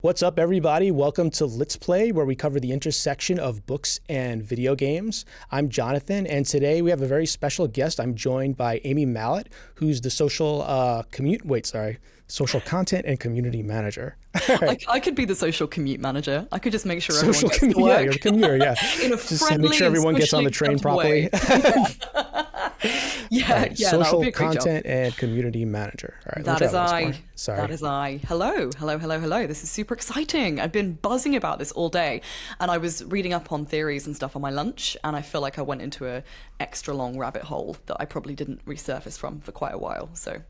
What's up, everybody? Welcome to Let's Play, where we cover the intersection of books and video games. I'm Jonathan, and today we have a very special guest. I'm joined by Amy Mallett, who's the social content and community manager. Right. I could be the social commute manager. I could just make sure everyone gets to work. Yeah, you're the commuter, yeah. In a just friendly make sure everyone gets on the train properly. Yeah, social content and community manager. All right, that is I. Sorry. That is I. Hello. This is super exciting. I've been buzzing about this all day, and I was reading up on theories and stuff on my lunch, and I feel like I went into an extra long rabbit hole that I probably didn't resurface from for quite a while. So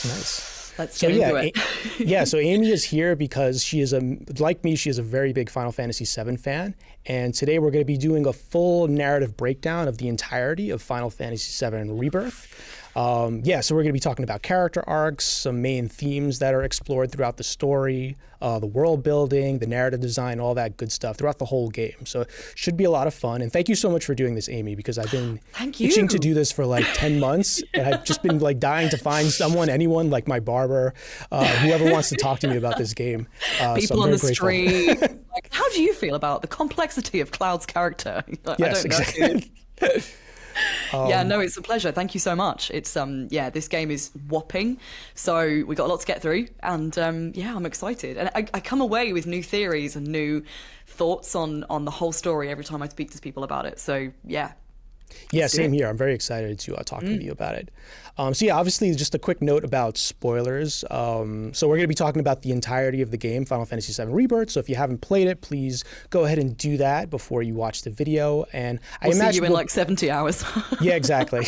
nice. Let's get into it. So Amy is here because she is like me, she is a very big Final Fantasy VII fan. And today we're going to be doing a full narrative breakdown of the entirety of Final Fantasy VII Rebirth. So we're going to be talking about character arcs, some main themes that are explored throughout the story, the world building, the narrative design, all that good stuff throughout the whole game. So it should be a lot of fun. And thank you so much for doing this, Amy, because I've been itching to do this for like 10 months. And I've just been like dying to find anyone like my barber, whoever wants to talk to me about this game. People on the street. Like, how do you feel about the complexity of Cloud's character? Yes, exactly. It's a pleasure. Thank you so much. It's this game is whopping, so we got a lot to get through, and I'm excited. And I come away with new theories and new thoughts on the whole story every time I speak to people about it. So same here. I'm very excited to talk with you about it. Obviously, just a quick note about spoilers. So we're going to be talking about the entirety of the game, Final Fantasy VII Rebirth. So if you haven't played it, please go ahead and do that before you watch the video. And we'll see you in like 70 hours. Yeah, exactly.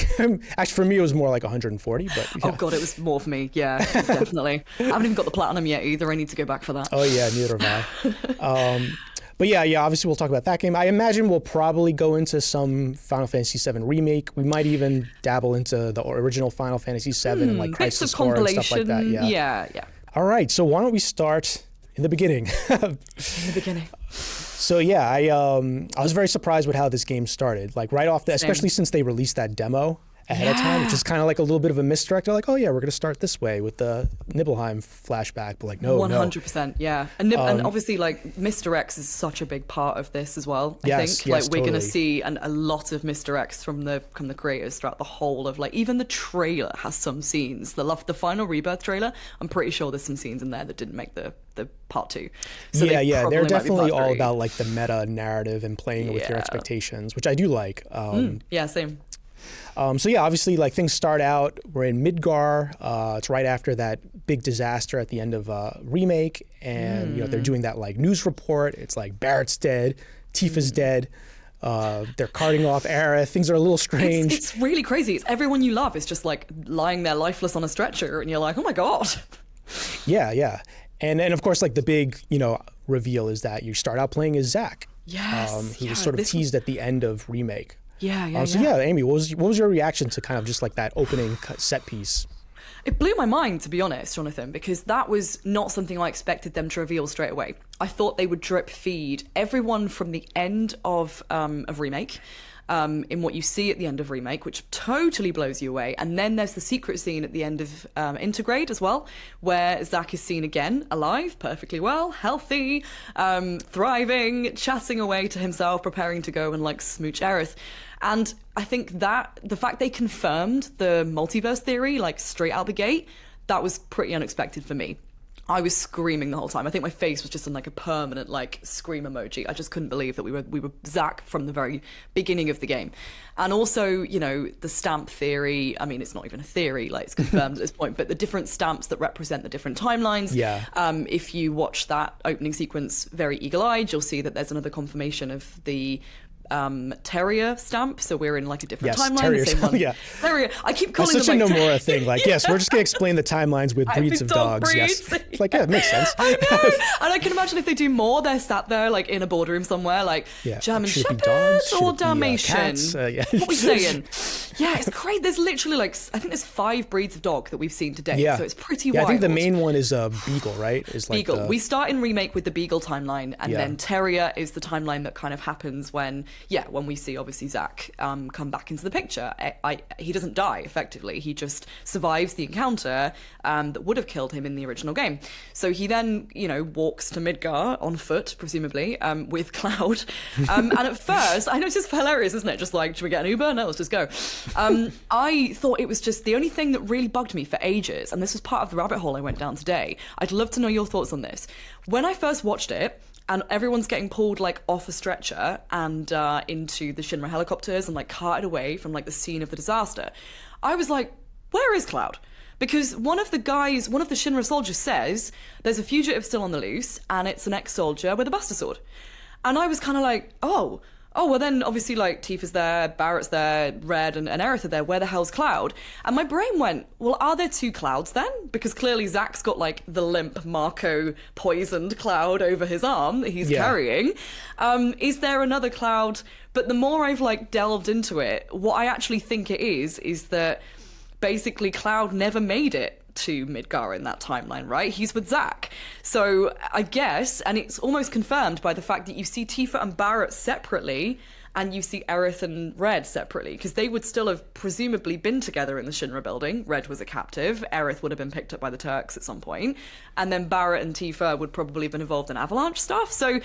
Actually, for me, it was more like 140. But yeah. Oh God, it was more for me. Yeah, definitely. I haven't even got the platinum yet either. I need to go back for that. Oh yeah, neither have I. But obviously we'll talk about that game. I imagine we'll probably go into some Final Fantasy VII Remake. We might even dabble into the original Final Fantasy VII and like Crisis Core and stuff like that. Yeah. All right, so why don't we start in the beginning? So I was very surprised with how this game started. Like right off especially since they released that demo ahead of time, which is kind of like a little bit of a misdirect. They're like, oh yeah, we're going to start this way with the Nibelheim flashback, but like no, 100%, yeah. And obviously like Mr. X is such a big part of this as well. I think like we're going to see a lot of Mr. X from the creators throughout the whole of like, even the trailer has some scenes. The final Rebirth trailer, I'm pretty sure there's some scenes in there that didn't make the part 2. So they're definitely all about like the meta narrative and playing with your expectations, which I do like. Same. Obviously, like things start out, we're in Midgar. It's right after that big disaster at the end of Remake, and they're doing that like news report. It's like Barrett's dead, Tifa's dead. They're carting off Aerith. Things are a little strange. It's really crazy. It's everyone you love is just like lying there lifeless on a stretcher, and you're like, oh my God. Yeah. And of course, like the big reveal is that you start out playing as Zack. Yes. Who was sort of teased at the end of Remake. Yeah. Amy, what was your reaction to kind of just like that opening set piece? It blew my mind, to be honest, Jonathan, because that was not something I expected them to reveal straight away. I thought they would drip feed everyone from the end of Remake, in what you see at the end of Remake, which totally blows you away. And then there's the secret scene at the end of Intergrade as well, where Zack is seen again, alive, perfectly well, healthy, thriving, chatting away to himself, preparing to go and like smooch Aerith. And I think that the fact they confirmed the multiverse theory like straight out the gate, that was pretty unexpected for me. I was screaming the whole time. I think my face was just in like a permanent like scream emoji. I just couldn't believe that we were Zack from the very beginning of the game. And also, the stamp theory. I mean, it's not even a theory, like it's confirmed at this point, but the different stamps that represent the different timelines. Yeah. If you watch that opening sequence very eagle-eyed, you'll see that there's another confirmation of the Terrier stamp, so we're in like a different timeline. Terrier, the same one. Yeah. Terrier. I keep calling them like such a Nomura thing. Like, yes, we're just gonna explain the timelines with breeds of dogs. Breeds. Yes, it's like it makes sense. I know, and I can imagine if they do more, they're sat there like in a boardroom somewhere, like German Shepherds or Dalmatian. What are we saying? Yeah, it's great. There's literally like I think there's 5 breeds of dog that we've seen today. Yeah. So it's pretty wild. I think the main one is Beagle, right? Is like Beagle. We start in Remake with the Beagle timeline, and then Terrier is the timeline that kind of happens when when we see obviously Zack come back into the picture, he doesn't die effectively. He just survives the encounter that would have killed him in the original game. So he then, walks to Midgar on foot, presumably, with Cloud. And at first, I know it's just hilarious, isn't it? Just like, should we get an Uber? No, let's just go. I thought it was just the only thing that really bugged me for ages, and this was part of the rabbit hole I went down today. I'd love to know your thoughts on this. When I first watched it, and everyone's getting pulled like off a stretcher and into the Shinra helicopters and like carted away from like the scene of the disaster, I was like, where is Cloud? Because one of the Shinra soldiers says there's a fugitive still on the loose and it's an ex-soldier with a Buster Sword. And I was kind of like, oh, well then obviously like Tifa's there, Barrett's there, Red and Aerith are there, where the hell's Cloud? And my brain went, well, are there two Clouds then? Because clearly Zack's got like the limp Marco poisoned Cloud over his arm that he's carrying. Is there another Cloud? But the more I've like delved into it, what I actually think it is that basically Cloud never made it to Midgar in that timeline, right? He's with Zack. So I guess, and it's almost confirmed by the fact that you see Tifa and Barrett separately and you see Aerith and Red separately, because they would still have presumably been together in the Shinra building. Red was a captive. Aerith would have been picked up by the Turks at some point. And then Barrett and Tifa would probably have been involved in Avalanche stuff. So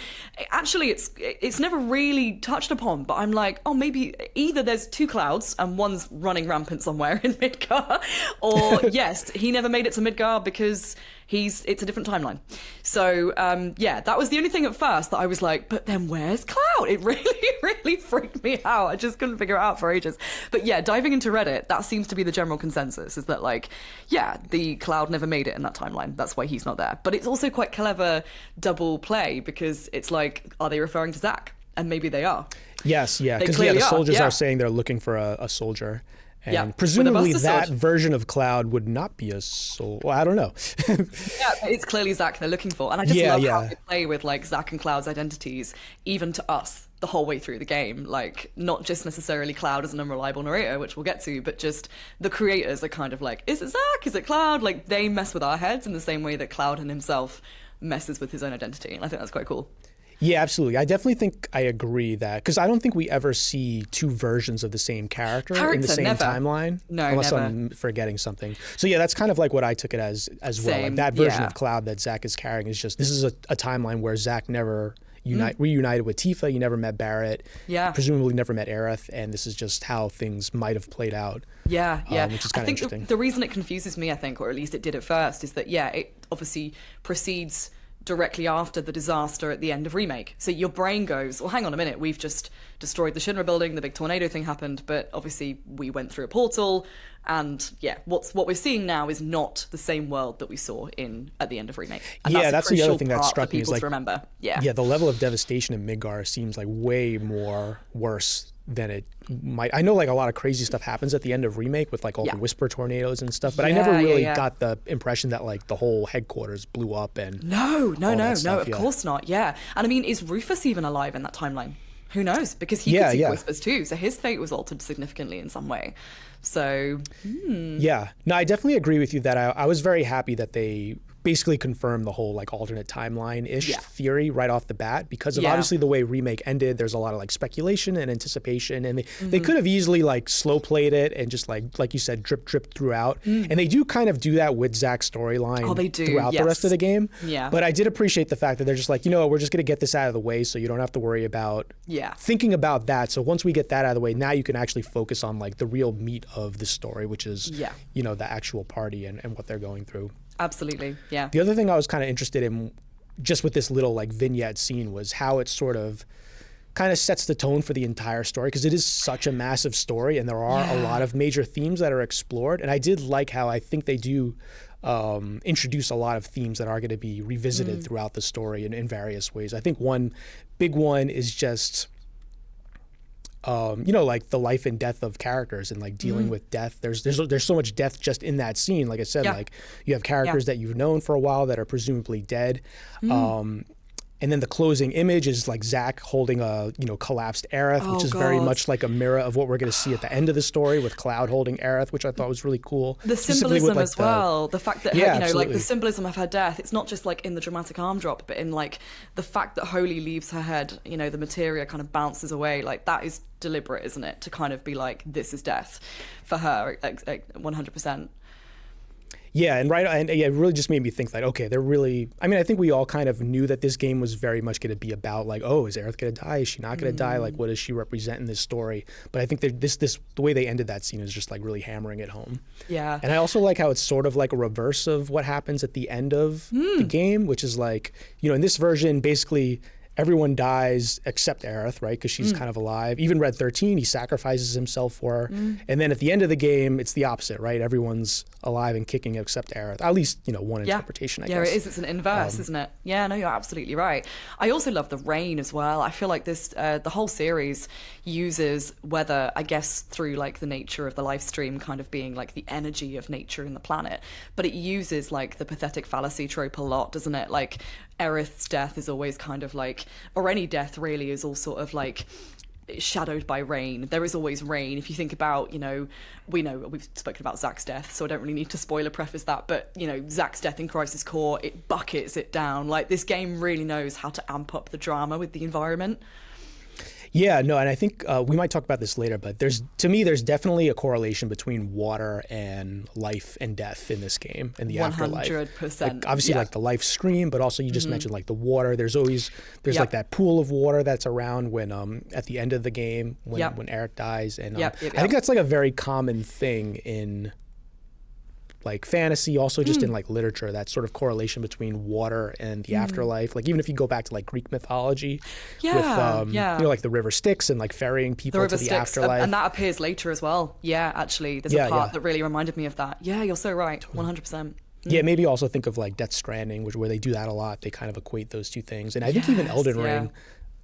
actually, it's never really touched upon, but I'm like, oh, maybe either there's two Clouds and one's running rampant somewhere in Midgar, or yes, he never made it to Midgar because it's a different timeline. So that was the only thing at first that I was like, but then where's Cloud? It really freaked me out. I just couldn't figure it out for ages. But yeah, diving into Reddit, that seems to be the general consensus, is that like, yeah, the Cloud never made it in that timeline. That's why he's not there. But it's also quite clever double play, because it's like, are they referring to Zack? And maybe they are. Yes, yeah, because the soldiers are saying they're looking for a soldier. And presumably that version of Cloud would not be a soul. Well, I don't know. It's clearly Zack they're looking for. And I just love how they play with like Zack and Cloud's identities, even to us, the whole way through the game. Like, not just necessarily Cloud as an unreliable narrator, which we'll get to, but just the creators are kind of like, is it Zack? Is it Cloud? Like, they mess with our heads in the same way that Cloud and himself messes with his own identity. And I think that's quite cool. Yeah, absolutely. I definitely think I agree that, because I don't think we ever see two versions of the same character in the same timeline. No, unless never. I'm forgetting something. So yeah, that's kind of like what I took it as well. Same, like that version of Cloud that Zack is carrying is just, this is a timeline where Zack never reunited with Tifa. He never met Barrett. Yeah. Presumably never met Aerith, and this is just how things might have played out. Yeah. Which is kind of interesting. The reason it confuses me, I think, or at least it did at first, is that it obviously proceeds directly after the disaster at the end of Remake. So your brain goes, well, hang on a minute, we've just destroyed the Shinra building, the big tornado thing happened, but obviously we went through a portal, and what we're seeing now is not the same world that we saw at the end of Remake. And that's the other thing that struck me, is like, remember. Yeah, the level of devastation in Midgar seems like way more worse than it might. I know like a lot of crazy stuff happens at the end of Remake with like all the whisper tornadoes and stuff, but I never really got the impression that like the whole headquarters blew up and no, of course not. Yeah. And I mean, is Rufus even alive in that timeline? Who knows? Because he could see whispers too, so his fate was altered significantly in some way. So yeah, no, I definitely agree with you that I was very happy that they basically confirmed the whole like alternate timeline-ish theory right off the bat, because of obviously the way Remake ended. There's a lot of like speculation and anticipation, and they could have easily like slow played it and just like you said, drip throughout. And they do kind of do that with Zack's storyline throughout the rest of the game. Yeah. But I did appreciate the fact that they're just like, we're just gonna get this out of the way so you don't have to worry about thinking about that. So once we get that out of the way, now you can actually focus on like the real meat of the story, which is the actual party and what they're going through. Absolutely, yeah. The other thing I was kind of interested in just with this little like vignette scene was how it sort of kind of sets the tone for the entire story, because it is such a massive story and there are a lot of major themes that are explored. And I did like how I think they do introduce a lot of themes that are going to be revisited throughout the story in various ways. I think one big one is just like the life and death of characters and like dealing with death. There's so much death just in that scene. Like I said, like you have characters that you've known for a while that are presumably dead. And then the closing image is like Zack holding a collapsed Aerith, which is very much like a mirror of what we're going to see at the end of the story with Cloud holding Aerith, which I thought was really cool. The symbolism as well, the fact that like the symbolism of her death, it's not just like in the dramatic arm drop, but in like the fact that Holy leaves her head, the materia kind of bounces away, like that is deliberate, isn't it? To kind of be like, this is death for her, 100%. Yeah, and it really just made me think that, okay, they're really, I mean, I think we all kind of knew that this game was very much going to be about like, oh, is Aerith going to die? Is she not going to die? Like, what does she represent in this story? But I think that the way they ended that scene is just like really hammering it home. Yeah. And I also like how it's sort of like a reverse of what happens at the end of the game, which is like, in this version, basically, everyone dies except Aerith, right? Because she's kind of alive. Even Red 13, he sacrifices himself for her. And then at the end of the game, it's the opposite, right? Everyone's alive and kicking except Aerith. At least, one interpretation, I guess. Yeah, it is. It's an inverse, isn't it? Yeah, no, you're absolutely right. I also love the rain as well. I feel like this, the whole series uses weather, I guess, through like the nature of the live stream kind of being like the energy of nature and the planet. But it uses like the pathetic fallacy trope a lot, doesn't it? Like Aerith's death is always kind of like, or any death really is all sort of like shadowed by rain. There is always rain. If you think about, we've spoken about Zack's death, so I don't really need to spoiler preface that, but, Zack's death in Crisis Core, it buckets it down. Like, this game really knows how to amp up the drama with the environment. Yeah, no, and I think we might talk about this later, but to me, there's definitely a correlation between water and life and death in this game and the 100%, afterlife. 100%. Obviously, like the life stream, but also you just mentioned like the water. There's like that pool of water that's around when at the end of the game when Aerith dies, and I think that's like a very common thing in like fantasy, also just in like literature, that sort of correlation between water and the afterlife. Like even if you go back to like Greek mythology with like the river Styx and like ferrying people to the afterlife. And that appears later as well. Yeah, actually, there's a part that really reminded me of that. Yeah, you're so right, 100%. Yeah, maybe also think of like Death Stranding, where they do that a lot. They kind of equate those two things. And I think even Elden Ring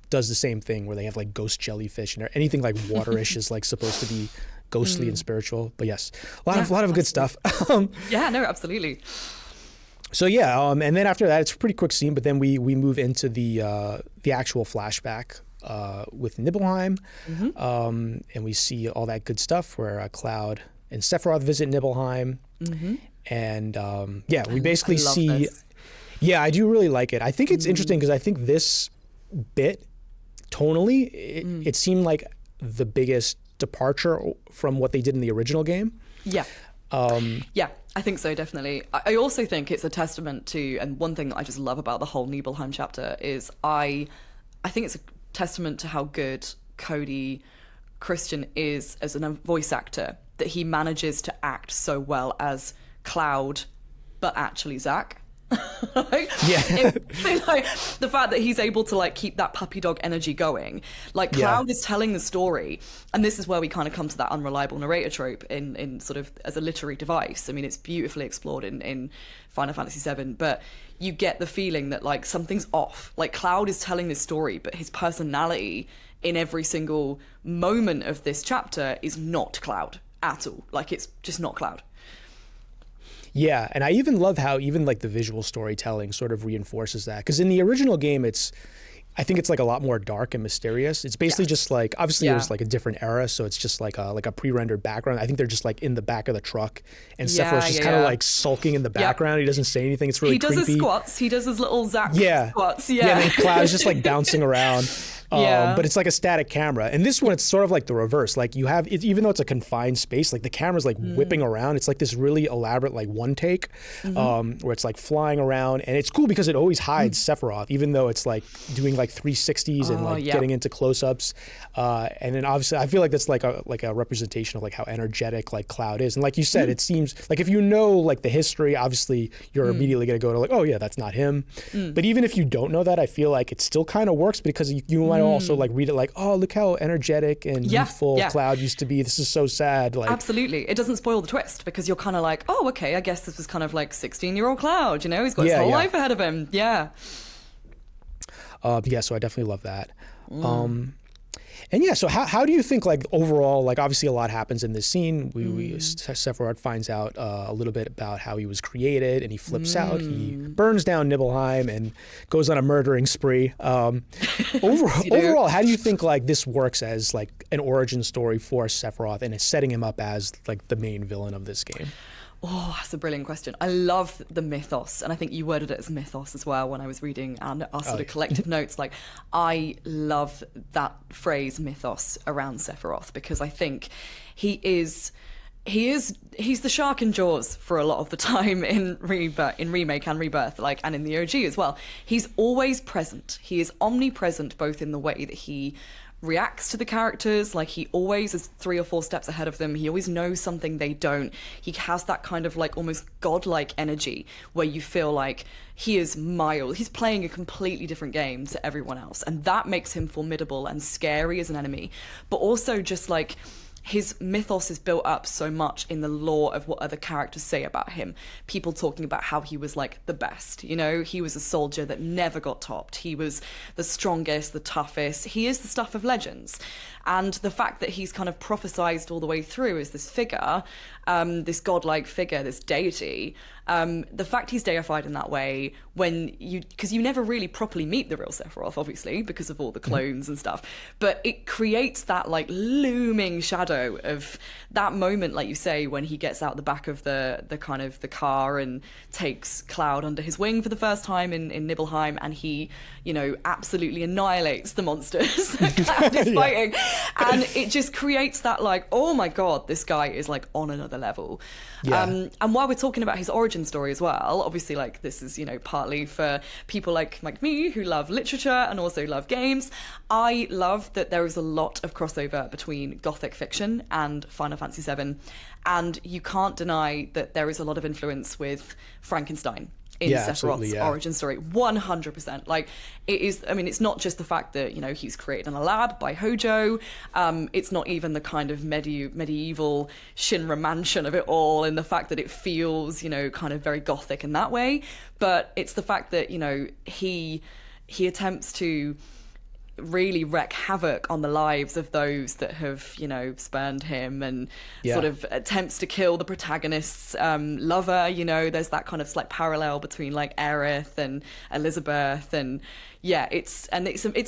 does the same thing, where they have like ghost jellyfish and anything like waterish is like supposed to be ghostly and spiritual. But yes, a lot of good stuff. Yeah, no, absolutely. So yeah, and then after that, it's a pretty quick scene, but then we move into the actual flashback with Nibelheim, and we see all that good stuff where Cloud and Sephiroth visit Nibelheim, and we basically see. This. Yeah, I do really like it. I think it's interesting because I think this bit, tonally, it seemed like the biggest departure from what they did in the original game. Yeah, I think so, definitely. I also think it's a testament to, and one thing that I just love about the whole Nibelheim chapter is I think it's a testament to how good Cody Christian is as a voice actor, that he manages to act so well as Cloud, but actually Zack. Like the fact that he's able to like keep that puppy dog energy going, like Cloud is telling the story, and this is where we kind of come to that unreliable narrator trope in sort of as a literary device. I mean, it's beautifully explored in Final Fantasy VII, but you get the feeling that like something's off. Like Cloud is telling this story, but his personality in every single moment of this chapter is not Cloud at all. Like it's just not Cloud. Yeah, and I even love how even like the visual storytelling sort of reinforces that. Because in the original game, I think it's like a lot more dark and mysterious. It's basically just like, obviously it was like a different era, so it's just like a pre-rendered background. I think they're just like in the back of the truck, and Sephiroth's just kind of like sulking in the background. He doesn't say anything. It's really creepy. He does his squats. He does his little Zack squats. Yeah, and then Cloud's just like bouncing around. But it's like a static camera. And this one, it's sort of like the reverse. Like you have, even though it's a confined space, like the camera's like whipping around. It's like this really elaborate like one take where it's like flying around. And it's cool because it always hides Sephiroth, even though it's like doing like 360s and like getting into close-ups. And then obviously I feel like that's like a representation of like how energetic like Cloud is. And like you said, it seems like if you know like the history, obviously you're immediately going to go to like, oh yeah, that's not him. But even if you don't know that, I feel like it still kind of works because you might also like read it like, oh, look how energetic and youthful Cloud used to be. This is so sad. Like, absolutely. It doesn't spoil the twist because you're kind of like, oh, okay, I guess this was kind of like 16-year-old Cloud, you know? He's got his whole life ahead of him. Yeah. So I definitely love that. And yeah, so how do you think, like, overall, like, obviously a lot happens in this scene. Sephiroth finds out a little bit about how he was created, and he flips out. He burns down Nibelheim and goes on a murdering spree. Overall, how do you think, like, this works as, like, an origin story for Sephiroth, and it's setting him up as, like, the main villain of this game? Oh, that's a brilliant question. I love the mythos, and I think you worded it as mythos as well when I was reading our sort of collective notes. Like, I love that phrase mythos around Sephiroth, because I think he's the shark in Jaws for a lot of the time in Remake and Rebirth, like, and in the OG as well. He's always present. He is omnipresent, both in the way that he reacts to the characters, like, he always is 3 or 4 steps ahead of them. He always knows something they don't. He has that kind of, like, almost godlike energy where you feel like he is miles. He's playing a completely different game to everyone else, and that makes him formidable and scary as an enemy. But also, just like, his mythos is built up so much in the lore of what other characters say about him. People talking about how he was, like, the best. You know, he was a soldier that never got topped. He was the strongest, the toughest. He is the stuff of legends. And the fact that he's kind of prophesized all the way through as this figure, this godlike figure, this deity, the fact he's deified in that way, because you never really properly meet the real Sephiroth, obviously, because of all the clones and stuff, but it creates that, like, looming shadow of that moment, like you say, when he gets out the back of the kind of the car and takes Cloud under his wing for the first time in Nibelheim, and he, you know, absolutely annihilates the monsters that Cloud is fighting. And it just creates that, like, oh my god, this guy is, like, on another level. And while we're talking about his origin story as well, obviously, like, this is, you know, partly for people like me who love literature and also love games. I love that there is a lot of crossover between Gothic fiction and Final Fantasy VII, and you can't deny that there is a lot of influence with Frankenstein in Sephiroth's origin story. 100%. Like, it is, I mean, it's not just the fact that, you know, he's created in a lab by Hojo. It's not even the kind of medieval Shinra mansion of it all, and the fact that it feels, you know, kind of very gothic in that way. But it's the fact that, you know, he attempts to really wreak havoc on the lives of those that have, you know, spurned him, and sort of attempts to kill the protagonist's lover. You know, there's that kind of slight parallel between, like, Aerith and Elizabeth, and it's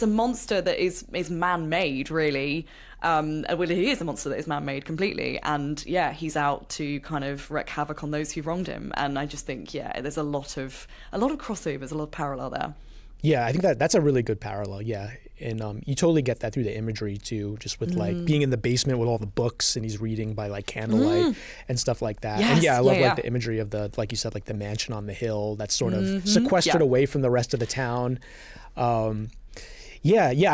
a monster that is man-made, really. Well, he is a monster that is man-made completely, and he's out to kind of wreak havoc on those who wronged him. And I just think there's a lot of crossovers, a lot of parallel there. Yeah, I think that's a really good parallel. Yeah, and you totally get that through the imagery too, just with like being in the basement with all the books and he's reading by, like, candlelight and stuff like that. Yes, and I love like the imagery of the, like you said, like the mansion on the hill that's sort of sequestered away from the rest of the town. I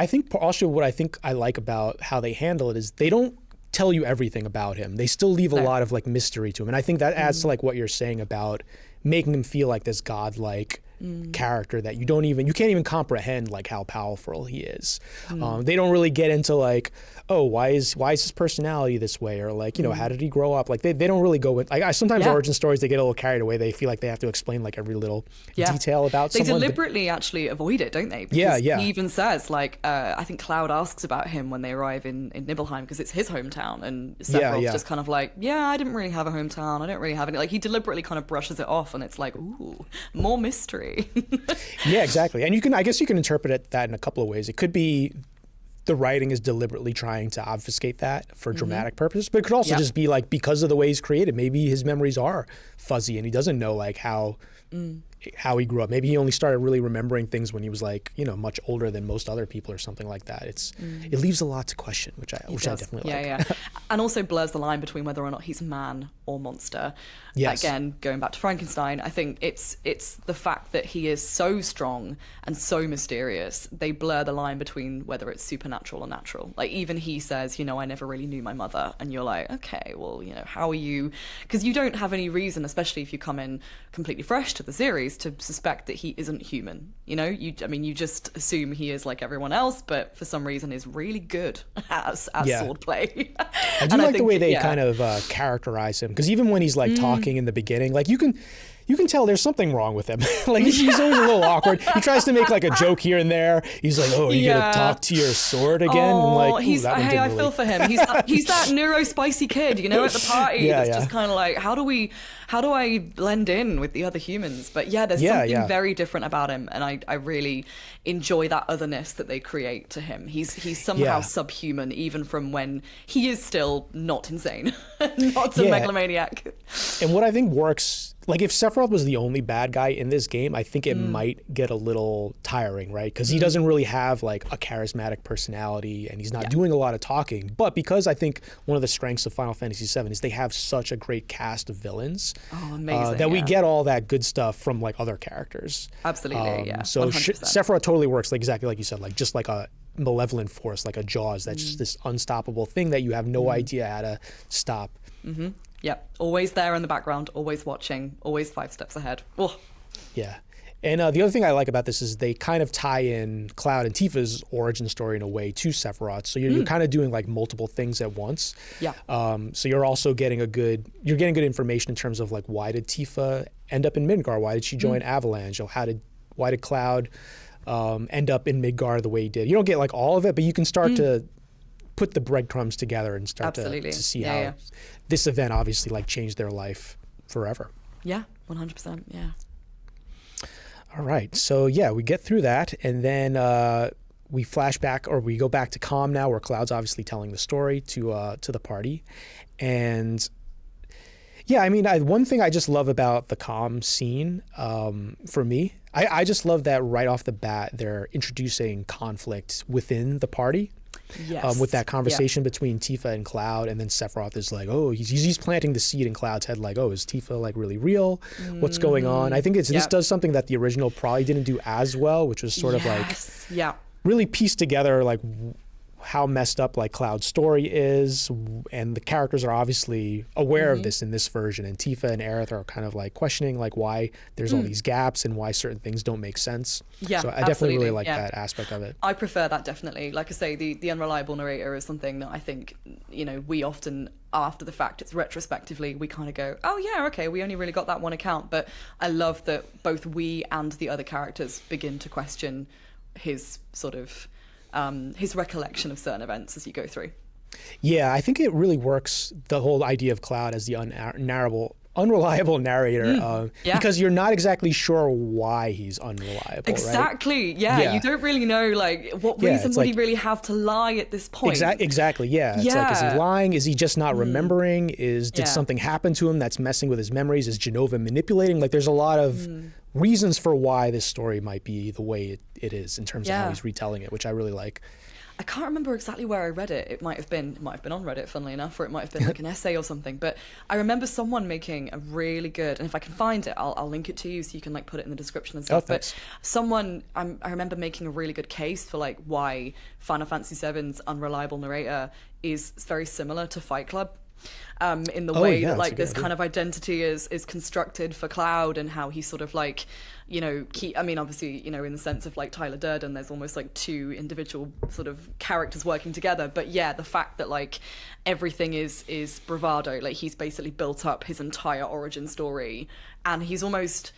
think also what I like about how they handle it is they don't tell you everything about him. They still leave a lot of, like, mystery to him, and I think that adds to, like, what you're saying about making him feel like this godlike character that you can't even comprehend, like, how powerful he is. They don't really get into, like, oh, why is his personality this way, or, like, you know, how did he grow up? Like, they don't really go with, like, sometimes origin stories, they get a little carried away. They feel like they have to explain, like, every little detail about someone. They deliberately actually avoid it, don't they? Because he even says, like, I think Cloud asks about him when they arrive in Nibelheim, because it's his hometown, and Sephiroth's just kind of like, I didn't really have a hometown, I don't really have any, like, he deliberately kind of brushes it off, and it's like, ooh, more mystery. Yeah, exactly. And I guess you can interpret that in a couple of ways. It could be the writing is deliberately trying to obfuscate that for dramatic purposes, but it could also just be, like, because of the way he's created, maybe his memories are fuzzy and he doesn't know, like, how he grew up. Maybe he only started really remembering things when he was, like, you know, much older than most other people or something like that. It leaves a lot to question, which I definitely like. And also blurs the line between whether or not he's man or monster. Yes. Again, going back to Frankenstein, I think it's the fact that he is so strong and so mysterious. They blur the line between whether it's supernatural or natural. Like, even he says, you know, I never really knew my mother. And you're like, okay, well, you know, how are you? Because you don't have any reason, especially if you come in completely fresh to the series, to suspect that he isn't human. You know, you just assume he is like everyone else, but for some reason is really good at swordplay. I do like the way they kind of characterize him, because even when he's, like, talking in the beginning, like, you can you can tell there's something wrong with him. Like he's always a little awkward. He tries to make like a joke here and there. He's like, "Oh, are you gonna talk to your sword again?" Oh, I'm like, hey, I feel for him. He's that neuro-spicy kid, you know, at the party. That's just kind of like, how do I blend in with the other humans? But yeah, there's something very different about him, and I really enjoy that otherness that they create to him. He's somehow subhuman, even from when he is still not insane, not a megalomaniac. And what I think works, like if Sephiroth was the only bad guy in this game, I think it might get a little tiring, right? Because he doesn't really have like a charismatic personality, and he's not doing a lot of talking. But because I think one of the strengths of Final Fantasy VII is they have such a great cast of villains, amazing, that we get all that good stuff from like other characters. Absolutely, So 100%. Sephiroth totally works like exactly like you said, like just like a malevolent force, like a Jaws. That's just this unstoppable thing that you have no idea how to stop. Yep, always there in the background, always watching, always 5 steps ahead. Oh. Yeah. And the other thing I like about this is they kind of tie in Cloud and Tifa's origin story in a way to Sephiroth. So you're kind of doing like multiple things at once. Yeah. So you're also getting good information in terms of like, why did Tifa end up in Midgar? Why did she join Avalanche? Or why did Cloud end up in Midgar the way he did? You don't get like all of it, but you can start to put the breadcrumbs together and start to see how this event obviously like changed their life forever. Yeah, 100%. Yeah. All right. So yeah, we get through that, and then we flash back, or we go back to Calm now, where Cloud's obviously telling the story to the party. And yeah, I mean, one thing I just love about the Calm scene, for me, I just love that right off the bat they're introducing conflict within the party. Yes. With that conversation between Tifa and Cloud, and then Sephiroth is like, oh, he's planting the seed in Cloud's head, like, oh, is Tifa like really real? What's going on? I think this does something that the original probably didn't do as well, which was sort of like really piece together like how messed up like Cloud's story is, and the characters are obviously aware of this in this version, and Tifa and Aerith are kind of like questioning like why there's all these gaps and why certain things don't make sense. Yeah, so I definitely really like that aspect of it. I prefer that, definitely. Like I say, the unreliable narrator is something that I think, you know, we often, after the fact, it's retrospectively, we kind of go, oh yeah, okay, we only really got that one account. But I love that both we and the other characters begin to question his sort of his recollection of certain events as you go through. Yeah, I think it really works, the whole idea of Cloud as the unreliable narrator, because you're not exactly sure why he's unreliable. Exactly. Right? Yeah, you don't really know like what reason would he really have to lie at this point. Exactly. Yeah. It's like, is he lying? Is he just not remembering? Did something happen to him that's messing with his memories? Is Genova manipulating? Like, there's a lot of reasons for why this story might be the way it is in terms of how he's retelling it, which I really like. I can't remember exactly where I read it. It might have been on Reddit, funnily enough, or it might have been like an essay or something. But I remember someone making a really good, and if I can find it, I'll link it to you so you can like put it in the description and stuff. But someone, I remember making a really good case for like why Final Fantasy VII's unreliable narrator is very similar to Fight Club. In the way that like this kind of identity is constructed for Cloud, and how he sort of like, you know, obviously, you know, in the sense of like Tyler Durden, there's almost like two individual sort of characters working together. But yeah, the fact that like everything is bravado, like he's basically built up his entire origin story, and he's almost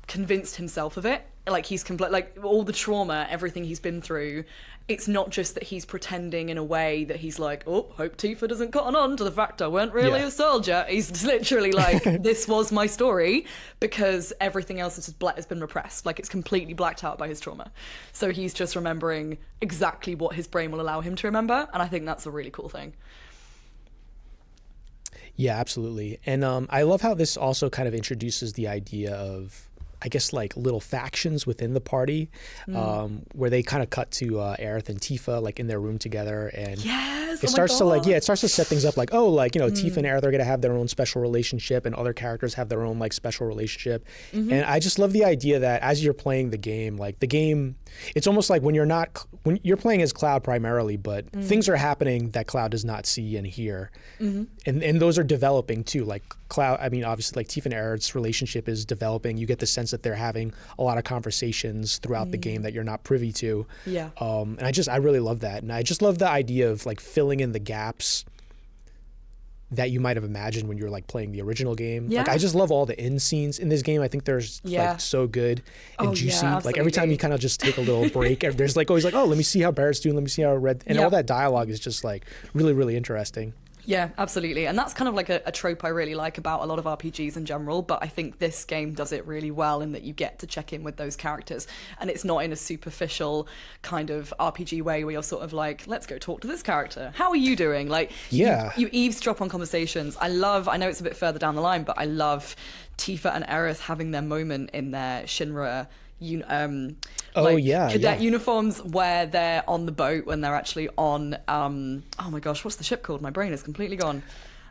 convinced himself of it. Like he's like all the trauma, everything he's been through. It's not just that he's pretending in a way that he's like, oh, hope Tifa doesn't cotton on to the fact I weren't really a soldier. He's literally like, this was my story, because everything else has been repressed. Like it's completely blacked out by his trauma. So he's just remembering exactly what his brain will allow him to remember. And I think that's a really cool thing. Yeah, absolutely. And I love how this also kind of introduces the idea of, I guess, like little factions within the party, where they kind of cut to Aerith and Tifa like in their room together, and it starts to set things up like, oh, like, you know, Tifa and Aerith are gonna have their own special relationship, and other characters have their own like special relationship. And I just love the idea that as you're playing the game, it's almost like when you're playing as Cloud primarily, but things are happening that Cloud does not see and hear, and those are developing too. Like Cloud, I mean, obviously, like Tifa and Aerith's relationship is developing. You get the sense that they're having a lot of conversations throughout the game that you're not privy to. Yeah. And I really love that. And I just love the idea of like filling in the gaps that you might have imagined when you're like playing the original game. Yeah. Like I just love all the end scenes in this game. I think there's like so good and juicy. Like every time you kind of just take a little break, there's like always like, oh, let me see how Barrett's doing. Let me see how Red, and all that dialogue is just like really, really interesting. Yeah, absolutely. And that's kind of like a trope I really like about a lot of RPGs in general, but I think this game does it really well in that you get to check in with those characters, and it's not in a superficial kind of RPG way where you're sort of like, let's go talk to this character. How are you doing? Like, you eavesdrop on conversations. I know it's a bit further down the line, but I love Tifa and Aerith having their moment in their Shinra cadet uniforms where they're on the boat when they're actually on oh my gosh, what's the ship called? My brain is completely gone.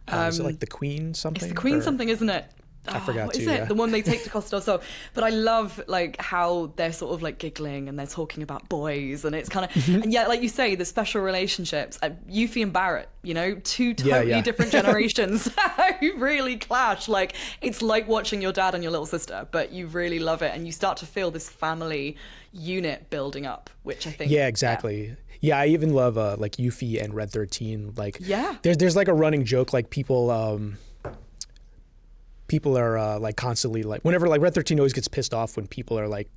Is it like the Queen something? It's the Queen something, isn't it? I forgot what is it? The one they take to Costa del Sol. But I love like how they're sort of like giggling and they're talking about boys, and it's kind of and yeah, like you say, the special relationships. Yuffie and Barrett, you know, two totally different generations who really clash. Like it's like watching your dad and your little sister, but you really love it, and you start to feel this family unit building up, which I think exactly. Yeah, I even love like Yuffie and Red 13. Like there's like a running joke, like people are like constantly like whenever like Red 13 always gets pissed off when people are like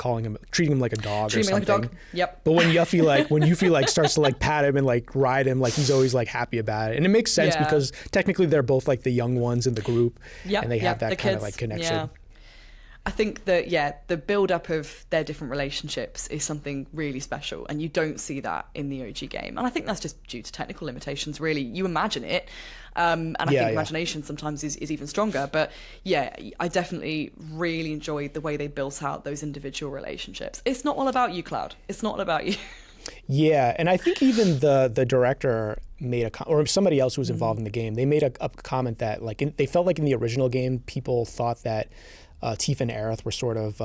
treating him like a dog or something. Like a dog. Yep. But when Yuffie like starts to like pat him and like ride him, like he's always like happy about it. And it makes sense because technically they're both like the young ones in the group and they have that kind of like connection. Yeah. I think that, the build-up of their different relationships is something really special, and you don't see that in the OG game. And I think that's just due to technical limitations, really. You imagine it, and I think imagination sometimes is even stronger. But yeah, I definitely really enjoyed the way they built out those individual relationships. It's not all about you, Cloud. It's not all about you. Yeah, and I think even the director made or somebody else who was involved in the game, they made a comment that like they felt like in the original game, people thought that Tifa and Aerith were sort of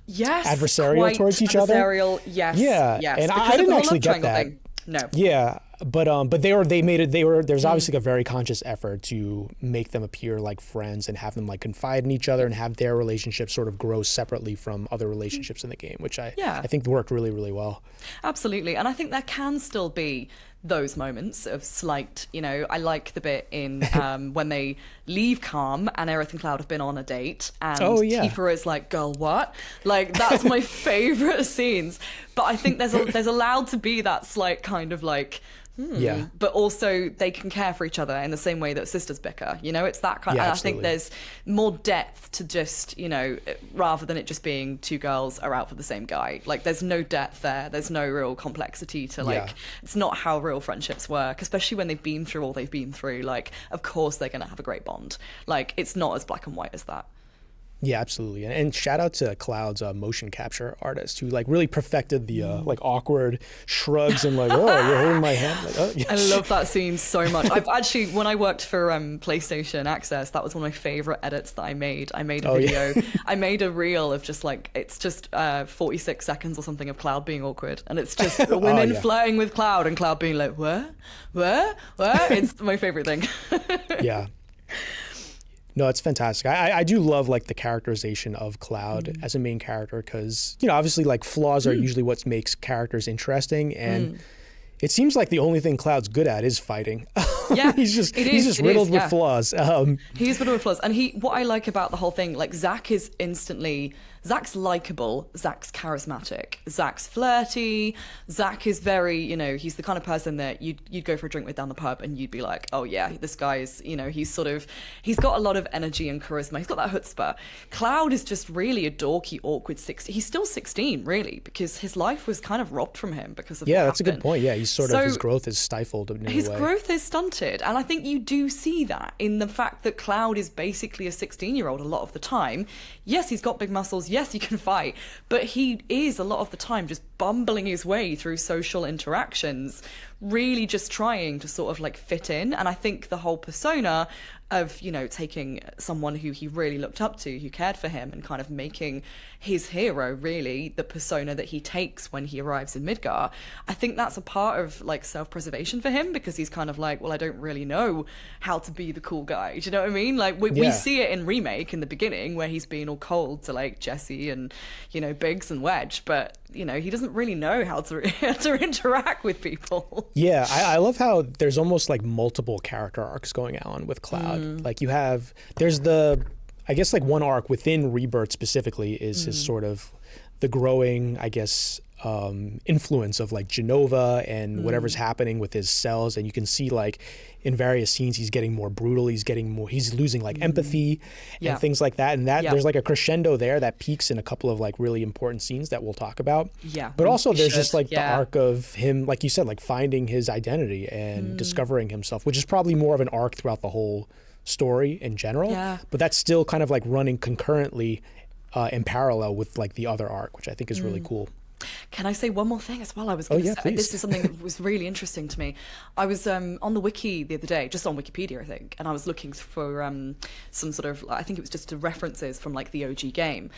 adversarial towards each other. Yes. Yeah. Yes. And I didn't actually get that. Thing. No. Yeah. But there's obviously like a very conscious effort to make them appear like friends and have them like confide in each other and have their relationship sort of grow separately from other relationships in the game, which I think worked really, really well. Absolutely. And I think there can still be those moments of slight, I like the bit in when they leave Calm and Aerith and Cloud have been on a date and Tifa is like, girl, what? Like, that's my favorite scenes. But I think there's allowed to be that slight kind of like, but also they can care for each other in the same way that sisters bicker. It's that kind of, and I think there's more depth to just, rather than it just being two girls are out for the same guy. Like there's no depth there. There's no real complexity to like, it's not how real friendships work, especially when they've been through all they've been through. Like, of course they're going to have a great bond. Like, it's not as black and white as that. Yeah, absolutely. And shout out to Cloud's motion capture artist who like really perfected the like awkward shrugs and like, oh, you're holding my hand. Like, oh, yes. I love that scene so much. I've actually, when I worked for PlayStation Access, that was one of my favorite edits that I made. I made a video. I made a reel of just like, it's just 46 seconds or something of Cloud being awkward. And it's just women flirting with Cloud and Cloud being like, where? It's my favorite thing. Yeah. No, it's fantastic. I do love like the characterization of Cloud as a main character because, obviously like flaws are usually what makes characters interesting. And it seems like the only thing Cloud's good at is fighting. Yeah, he's just riddled with flaws. He's riddled with flaws. And what I like about the whole thing, like Zach's likable, Zach's charismatic, Zach's flirty, Zach is very, he's the kind of person that you'd go for a drink with down the pub and you'd be like, oh yeah, this guy is, he's got a lot of energy and charisma. He's got that chutzpah. Cloud is just really a dorky, awkward 16. He's still 16, really, because his life was kind of robbed from him because of what that's happened. A good point. Yeah, his growth is stifled in a way. His growth is stunted. And I think you do see that in the fact that Cloud is basically a 16-year-old a lot of the time. Yes, he's got big muscles. Yes, he can fight, but he is a lot of the time just bumbling his way through social interactions, really just trying to sort of like fit in. And I think the whole persona of, taking someone who he really looked up to, who cared for him, and kind of making his hero really the persona that he takes when he arrives in Midgar, I think that's a part of like self-preservation for him, because he's kind of like, well, I don't really know how to be the cool guy. Do you know what I mean? Like we see it in Remake in the beginning where he's being all cold to like Jesse and, Biggs and Wedge, but he doesn't really know how to how to interact with people. Yeah, I love how there's almost like multiple character arcs going on with Cloud. Like there's I guess like one arc within Rebirth specifically is his sort of the growing, I guess, influence of like Genova and whatever's happening with his cells. And you can see like in various scenes, he's getting more brutal. He's losing like empathy and things like that. And there's like a crescendo there that peaks in a couple of like really important scenes that we'll talk about. Yeah. But also there's just like the arc of him, like you said, like finding his identity and discovering himself, which is probably more of an arc throughout the whole story in general. Yeah. But that's still kind of like running concurrently in parallel with like the other arc, which I think is really cool. Can I say one more thing as well? I was going to say, please. this is something that was really interesting to me. I was on the wiki the other day, just on Wikipedia, I think, and I was looking for some sort of, I think it was just references from like the OG game.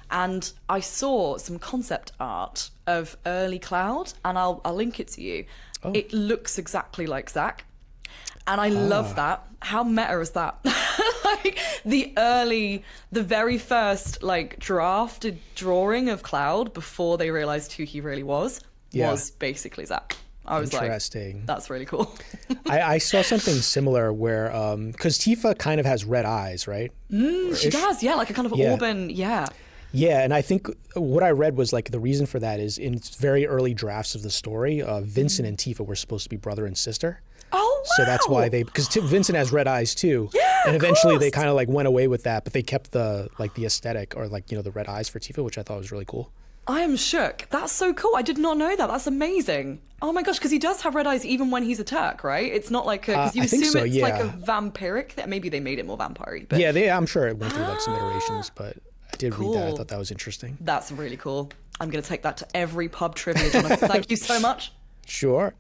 And I saw some concept art of early Cloud, and I'll link it to you. Oh. It looks exactly like Zack. And I love that. How meta is that? Like the very first like drafted drawing of Cloud before they realized who he really was basically Zack. I was interesting. Like, that's really cool. I saw something similar where, because Tifa kind of has red eyes, right? She does, yeah, like a kind of auburn, yeah. Yeah, and I think what I read was like the reason for that is in very early drafts of the story, Vincent and Tifa were supposed to be brother and sister. Oh, wow. So that's why because Vincent has red eyes too. Yeah, and eventually they kind of like went away with that, but they kept the aesthetic or like, the red eyes for Tifa, which I thought was really cool. I am shook. That's so cool. I did not know that. That's amazing. Oh my gosh, because he does have red eyes even when he's a Turk, right? It's not like because you assume it's like a vampiric. Maybe they made it more vampire-y. But... Yeah, I'm sure it went through like some iterations, but I did read that. I thought that was interesting. That's really cool. I'm going to take that to every pub trivia, Jonathan. Thank you so much. Sure.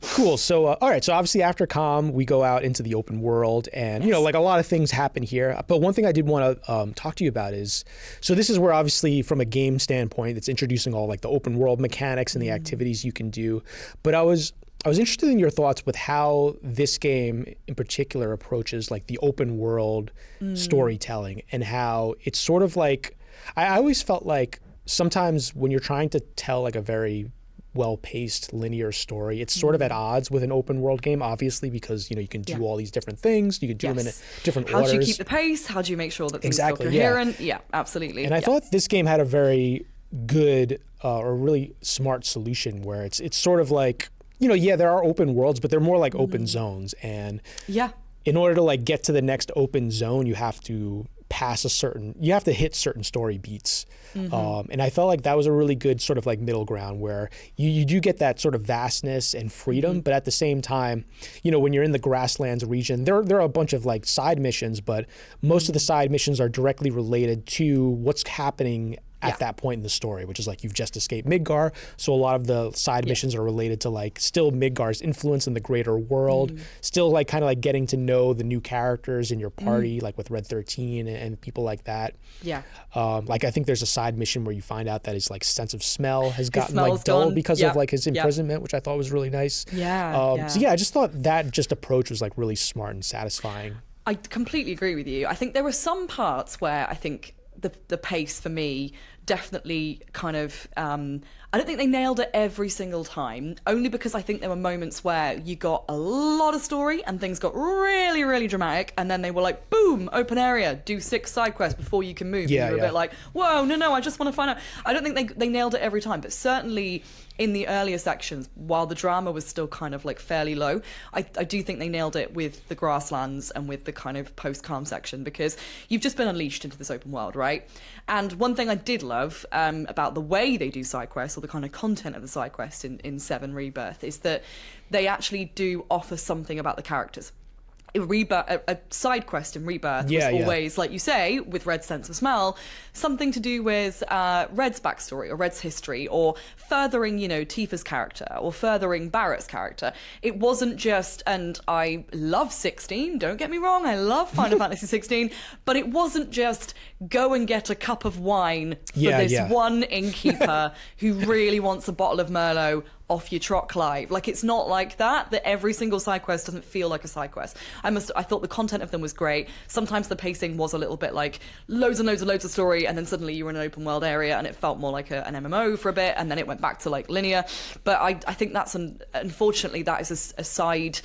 Cool. So, all right. So obviously after COM, we go out into the open world and, like a lot of things happen here. But one thing I did want to talk to you about is, so this is where obviously from a game standpoint, it's introducing all like the open world mechanics and the activities you can do. But I was interested in your thoughts with how this game in particular approaches like the open world storytelling and how it's sort of like, I always felt like sometimes when you're trying to tell like a very well-paced linear story, it's sort of at odds with an open world game, obviously, because you can do all these different things, you can do them in different orders. How do you keep the pace? How do you make sure that things feel coherent? Yeah, absolutely. And I thought this game had a very good or really smart solution where it's sort of like, there are open worlds, but they're more like open zones, and in order to like get to the next open zone, you have to hit certain story beats. And I felt like that was a really good sort of like middle ground where you do get that sort of vastness and freedom, but at the same time, when you're in the grasslands region, there are a bunch of like side missions, but most of the side missions are directly related to what's happening at that point in the story, which is like you've just escaped Midgar. So a lot of the side missions are related to like still Midgar's influence in the greater world, still like kind of like getting to know the new characters in your party, like with Red 13 and people like that. Yeah. Like I think there's a side mission where you find out that his like sense of smell has gotten smell like dull gone. because of like his imprisonment, which I thought was really nice. So I just thought that just approach was like really smart and satisfying. I completely agree with you. I think there were some parts where I think the pace for me definitely kind of I don't think they nailed it every single time, only because I think there were moments where you got a lot of story and things got really, really dramatic, and then they were like, boom, open area, do 6 side quests before you can move. You're a bit like, whoa, no, I just want to find out. I don't think they nailed it every time, but certainly in the earlier sections, while the drama was still kind of like fairly low, I do think they nailed it with the grasslands and with the kind of post-calm section, because you've just been unleashed into this open world, right? And one thing I did love about the way they do side quests, or the kind of content of the side quest in 7 Rebirth, is that they actually do offer something about the characters. A side quest in Rebirth was always, like you say, with Red's sense of smell, something to do with Red's backstory or Red's history, or furthering, Tifa's character or furthering Barrett's character. It wasn't just, and I love 16, don't get me wrong, I love Final Fantasy 16, but it wasn't just go and get a cup of wine for this one innkeeper who really wants a bottle of Merlot. off your trot, Clive. Like, it's not like that every single side quest doesn't feel like a side quest. I thought the content of them was great. Sometimes the pacing was a little bit like loads and loads and loads of story, and then suddenly you were in an open world area and it felt more like an MMO for a bit, and then it went back to like linear. But I think that's unfortunately that is a side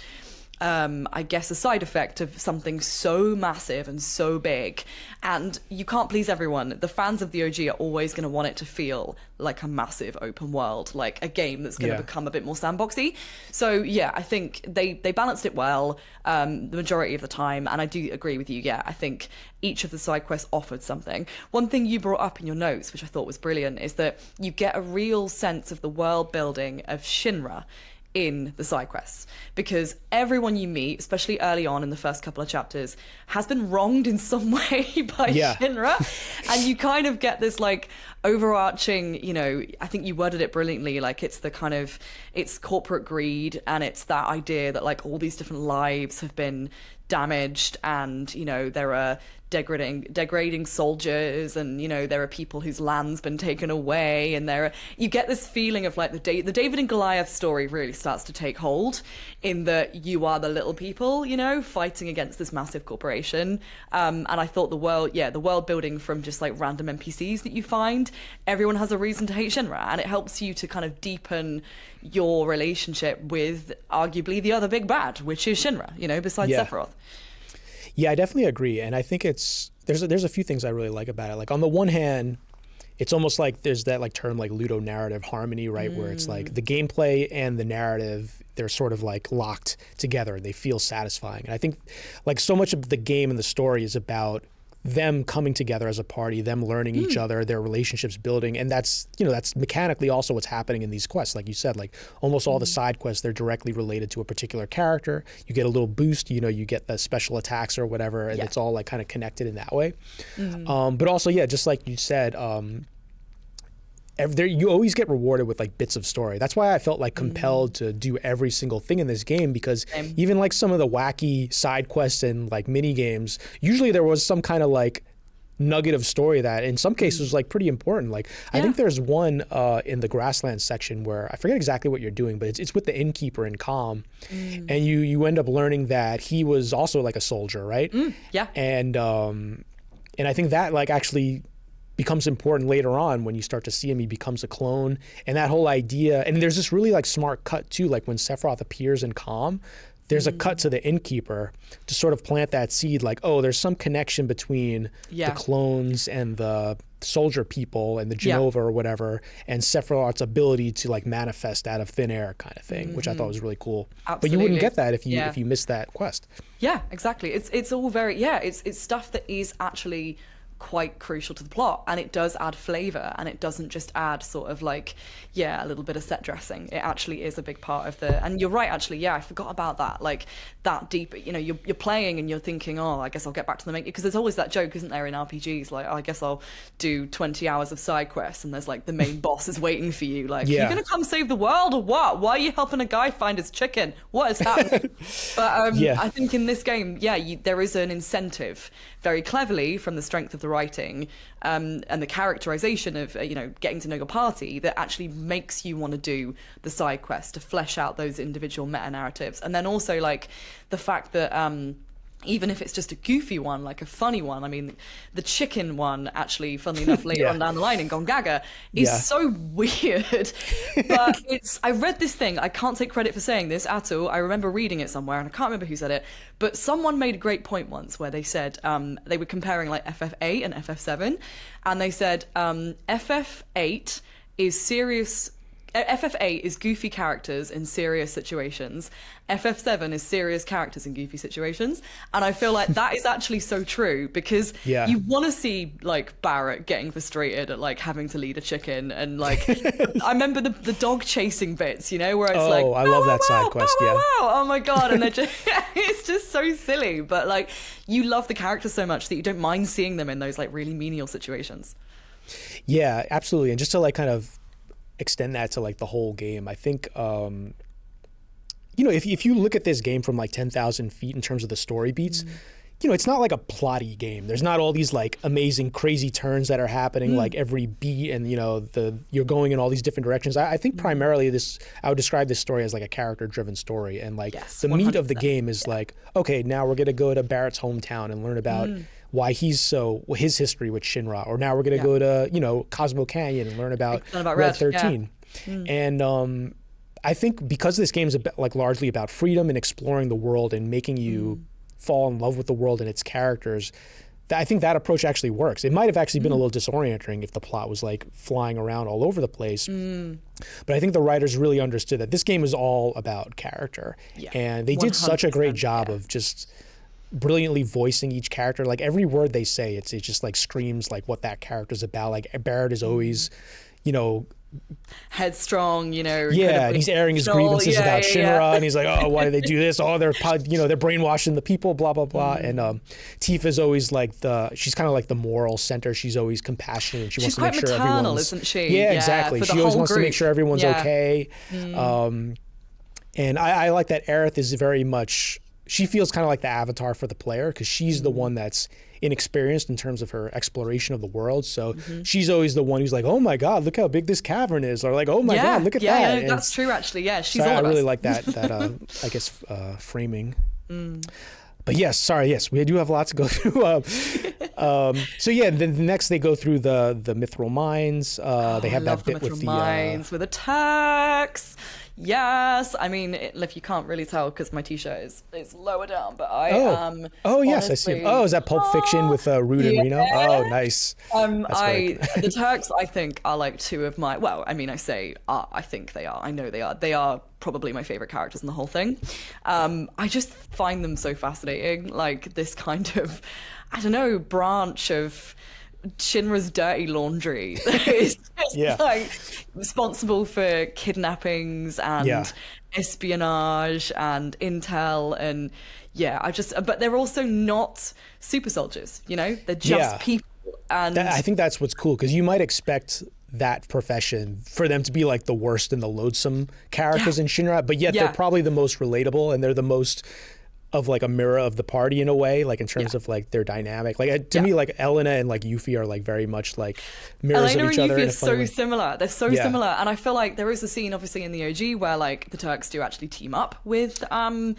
I guess a side effect of something so massive and so big, and you can't please everyone. The fans of the OG are always going to want it to feel like a massive open world, like a game that's going to become a bit more sandboxy. So yeah, I think they balanced it well the majority of the time, and I do agree with you. Yeah, I think each of the side quests offered something. One thing you brought up in your notes, which I thought was brilliant, is that you get a real sense of the world building of Shinra in the side quests, because everyone you meet, especially early on in the first couple of chapters, has been wronged in some way by Shinra, and you kind of get this like overarching, you know, I think you worded it brilliantly, like it's corporate greed, and it's that idea that like all these different lives have been damaged, and you know there are degrading soldiers, and you know there are people whose land's been taken away, and you get this feeling of like the David and Goliath story really starts to take hold, in that you are the little people, you know, fighting against this massive corporation. And I thought the world building from just like random NPCs that you find, everyone has a reason to hate Shinra, and it helps you to kind of deepen your relationship with arguably the other big bad, which is Shinra, you know, besides Sephiroth. Yeah, I definitely agree, and I think there's a few things I really like about it. Like on the one hand, it's almost like there's that like term like ludonarrative harmony, right? Where it's like the gameplay and the narrative, they're sort of like locked together and they feel satisfying. And I think like so much of the game and the story is about them coming together as a party, them learning each other, their relationships building, and that's mechanically also what's happening in these quests. Like you said, like almost all the side quests, they're directly related to a particular character. You get a little boost, you know, you get the special attacks or whatever, and it's all like kind of connected in that way. But also, just like you said, you always get rewarded with like bits of story. That's why I felt like compelled to do every single thing in this game, because even like some of the wacky side quests and like mini games, usually there was some kind of like nugget of story that in some cases was like pretty important. Like I think there's one in the grassland section where I forget exactly what you're doing, but it's with the innkeeper in Calm, and you end up learning that he was also like a soldier, right? And I think that like actually becomes important later on when you start to see him. He becomes a clone, and that whole idea, and there's this really like smart cut too, like when Sephiroth appears in Calm, there's a cut to the innkeeper to sort of plant that seed, like, oh, there's some connection between the clones and the soldier people and the Genova or whatever, and Sephiroth's ability to like manifest out of thin air kind of thing, which I thought was really cool. Absolutely. But you wouldn't get that if you missed that quest. Yeah, exactly. It's all very it's stuff that is actually quite crucial to the plot, and it does add flavor, and it doesn't just add sort of like a little bit of set dressing. It actually is a big part of and you're right, actually, I forgot about that, like that deep, you know, you're playing and you're thinking, oh, I guess I'll get back to the main, because there's always that joke, isn't there, in RPGs, like, oh, I guess I'll do 20 hours of side quests, and there's like the main boss is waiting for you, like, you're gonna come save the world or what? Why are you helping a guy find his chicken? What is happening? But I think in this game, there is an incentive, very cleverly, from the strength of the writing and the characterization of getting to know your party, that actually makes you want to do the side quest to flesh out those individual meta narratives. And then also like the fact that even if it's just a goofy one, like a funny one, I mean, the chicken one, actually, funnily enough, later on down the line in Gongaga, is so weird. But I read this thing, I can't take credit for saying this at all, I remember reading it somewhere, and I can't remember who said it, but someone made a great point once where they said, they were comparing like FF8 and FF7, and they said FF8 is serious... FF8 is goofy characters in serious situations. FF7 is serious characters in goofy situations. And I feel like that is actually so true, because you want to see like Barrett getting frustrated at like having to lead a chicken, and like I remember the dog chasing bits, you know, where it's like, I love that side quest. Oh my god, and they're just it's just so silly, but like you love the characters so much that you don't mind seeing them in those like really menial situations. Yeah, absolutely. And just to like kind of extend that to like the whole game, I think if you look at this game from like 10,000 feet in terms of the story beats, it's not like a plotty game. There's not all these like amazing, crazy turns that are happening like every beat, and you're going in all these different directions. I think primarily I would describe this story as like a character-driven story, and like the meat of the game is like, okay, now we're gonna go to Barrett's hometown and learn about why his history with Shinra, or now we're gonna go to Cosmo Canyon and learn about Red 13, and I think because this game is like largely about freedom and exploring the world and making you fall in love with the world and its characters, I think that approach actually works. It might have actually been a little disorienting if the plot was like flying around all over the place. But I think the writers really understood that this game is all about character. And they did such a great job of just brilliantly voicing each character. Like every word they say, it just like screams like what that character's about. Like Barrett is always, headstrong, and he's airing his grievances about Shinra, and he's like, oh, why do they do this? Oh, they're brainwashing the people, blah blah blah. And Tifa's always like she's kind of like the moral center. She's always compassionate, and she wants to make sure maternal, everyone's, isn't she? Yeah, exactly. She always wants to make sure everyone's okay. And I like that Aerith is very much, she feels kind of like the avatar for the player, because she's the one that's inexperienced in terms of her exploration of the world. So she's always the one who's like, oh my God, look how big this cavern is. Or like, oh my God, look at that. Yeah, that's true actually. Yeah, she's so all I of really us. like that I guess, framing. But yes, we do have lots to go through. So yeah, then next they go through the Mithril Mines. They have that bit with the mines with the Turks. Yes, I mean, if you can't really tell because my t-shirt is lower down, but I am. Oh yes, I see. Oh, is that Pulp Fiction with Rude and Reno? Oh, nice. The Turks, I think, are like two of my. Well, I mean, I say I think they are. I know they are. They are probably my favorite characters in the whole thing. I just find them so fascinating. Like this kind of, I don't know, branch of Shinra's dirty laundry. It's just like responsible for kidnappings and espionage and intel, and but they're also not super soldiers, they're just people. And I think that's what's cool, because you might expect that profession for them to be like the worst and the loathsome characters in Shinra, but yet they're probably the most relatable, and they're the most of like a mirror of the party in a way, like in terms of like their dynamic. Like to me, like Elena and like Yuffie are like very much like mirrors of each other. Elena and Yuffie are so similar. They're so similar, and I feel like there is a scene, obviously in the OG, where like the Turks do actually team up with the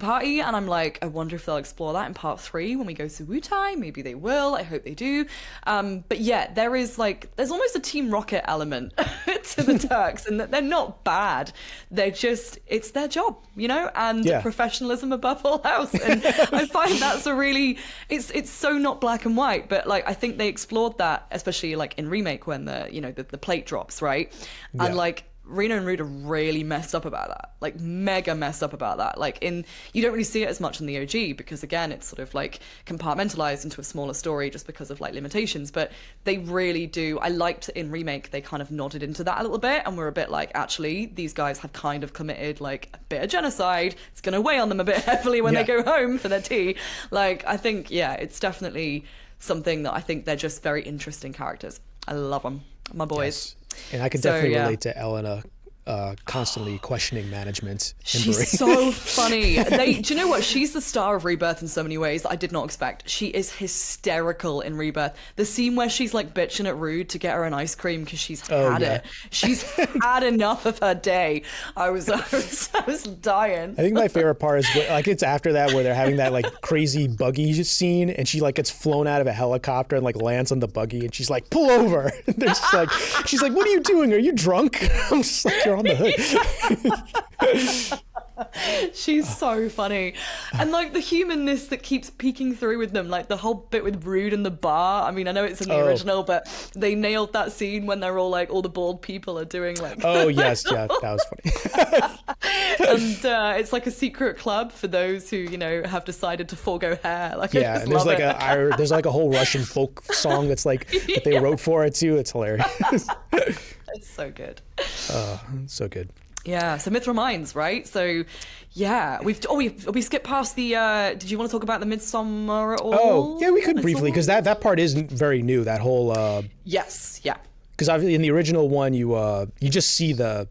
party, and I'm like, I wonder if they'll explore that in part 3 when we go to Wutai. Maybe they will. I hope they do. But yeah, there's almost a Team Rocket element to the Turks, and they're not bad. They're just, it's their job, and professionalism above all else. And I find that's a really, it's so not black and white, but like I think they explored that, especially like in Remake when the plate drops, right? And like Reno and Rude are really messed up about that, like mega messed up about that. Like you don't really see it as much in the OG, because again, it's sort of like compartmentalized into a smaller story just because of like limitations, but they really do. I liked in Remake, they kind of nodded into that a little bit, and we're a bit like, actually, these guys have kind of committed like a bit of genocide. It's going to weigh on them a bit heavily when they go home for their tea. Like, I think, it's definitely something that I think they're just very interesting characters. I love them, my boys. Yes. And I could definitely relate to Elena constantly questioning management. She's so funny. Do you know what? She's the star of Rebirth in so many ways that I did not expect. She is hysterical in Rebirth. The scene where she's like bitching at Rude to get her an ice cream because she's had it. She's had enough of her day. I was dying. I think my favorite part is like it's after that where they're having that like crazy buggy scene, and she like gets flown out of a helicopter and like lands on the buggy, and she's like, pull over. And they're just like, she's like, what are you doing? Are you drunk? I'm just like, you're on the hood. She's so funny, and like the humanness that keeps peeking through with them, like the whole bit with Rude and the bar. I mean, I know it's in the original, but they nailed that scene when they're all like, all the bald people are doing like that was funny. And it's like a secret club for those who have decided to forego hair. Like, and there's like a whole Russian folk song that's like that they wrote for it too. It's hilarious. It's so good. So good. Yeah, so Mithril Mines, right? So, yeah, we skipped past the. Did you want to talk about the Midsummer at all? Oh, yeah, we could briefly, because that part isn't very new. That whole. Yes, yeah. Because in the original one, you just see the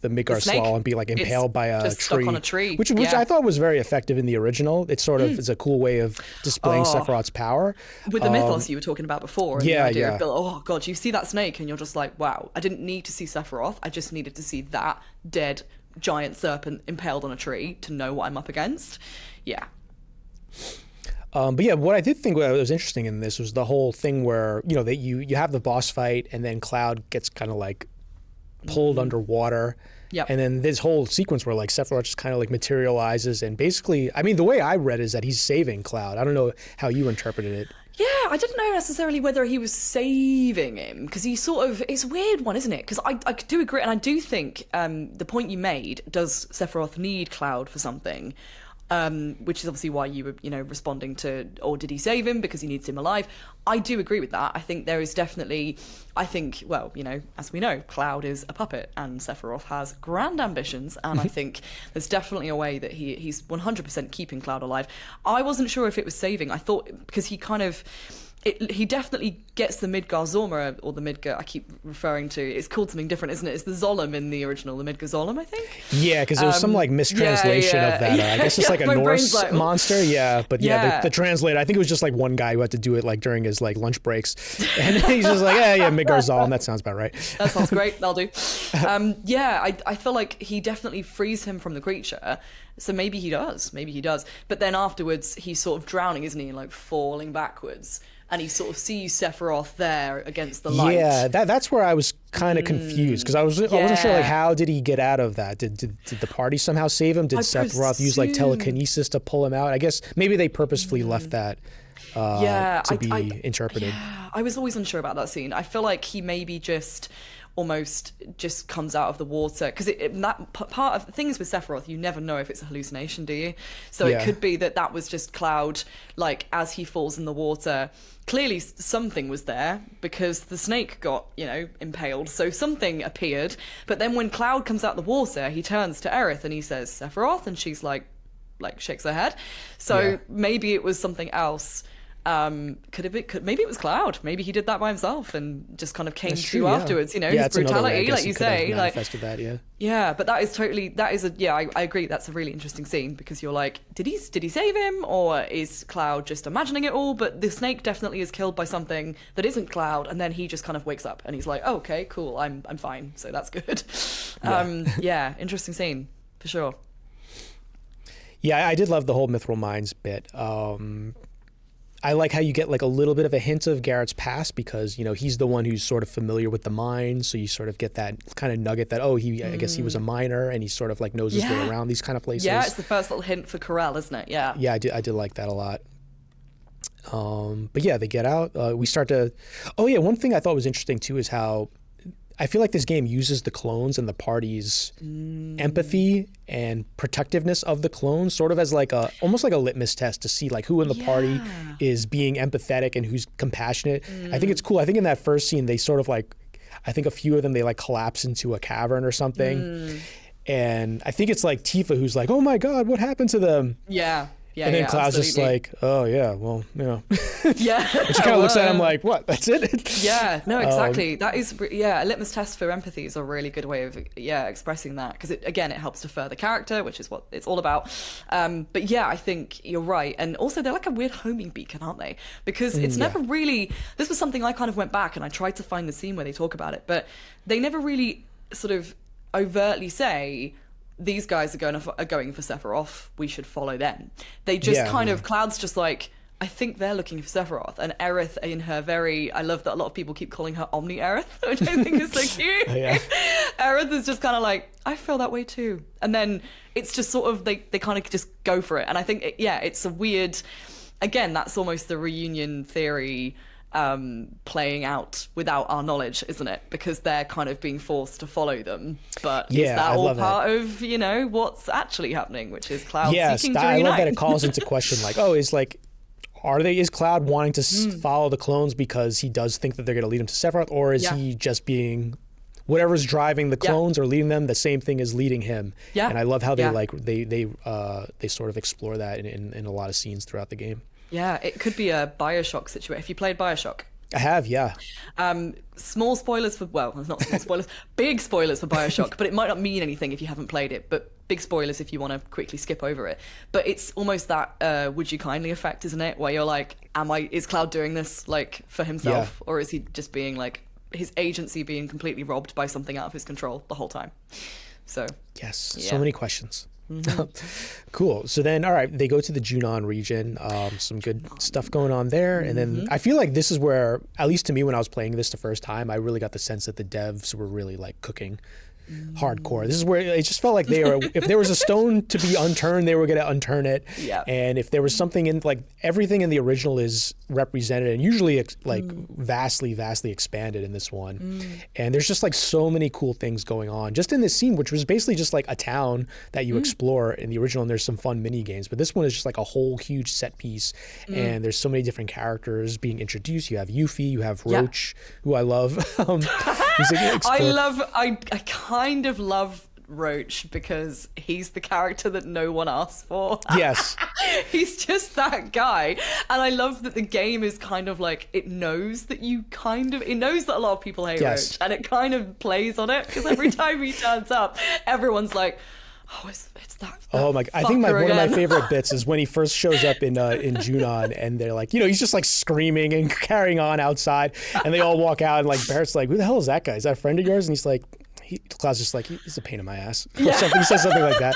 Midgar snake. Slaw and be like impaled by a just tree. Stuck on a tree. Which I thought was very effective in the original. It sort of is a cool way of displaying Sephiroth's power. With the mythos you were talking about before. And yeah, the idea of, oh god, you see that snake and you're just like, wow, I didn't need to see Sephiroth. I just needed to see that dead giant serpent impaled on a tree to know what I'm up against. Yeah. But yeah, what I did think was interesting in this was the whole thing where, you know, that you have the boss fight and then Cloud gets kind of like pulled underwater. Yep. And then this whole sequence where like Sephiroth just kind of like materializes and basically, I mean, the way I read it is that he's saving Cloud. I don't know how you interpreted it. Yeah, I didn't know necessarily whether he was saving him, because he sort of, it's a weird one, isn't it? Because I do agree, and I do think the point you made, does Sephiroth need Cloud for something? Which is obviously why you were, you know, responding to, or did he save him because he needs him alive? I do agree with that. I think there is definitely, well, you know, as we know, Cloud is a puppet and Sephiroth has grand ambitions, and I think there's definitely a way that he's 100% keeping Cloud alive. I wasn't sure if it was saving. I thought, because he kind of... he definitely gets the Midgar Zorma, or the Midgar, I keep referring to, it's called something different, isn't it? It's the Zolom in the original, the Midgar Zolom, I think? Yeah, because there was some like mistranslation of that. I guess it's like a Norse monster, but the translator, I think it was just like one guy who had to do it like during his like lunch breaks. And he's just like, Midgar Zolom, that sounds about right. That sounds great, that'll do. I feel like he definitely frees him from the creature. So maybe he does. But then afterwards, he's sort of drowning, isn't he? Like falling backwards. And he sort of sees Sephiroth there against the light. Yeah, that's where I was kind of confused, because I wasn't sure, like, how did he get out of that? Did the party somehow save him? Did Sephiroth use like telekinesis to pull him out? I guess maybe they purposefully left that to be interpreted. Yeah, I was always unsure about that scene. I feel like he maybe almost just comes out of the water, because that part of things with Sephiroth, you never know if it's a hallucination, do you? So it could be that was just Cloud, like as he falls in the water, clearly something was there because the snake got, you know, impaled, so something appeared. But then when Cloud comes out the water, he turns to Aerith and he says Sephiroth, and she's like shakes her head. So maybe it was something else. Maybe it was Cloud. Maybe he did that by himself and just kind of came to afterwards. You know, his brutality, like you say, like that. Yeah, but I agree. That's a really interesting scene, because you're like, did he save him, or is Cloud just imagining it all? But the snake definitely is killed by something that isn't Cloud, and then he just kind of wakes up and he's like, oh, okay, cool, I'm fine. So that's good. Interesting scene for sure. Yeah, I did love the whole Mithril Mines bit. I like how you get like a little bit of a hint of Garrett's past, because, you know, he's the one who's sort of familiar with the mines. So you sort of get that kind of nugget that, I guess he was a miner and he sort of like knows his way around these kind of places. Yeah, it's the first little hint for Corel, isn't it? Yeah. Yeah, I did like that a lot. But yeah, they get out. We start to... Oh yeah, one thing I thought was interesting too is how I feel like this game uses the clones and the party's empathy and protectiveness of the clones sort of as like almost like a litmus test to see like who in the party is being empathetic and who's compassionate. I think it's cool. I think in that first scene, they sort of like, I think a few of them, they like collapse into a cavern or something. And I think it's like Tifa who's like, oh my God, what happened to them? Yeah. Yeah, and then Cloud's just like, oh yeah, well, you know. Yeah. And she kind of looks at him like, what? That's it? Yeah, no, exactly. That is, a litmus test for empathy is a really good way of, expressing that. Because, it helps to further character, which is what it's all about. But yeah, I think you're right. And also, they're like a weird homing beacon, aren't they? Because it's never really, this was something I kind of went back and I tried to find the scene where they talk about it. But they never really sort of overtly say, these guys are going for Sephiroth, we should follow them. They just Cloud's just like, I think they're looking for Sephiroth. And Aerith, in her I love that a lot of people keep calling her Omni Aerith, which I think is so cute. Aerith is just kind of like, I feel that way too. And then it's just sort of, they kind of just go for it. And I think, it's a weird, again, that's almost the reunion theory playing out without our knowledge, isn't it? Because they're kind of being forced to follow them. But is that all part of, what's actually happening, which is Cloud seeking to reunite? I love that it calls into question, like, is Cloud wanting to follow the clones because he does think that they're going to lead him to Sephiroth, or is he just being whatever's driving the clones or leading them, the same thing as leading him? And I love how they sort of explore that in a lot of scenes throughout the game. Yeah, it could be a Bioshock situation. If you played Bioshock, I have, yeah. Small spoilers for, well, it's not small spoilers, big spoilers for BioShock, but it might not mean anything if you haven't played it, but big spoilers if you want to quickly skip over it. But it's almost that would you kindly effect, isn't it? Where you're like, is Cloud doing this like for himself? Or is he just being like, his agency being completely robbed by something out of his control the whole time? So yes, so many questions. Cool. So then, all right, they go to the Junon region. Some good stuff going on there. And then I feel like this is where, at least to me, when I was playing this the first time, I really got the sense that the devs were really like cooking hardcore. This is where it just felt like they were, if there was a stone to be unturned, they were going to unturn it. Yeah. And if there was something in, like, everything in the original is represented and usually vastly expanded in this one. And there's just like so many cool things going on just in this scene, which was basically just like a town that you explore in the original, and there's some fun mini games. But this one is just like a whole huge set piece, and there's so many different characters being introduced. You have Yuffie, you have Roach, who I love. I kind of love Roach because he's the character that no one asked for. Yes. He's just that guy. And I love that the game is kind of like, it knows that it knows that a lot of people hate Roach, and it kind of plays on it, because every time he turns up, everyone's like, oh, it's that. Oh my! I think one of my favorite bits is when he first shows up in Junon, and they're like, he's just like screaming and carrying on outside, and they all walk out, and like Barrett's like, who the hell is that guy? Is that a friend of yours? And he's like, Cloud's just like, he's a pain in my ass. Or something. He says something like that.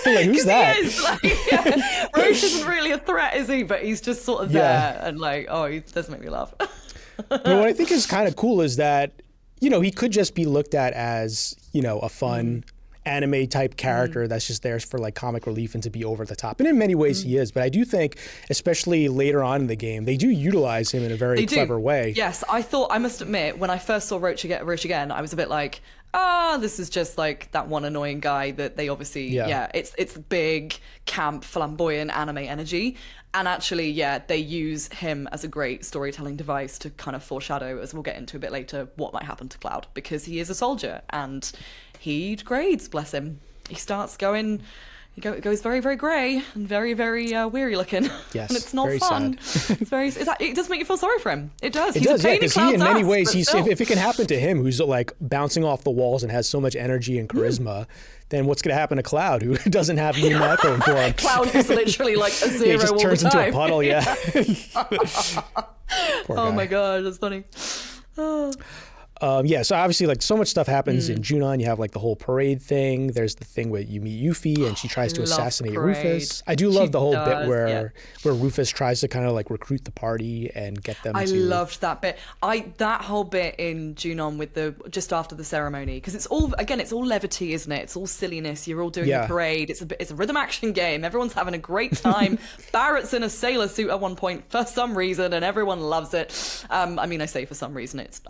Like, who's that? He is. Like, Roach isn't really a threat, is he? But he's just sort of there, and like, oh, he does make me laugh. But what I think is kind of cool is that, he could just be looked at as, a fun anime type character that's just there for like comic relief and to be over the top. And in many ways he is, but I do think, especially later on in the game, they do utilize him in a very clever way. Yes, I must admit, when I first saw Roach again, I was a bit like, this is just like that one annoying guy that they obviously, it's big, camp, flamboyant anime energy. And actually, they use him as a great storytelling device to kind of foreshadow, as we'll get into a bit later, what might happen to Cloud, because he is a soldier and he degrades, bless him. He starts going, it goes very, very grey and very, very weary looking. Yes, and it's not very fun. sad. It does make you feel sorry for him. It does. It He's does, a pain because in he, in many Cloud's ways, ass, if it can happen to him, who's like bouncing off the walls and has so much energy and charisma, then what's going to happen to Cloud, who doesn't have even that going for him? Cloud is literally like a zero he just all turns the time. into a puddle, Poor guy. Oh my god, that's funny. So obviously, like, so much stuff happens in Junon. You have like the whole parade thing. There's the thing where you meet Yuffie and she tries to assassinate Rufus. I do love the whole bit where Rufus tries to kind of like recruit the party and get them. I loved that bit. That whole bit in Junon with just after the ceremony, because it's all levity, isn't it? It's all silliness. You're all doing the parade. It's a rhythm action game. Everyone's having a great time. Barrett's in a sailor suit at one point for some reason, and everyone loves it. I say for some reason. It's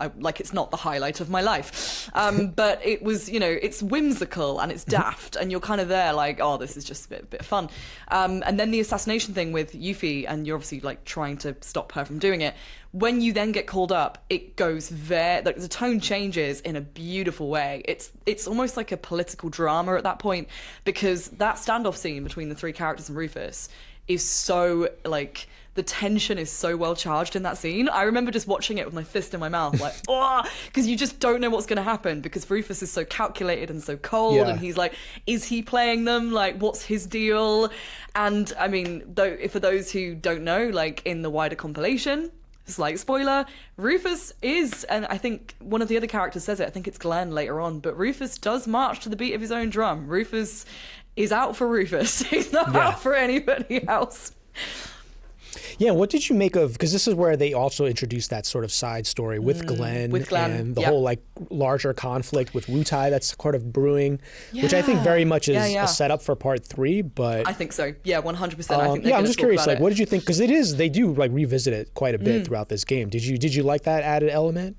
not the highlight of my life, but it was, it's whimsical and it's daft, and you're kind of there like, oh, this is just a bit of fun. And then the assassination thing with Yuffie, and you're obviously like trying to stop her from doing it. When you then get called up, it goes like the tone changes in a beautiful way. It's almost like a political drama at that point, because that standoff scene between the three characters and Rufus is so like, the tension is so well charged in that scene. I remember just watching it with my fist in my mouth, like, oh, because you just don't know what's going to happen, because Rufus is so calculated and so cold, and he's like, is he playing them? Like, what's his deal? And I mean, for those who don't know, like in the wider compilation, slight spoiler, Rufus is, and I think one of the other characters says it, I think it's Glenn later on, but Rufus does march to the beat of his own drum. Rufus is out for Rufus. He's not out for anybody else. Yeah, what did you make of, because this is where they also introduced that sort of side story with Glenn and the whole like larger conflict with Wutai that's sort of brewing, which I think very much is a setup for part 3, but... I think so. Yeah, 100%. I think I'm just curious, like, what did you think? Because they do like revisit it quite a bit throughout this game. Did you like that added element?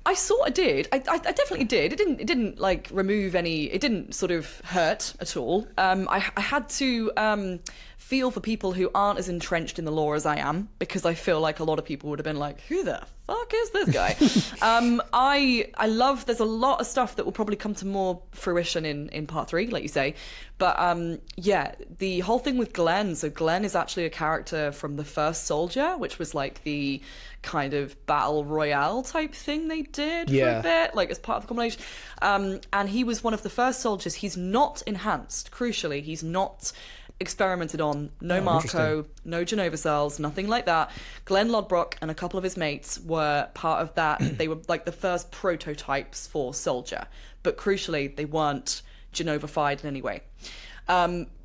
I sort of did. I definitely did. It didn't like remove any. It didn't sort of hurt at all. I had to feel for people who aren't as entrenched in the lore as I am, because I feel like a lot of people would have been like, "Who the fuck is this guy?" I love. There's a lot of stuff that will probably come to more fruition in part 3, like you say. But yeah, the whole thing with Glenn. So Glenn is actually a character from the first Soldier, which was like the kind of battle royale type thing they did for a bit, like as part of the combination. And he was one of the first soldiers. He's not enhanced. Crucially, he's not experimented on. No Marco, no Genova cells, nothing like that. Glenn Lodbrok and a couple of his mates were part of that. They were like the first prototypes for Soldier, but crucially, they weren't Genova-fied in any way.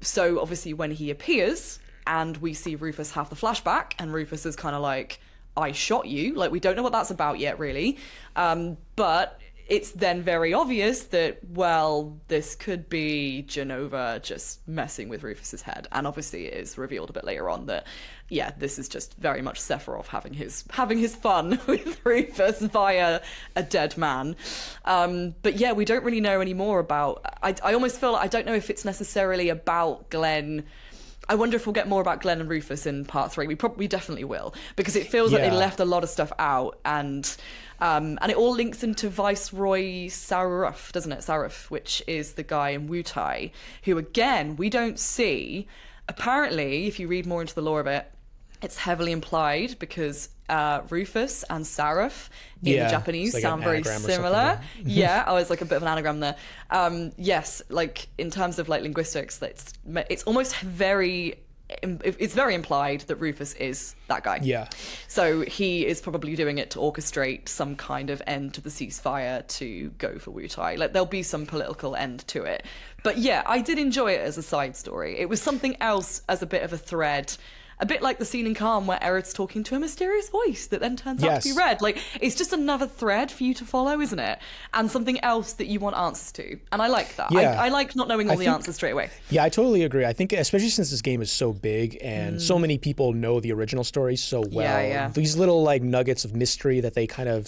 So obviously, when he appears and we see Rufus have the flashback, and Rufus is kind of like, I shot you. Like, we don't know what that's about yet, really. But it's then very obvious that, well, this could be Genova just messing with Rufus's head. And obviously it is revealed a bit later on that, yeah, this is just very much Sephiroth having his fun with Rufus via a dead man. But yeah, we don't really know any more about... I almost feel like I don't know if it's necessarily about Glenn. I wonder if we'll get more about Glenn and Rufus in part 3. We definitely will, because it feels like they left a lot of stuff out, and it all links into Viceroy Saruf, doesn't it? Saruf, which is the guy in Wutai, who again we don't see. Apparently, if you read more into the lore of it, it's heavily implied because Rufus and Saruf in the Japanese like sound very similar. Yeah, I was like a bit of an anagram there. Yes, like in terms of like linguistics, it's almost it's very implied that Rufus is that guy. Yeah. So he is probably doing it to orchestrate some kind of end to the ceasefire to go for Wutai. Like there'll be some political end to it. But yeah, I did enjoy it as a side story. It was something else as a bit of a thread. A bit like the scene in Calm where Aerith's talking to a mysterious voice that then turns out to be Red. Like, it's just another thread for you to follow, isn't it? And something else that you want answers to. And I like that. Yeah. I like not knowing all the answers straight away. Yeah, I totally agree. I think, especially since this game is so big and so many people know the original story so well, these little like nuggets of mystery that they kind of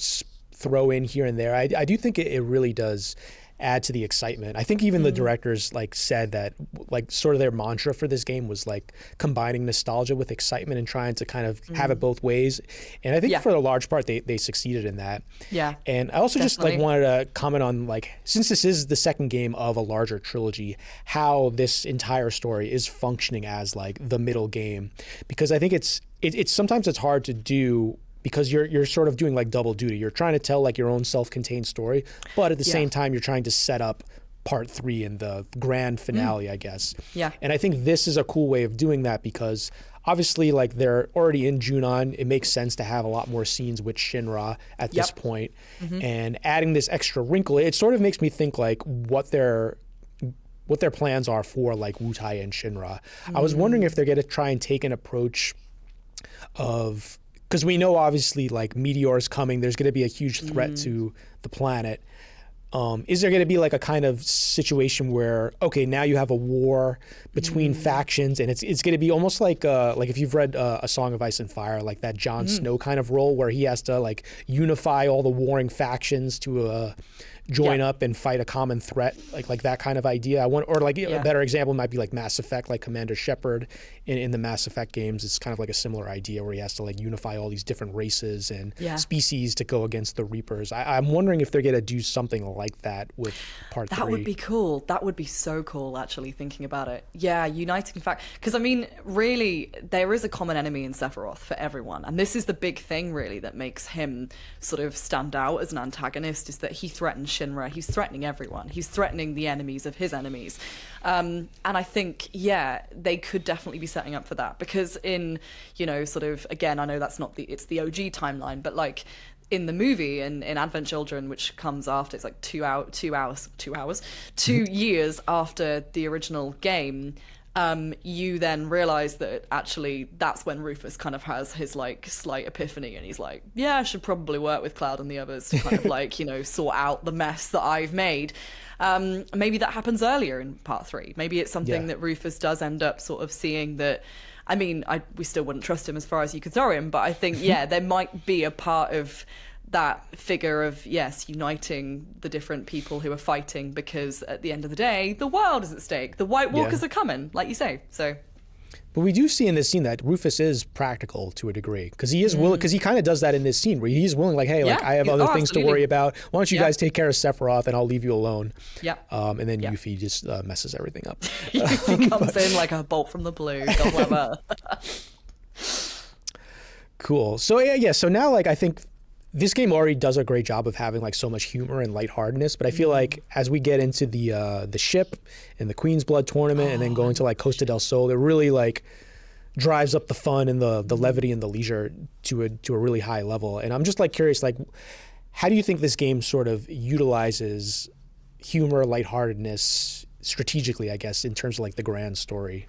throw in here and there, I do think it really does add to the excitement. I think even the directors like said that like sort of their mantra for this game was like combining nostalgia with excitement and trying to kind of have it both ways. And I think for a large part they succeeded in that. Yeah. And I also just like wanted to comment on like, since this is the second game of a larger trilogy, how this entire story is functioning as like the middle game, because I think it's sometimes it's hard to do, because you're sort of doing like double duty. You're trying to tell like your own self-contained story, but at the same time you're trying to set up part 3 and the grand finale, I guess. Yeah. And I think this is a cool way of doing that, because obviously like they're already in Junon. It makes sense to have a lot more scenes with Shinra at this point. And adding this extra wrinkle, it sort of makes me think like what their plans are for like Wutai and Shinra. I was wondering if they're going to try and take an approach of, because we know obviously like meteors coming, there's going to be a huge threat to the planet. Is there going to be like a kind of situation where, okay, now you have a war between factions, and it's going to be almost like if you've read A Song of Ice and Fire, like that Jon Snow kind of role where he has to like unify all the warring factions to join up and fight a common threat, like that kind of idea. Or like a better example might be like Mass Effect, like Commander Shepard in the Mass Effect games. It's kind of like a similar idea where he has to like unify all these different races and species to go against the Reapers. I'm wondering if they're going to do something like that with part 3. That would be cool. That would be so cool, actually, thinking about it. Yeah, uniting fact. Because, I mean, really, there is a common enemy in Sephiroth for everyone. And this is the big thing, really, that makes him sort of stand out as an antagonist, is that he threatens Shinra. He's threatening everyone. He's threatening the enemies of his enemies. And I think, they could definitely be setting up for that, because in, sort of, again, I know that's not it's the OG timeline, but like in the movie in Advent Children, which comes after, it's like 2 years after the original game, you then realize that actually that's when Rufus kind of has his like slight epiphany, and he's like, yeah, I should probably work with Cloud and the others to kind of like, sort out the mess that I've made. Maybe that happens earlier in part 3. Maybe it's something that Rufus does end up sort of seeing that. I mean, we still wouldn't trust him as far as you could throw him, but I think, there might be a part of that figure of, yes, uniting the different people who are fighting, because at the end of the day, the world is at stake. The White Walkers are coming, like you say. So, but we do see in this scene that Rufus is practical to a degree, because he is willing, because he kind of does that in this scene where he's willing, like, hey, like I have other things to worry about. Why don't you guys take care of Sephiroth and I'll leave you alone. And then Yuffie just messes everything up. Yuffie comes in like a bolt from the blue. God love her. Cool. So so now, like, I think this game already does a great job of having like so much humor and lightheartedness, but I feel like as we get into the ship and the Queen's Blood tournament and then going to like Costa del Sol, it really like drives up the fun and the levity and the leisure to a really high level. And I'm just like curious, like, how do you think this game sort of utilizes humor, lightheartedness strategically, I guess, in terms of like the grand story?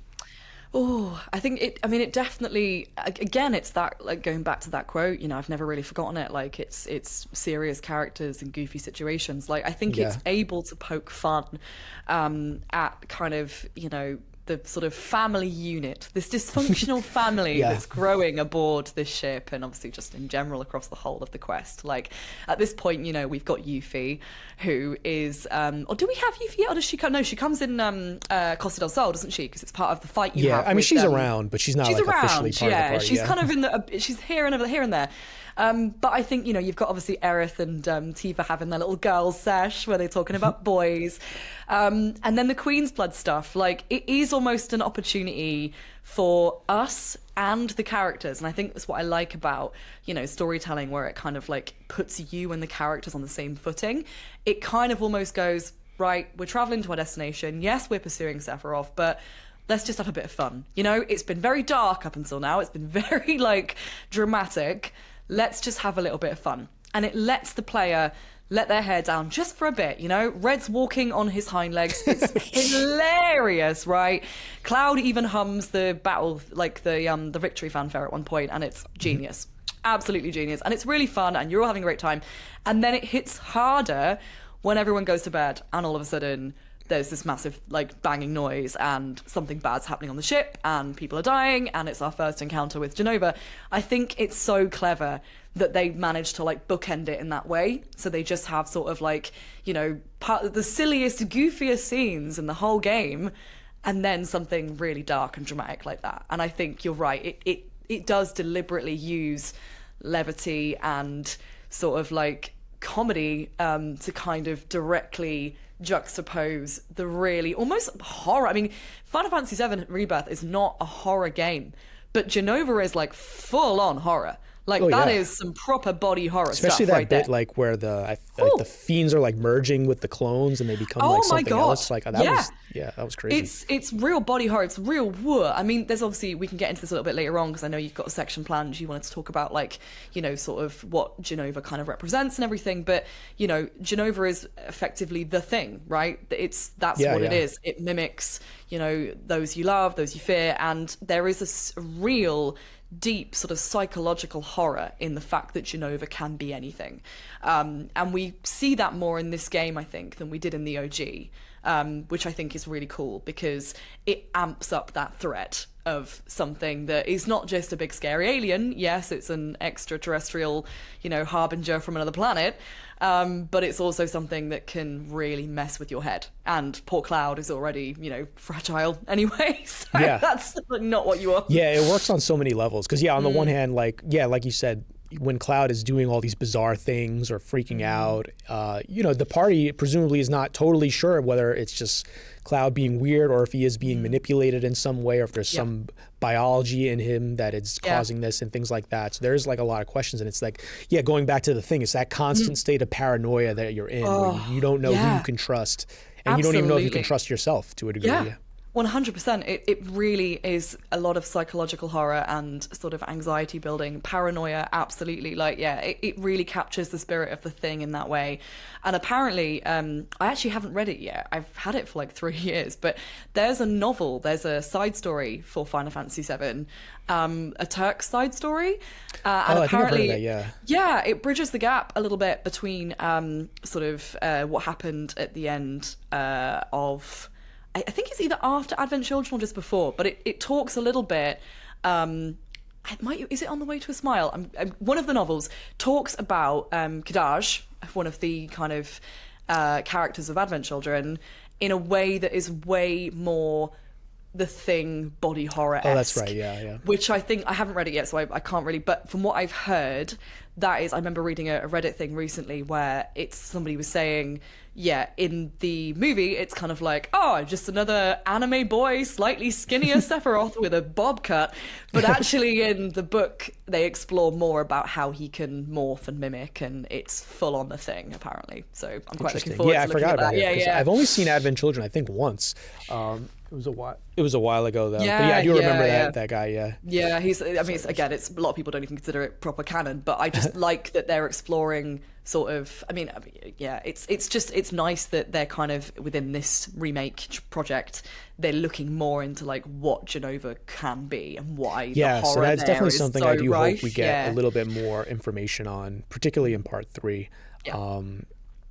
Oh, I think it definitely, again, it's that, like, going back to that quote, you know, I've never really forgotten it. Like, it's serious characters and goofy situations. Like, I think it's able to poke fun at kind of, you know, the sort of family unit, this dysfunctional family that's growing aboard this ship, and obviously just in general across the whole of the quest. Like, at this point, you know, we've got Yuffie, who is, or do we have Yuffie yet, or does she come? No, she comes in Costa del Sol, doesn't she? Because it's part of the fight you have. I mean, she's around, but she's not like officially part of the party. She's kind of in the, she's here and there. But I think, you know, you've got obviously Aerith and Tifa having their little girls sesh where they're talking about boys. And then the Queen's Blood stuff, like, it is almost an opportunity for us and the characters. And I think that's what I like about, you know, storytelling, where it kind of like puts you and the characters on the same footing. It kind of almost goes, right, we're traveling to our destination. Yes, we're pursuing Sephiroth, but let's just have a bit of fun. You know, it's been very dark up until now. It's been very like dramatic. Let's just have a little bit of fun. And it lets the player let their hair down just for a bit, you know? Red's walking on his hind legs. It's hilarious, right? Cloud even hums the battle, like the victory fanfare at one point, and it's genius. Absolutely genius. And it's really fun, and you're all having a great time. And then it hits harder when everyone goes to bed, and all of a sudden there's this massive like banging noise and something bad's happening on the ship and people are dying, and it's our first encounter with Jenova. I think it's so clever that they managed to like bookend it in that way. So they just have sort of like, you know, part of the silliest, goofiest scenes in the whole game, and then something really dark and dramatic like that. And I think you're right. It does deliberately use levity and sort of like comedy to kind of directly juxtapose the really almost horror. I mean, Final Fantasy VII Rebirth is not a horror game, but Jenova is like full on horror. Like that is some proper body horror especially stuff that right bit there. like where the fiends are like merging with the clones and they become like something else. Like that was crazy. It's real body horror. It's real war. I mean, there's obviously, we can get into this a little bit later on because I know you've got a section planned. You wanted to talk about like, you know, sort of what Jenova kind of represents and everything. But you know, Jenova is effectively the thing, right? That's what it is. It mimics, you know, those you love, those you fear, and there is a real deep sort of psychological horror in the fact that Jenova can be anything. And we see that more in this game, I think, than we did in the OG, which I think is really cool because it amps up that threat of something that is not just a big scary alien. Yes, it's an extraterrestrial, you know, harbinger from another planet, but it's also something that can really mess with your head. And poor Cloud is already, you know, fragile anyway. So that's not what you are. Yeah, it works on so many levels. Because, on the one hand, like you said, when Cloud is doing all these bizarre things or freaking out, you know, the party presumably is not totally sure whether it's just Cloud being weird or if he is being manipulated in some way or if there's some biology in him that is causing this and things like that. So there's like a lot of questions, and it's like, going back to the thing, it's that constant state of paranoia that you're in where you don't know who you can trust, and you don't even know if you can trust yourself to a degree. 100%. It really is a lot of psychological horror and sort of anxiety building, paranoia, absolutely. Like, it really captures the spirit of the thing in that way. And apparently, I actually haven't read it yet. I've had it for like 3 years, but there's a side story for Final Fantasy VII, a Turk side story. And apparently, I think I've heard of that, it bridges the gap a little bit between sort of what happened at the end of... I think it's either after Advent Children or just before, but it talks a little bit Is it On the Way to a Smile? One of the novels talks about Kadaj, one of the kind of characters of Advent Children, in a way that is way more The Thing body horror-esque. Oh, that's right. Yeah. Which I think, I haven't read it yet, so I can't really, but from what I've heard, that is, I remember reading a Reddit thing recently where somebody was saying, yeah, in the movie, it's kind of like, oh, just another anime boy, slightly skinnier Sephiroth with a bob cut. But actually in the book, they explore more about how he can morph and mimic, and it's full on The Thing, apparently. So I'm quite looking forward to looking at that. Yeah, I forgot about it. Yeah. I've only seen Advent Children, I think, once. It was a while ago, though. But yeah, I do remember that guy, yeah. Yeah, it's a lot of people don't even consider it proper canon, but I just like that they're exploring sort of, it's nice that they're kind of, within this remake project, they're looking more into like what Genova can be and why the horror so that's definitely something I do rife. Hope we get a little bit more information on, particularly in part 3. Yeah.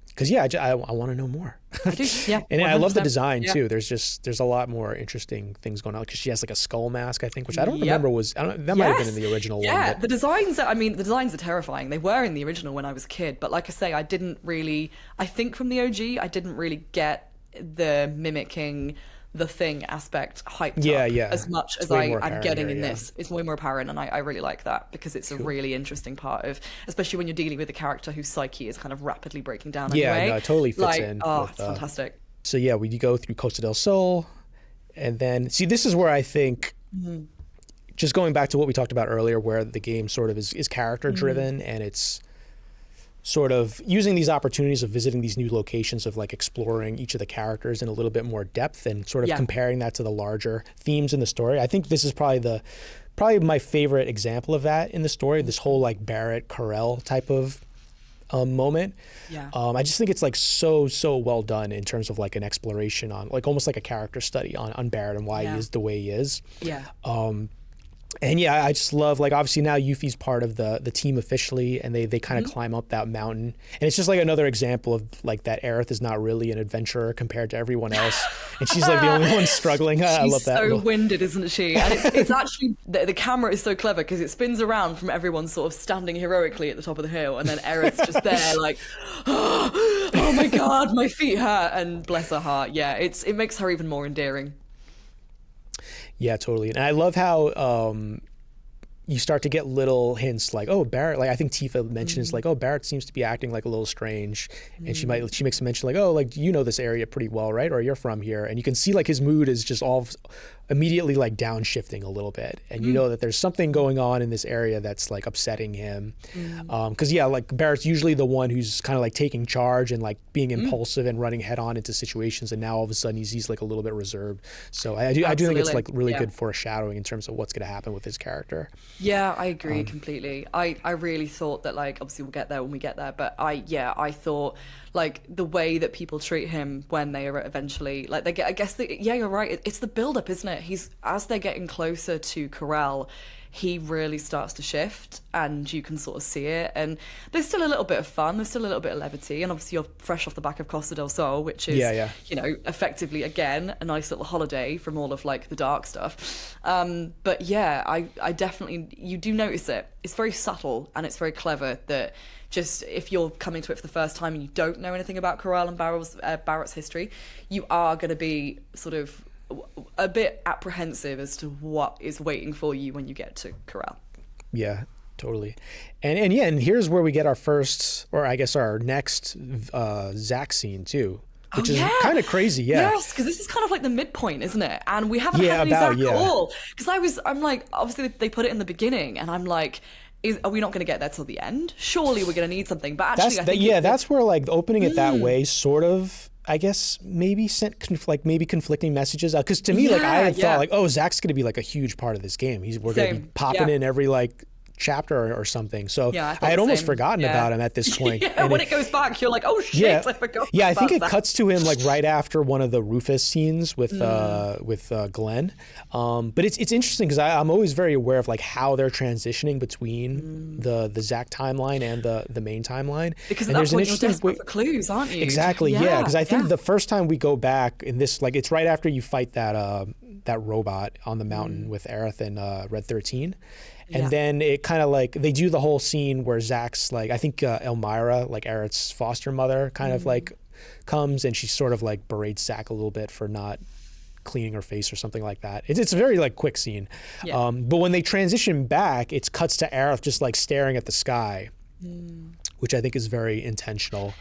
Because I want to know more. I do, yeah. And 100%. I love the design too. Yeah. There's a lot more interesting things going on, because she has like a skull mask, I think, which I don't remember that might have been in the original one. Yeah, the designs are terrifying. They were in the original when I was a kid, but like I say, I think from the OG, I didn't really get the mimicking The Thing aspect hyped up as much as I'm getting in this. It's way more apparent, and I really like that, because it's a really interesting part of, especially when you're dealing with a character whose psyche is kind of rapidly breaking down anyway. Yeah, no, it totally fits in. Oh, it's fantastic. So yeah, we go through Costa del Sol, and then, see, this is where I think, just going back to what we talked about earlier, where the game sort of is character driven, and it's sort of using these opportunities of visiting these new locations, of like exploring each of the characters in a little bit more depth, and sort of comparing that to the larger themes in the story. I think this is probably my favorite example of that in the story, this whole like Barrett Carell type of moment. Yeah. I just think it's like so well done in terms of like an exploration on, like, almost like a character study on Barrett and why he is the way he is. Yeah. And yeah, I just love, like, obviously now Yuffie's part of the team officially, and they kind of climb up that mountain. And it's just like another example of like that Aerith is not really an adventurer compared to everyone else. And she's like the only one struggling. I love that. She's so winded, isn't she? And it's actually, the camera is so clever, because it spins around from everyone sort of standing heroically at the top of the hill, and then Aerith's just there like, oh my God, my feet hurt, and bless her heart. Yeah, it makes her even more endearing. Yeah, totally. And I love how you start to get little hints like, oh, Barrett, like I think Tifa mentions like, oh, Barrett seems to be acting like a little strange. And she makes a mention like, oh, like, you know this area pretty well, right? Or you're from here. And you can see like his mood is just all immediately like downshifting a little bit. And you know that there's something going on in this area that's like upsetting him. Because like Barrett's usually the one who's kind of like taking charge and like being impulsive and running head on into situations. And now all of a sudden he's like a little bit reserved. So I do think it's like really good foreshadowing in terms of what's going to happen with his character. Yeah, I agree completely. I really thought that, like, obviously we'll get there when we get there, but I thought like the way that people treat him when they are eventually like they get, I guess you're right. It's the build up, isn't it? As they're getting closer to Corel, he really starts to shift, and you can sort of see it. And there's still a little bit of fun, there's still a little bit of levity, and obviously you're fresh off the back of Costa del Sol, which is you know, effectively again a nice little holiday from all of like the dark stuff. But yeah, I definitely, you do notice it. It's very subtle and it's very clever that just if you're coming to it for the first time and you don't know anything about Corel and Barrett's history, you are going to be sort of a bit apprehensive as to what is waiting for you when you get to Corel. Yeah, totally. And here's where we get our first, or I guess our next Zack scene too, which is kind of crazy. Yeah. Yes, because this is kind of like the midpoint, isn't it? And we haven't had any Zack at all. Because I'm like, obviously they put it in the beginning, and I'm like, are we not going to get there till the end? Surely we're going to need something. But actually, that's where like opening it that way sort of, I guess, maybe sent conflicting messages out. Because to me, like, I had thought like, oh, Zack's going to be like a huge part of this game. We're going to be popping in every like chapter or something. So I had almost forgotten about him at this point. And when it goes back, you're like, oh shit, I forgot. Yeah, I think it cuts to him like right after one of the Rufus scenes with Glenn. But it's interesting because I'm always very aware of like how they're transitioning between the Zack timeline and the main timeline. Because at that point you're desperate for clues, aren't you? Exactly. Yeah. Because I think the first time we go back in this, like, it's right after you fight that robot on the mountain with Aerith and Red 13. And then it kind of like, they do the whole scene where Zach's like, I think Elmira, like Aerith's foster mother, kind of like comes and she sort of like berates Zach a little bit for not cleaning her face or something like that. It's a very like quick scene. But when they transition back, it cuts to Aerith just like staring at the sky, which I think is very intentional.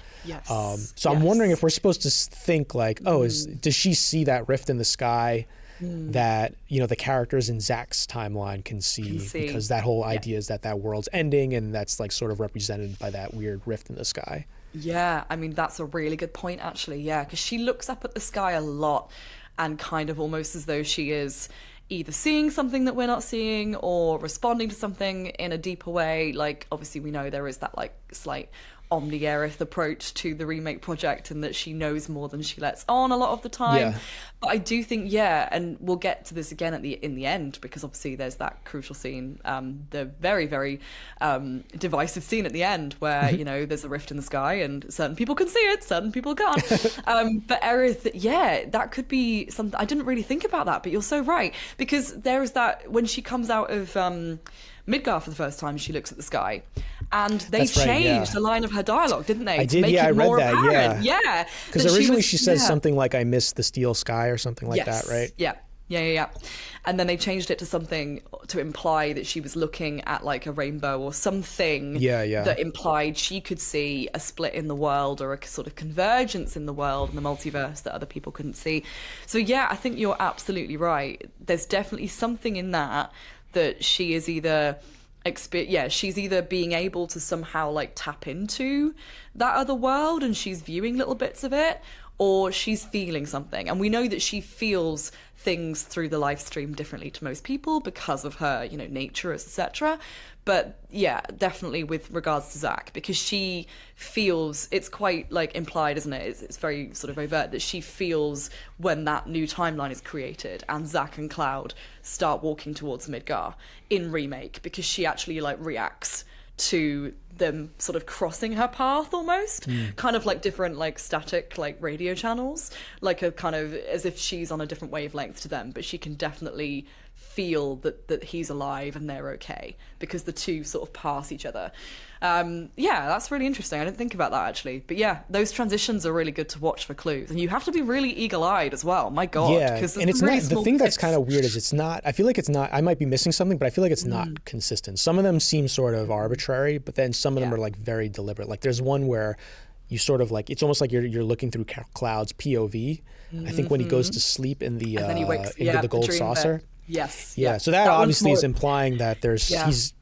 So I'm wondering if we're supposed to think like, does she see that rift in the sky that, you know, the characters in Zach's timeline can see, because that whole idea is that world's ending, and that's like sort of represented by that weird rift in the sky. Yeah, I mean, that's a really good point, actually. Yeah, because she looks up at the sky a lot and kind of almost as though she is either seeing something that we're not seeing or responding to something in a deeper way. Like, obviously, we know there is that like slight omni-Aerith approach to the remake project, and that she knows more than she lets on a lot of the time. But I do think, and we'll get to this again in the end, because obviously there's that crucial scene, the very, very divisive scene at the end where, you know, there's a rift in the sky and certain people can see it, certain people can't. But Aerith, that could be something. I didn't really think about that, but you're so right, because there is that when she comes out of Midgar for the first time, she looks at the sky, and they changed the line of her dialogue, didn't they? I did, I read that, apparent. Because originally she says something like, I miss the steel sky or something like that, right? Yeah. And then they changed it to something to imply that she was looking at like a rainbow or something that implied she could see a split in the world or a sort of convergence in the world and the multiverse that other people couldn't see. So I think you're absolutely right. There's definitely something in that she is either she's either being able to somehow like tap into that other world and she's viewing little bits of it, or she's feeling something. And we know that she feels things through the live stream differently to most people because of her, you know, nature, etc. But definitely with regards to Zach, because she feels, it's quite like implied, isn't it? It's very sort of overt that she feels when that new timeline is created and Zach and Cloud start walking towards Midgar in Remake, because she actually like reacts to them sort of crossing her path almost, kind of like different like static like radio channels, like a kind of as if she's on a different wavelength to them, but she can definitely feel that he's alive and they're okay, because the two sort of pass each other. That's really interesting. I didn't think about that actually, but those transitions are really good to watch for clues, and you have to be really eagle-eyed as well. My god, and it's not the thing that's kind of weird is it's not, I feel like it's not, I might be missing something, but I feel like it's not consistent. Some of them seem sort of arbitrary, but then some of them are like very deliberate. Like there's one where you sort of like, it's almost like you're looking through Cloud's POV. I think when he goes to sleep in the into the gold saucer. So that obviously is implying that there's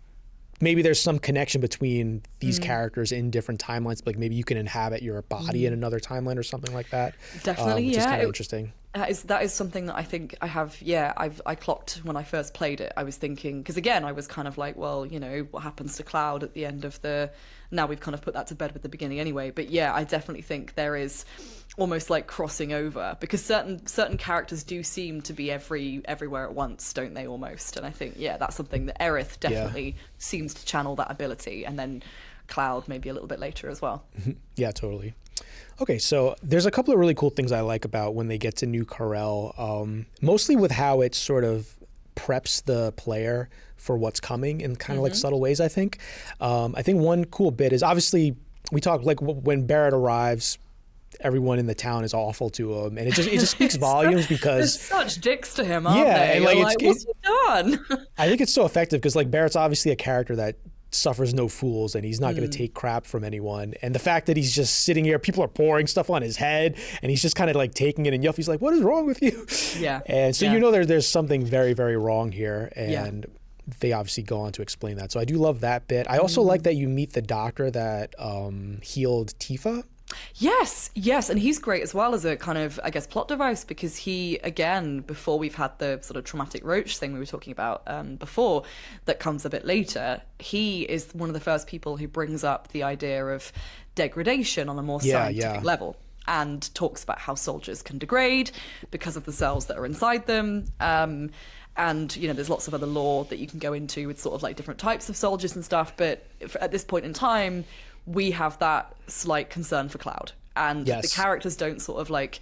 maybe there's some connection between these characters in different timelines. Like maybe you can inhabit your body in another timeline or something like that. Definitely, which is kind of interesting. That is something that I think I have. I clocked when I first played it. I was thinking, because again, I was kind of like, well, you know, what happens to Cloud at the end of the? Now we've kind of put that to bed with the beginning anyway. But I definitely think there is almost like crossing over, because certain characters do seem to be everywhere at once, don't they? Almost, and I think that's something that Aerith definitely seems to channel that ability, and then Cloud maybe a little bit later as well. Yeah, totally. Okay, so there's a couple of really cool things I like about when they get to New Corel, mostly with how it sort of preps the player for what's coming in kind of like subtle ways, I think. I think one cool bit is obviously we talk like when Barrett arrives, everyone in the town is awful to him, and it just speaks volumes because they're such dicks to him, aren't they? And like, what's he done? I think it's so effective because like Barrett's obviously a character that suffers no fools, and he's not going to take crap from anyone. And the fact that he's just sitting here, people are pouring stuff on his head, and he's just kind of like taking it, and Yuffie's like, "What is wrong with you?" And so you know there's something very, very wrong here, and they obviously go on to explain that. So I do love that bit. I also like that you meet the doctor that healed Tifa. Yes, and he's great as well as a kind of, I guess, plot device, because he, again, before we've had the sort of traumatic roach thing we were talking about before, that comes a bit later, he is one of the first people who brings up the idea of degradation on a more scientific level, and talks about how soldiers can degrade because of the cells that are inside them. And, you know, there's lots of other lore that you can go into with sort of like different types of soldiers and stuff, but at this point in time, we have that slight concern for Cloud, and the characters don't sort of like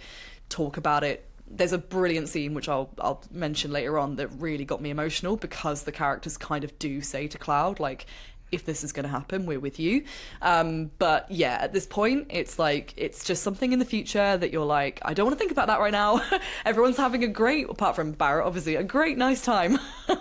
talk about it there's a brilliant scene which I'll mention later on that really got me emotional, because the characters kind of do say to Cloud, like, if this is going to happen, we're with you. But yeah, at this point, it's like, it's just something in the future that you're like, I don't want to think about that right now. Everyone's having a great, apart from Barrett, obviously, a great, nice time. A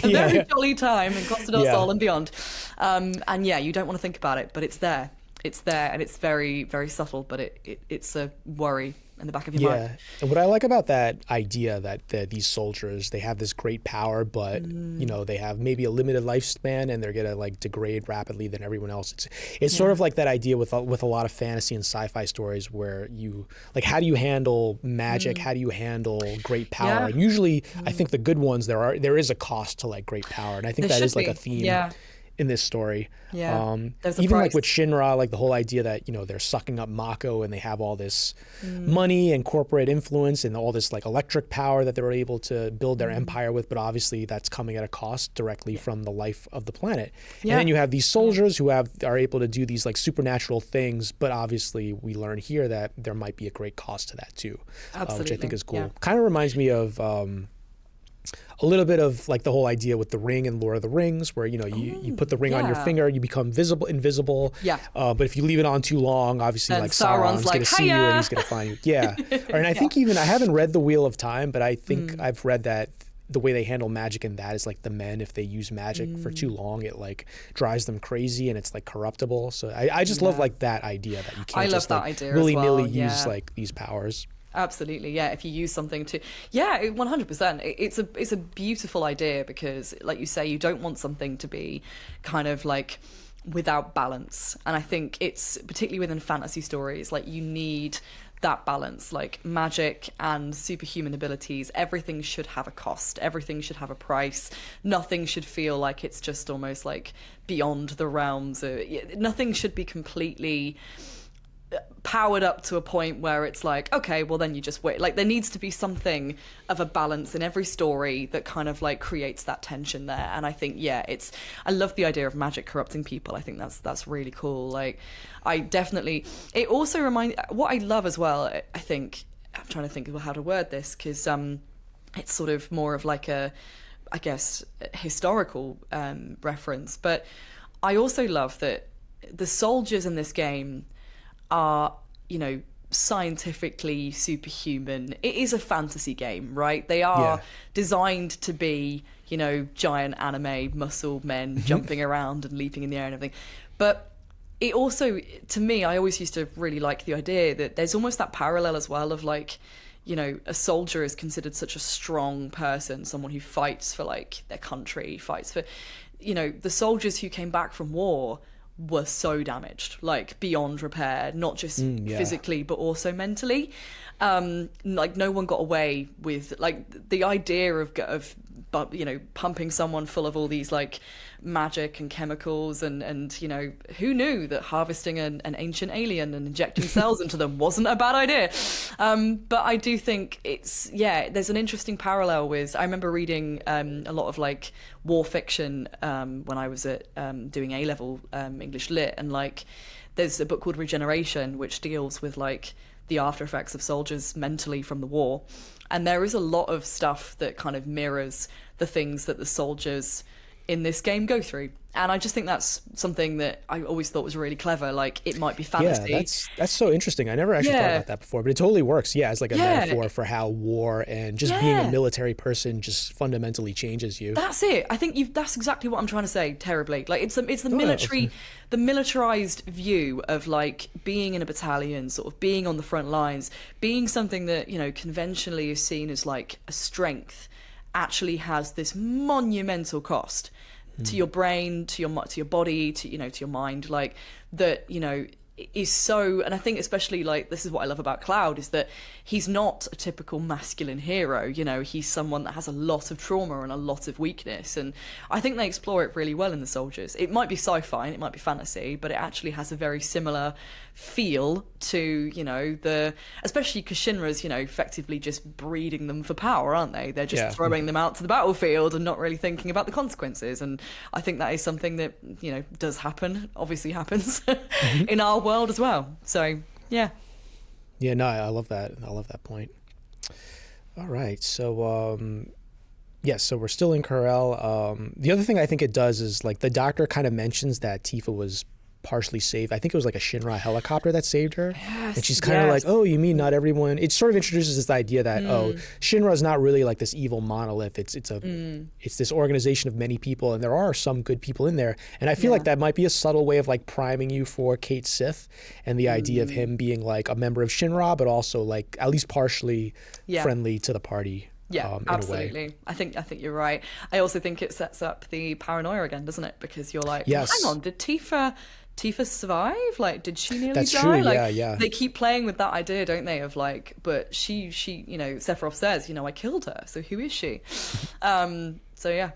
very jolly time in Costa del Sol and beyond. And yeah, you don't want to think about it, but it's there. It's there, and it's very, very subtle, but it's a worry in the back of your mind. Yeah, and what I like about that idea that these soldiers, they have this great power, but you know, they have maybe a limited lifespan, and they're gonna like degrade rapidly than everyone else. It's sort of like that idea with a lot of fantasy and sci-fi stories, where you like, how do you handle magic? How do you handle great power? And usually, I think the good ones, there is a cost to like great power, and I think that is like a theme. In this story, even like with Shinra, like the whole idea that, you know, they're sucking up Mako and they have all this money and corporate influence and all this like electric power that they're able to build their empire with, but obviously that's coming at a cost directly from the life of the planet. And then you have these soldiers who are able to do these like supernatural things, but obviously we learn here that there might be a great cost to that too, which I think is cool. Kind of reminds me of a little bit of like the whole idea with the ring in Lord of the Rings, where, you know, you put the ring on your finger, you become invisible. But if you leave it on too long, obviously, like Sauron's going to see you and he's going to find you. And I think even, I haven't read The Wheel of Time, but I think I've read that the way they handle magic in that is like the men, if they use magic for too long, it like drives them crazy and it's like corruptible. So I just love like that idea that you can't just like willy-nilly use like these powers. Absolutely, yeah. If you use something to, 100%. It's a beautiful idea, because, like you say, you don't want something to be kind of like without balance. And I think it's particularly within fantasy stories, like you need that balance, like magic and superhuman abilities. Everything should have a cost. Everything should have a price. Nothing should feel like it's just almost like beyond the realms. Nothing should be completely powered up to a point where it's like, okay, well then you just wait. Like, there needs to be something of a balance in every story that kind of like creates that tension there. And I think, I love the idea of magic corrupting people. I think that's really cool. Like, it also reminds, what I love as well, I think, I'm trying to think of how to word this, because it's sort of more of like a, I guess, historical reference. But I also love that the soldiers in this game are, you know, scientifically superhuman. It is a fantasy game, right? They are designed to be, you know, giant anime muscle men jumping around and leaping in the air and everything. But it also, to me, I always used to really like the idea that there's almost that parallel as well of like, you know, a soldier is considered such a strong person, someone who fights for like their country, fights for, you know, the soldiers who came back from war were so damaged, like beyond repair, not just physically, but also mentally. Like, no one got away with like the idea of you know, pumping someone full of all these like magic and chemicals, and you know, who knew that harvesting an ancient alien and injecting cells into them wasn't a bad idea. But I do think it's, there's an interesting parallel with, I remember reading a lot of like war fiction when I was at doing A-level English Lit, and like there's a book called Regeneration which deals with like the after effects of soldiers mentally from the war. And there is a lot of stuff that kind of mirrors the things that the soldiers in this game go through. And I just think that's something that I always thought was really clever. Like, it might be fantasy. Yeah, that's so interesting. I never actually thought about that before, but it totally works. Yeah, it's like a metaphor for how war and just being a military person just fundamentally changes you. That's it. I think that's exactly what I'm trying to say terribly. Like, it's the military, the militarized view of like being in a battalion, sort of being on the front lines, being something that, you know, conventionally is seen as like a strength, actually has this monumental cost to your brain, to your body, to, you know, to your mind, like that, you know, is so. And I think especially like, this is what I love about Cloud, is that he's not a typical masculine hero. You know, he's someone that has a lot of trauma and a lot of weakness, and I think they explore it really well in the soldiers. It might be sci-fi and it might be fantasy, but it actually has a very similar feel to, you know, especially because Shinra's, you know, effectively just breeding them for power, aren't they? They're just throwing them out to the battlefield and not really thinking about the consequences. And I think that is something that, you know, does happen, obviously happens in our world as well. So no, I love that point. All right. So, yes, so we're still in Corel. The other thing I think it does is like the doctor kind of mentions that Tifa was partially saved. I think it was like a Shinra helicopter that saved her. Yes, And she's kind of like, oh, you mean not everyone? It sort of introduces this idea that, oh, Shinra is not really like this evil monolith. It's this organization of many people, and there are some good people in there. And I feel like that might be a subtle way of like priming you for Kate Sith and the idea of him being like a member of Shinra, but also like at least partially friendly to the party. Yeah, in absolutely. A way. I think you're right. I also think it sets up the paranoia again, doesn't it? Because you're like, Yes. hang on, did Tifa survive? Like, did she nearly That's die? true, Like, yeah. they keep playing with that idea, don't they? Of like, but she, you know, Sephiroth says, you know, I killed her, so who is she? So yeah,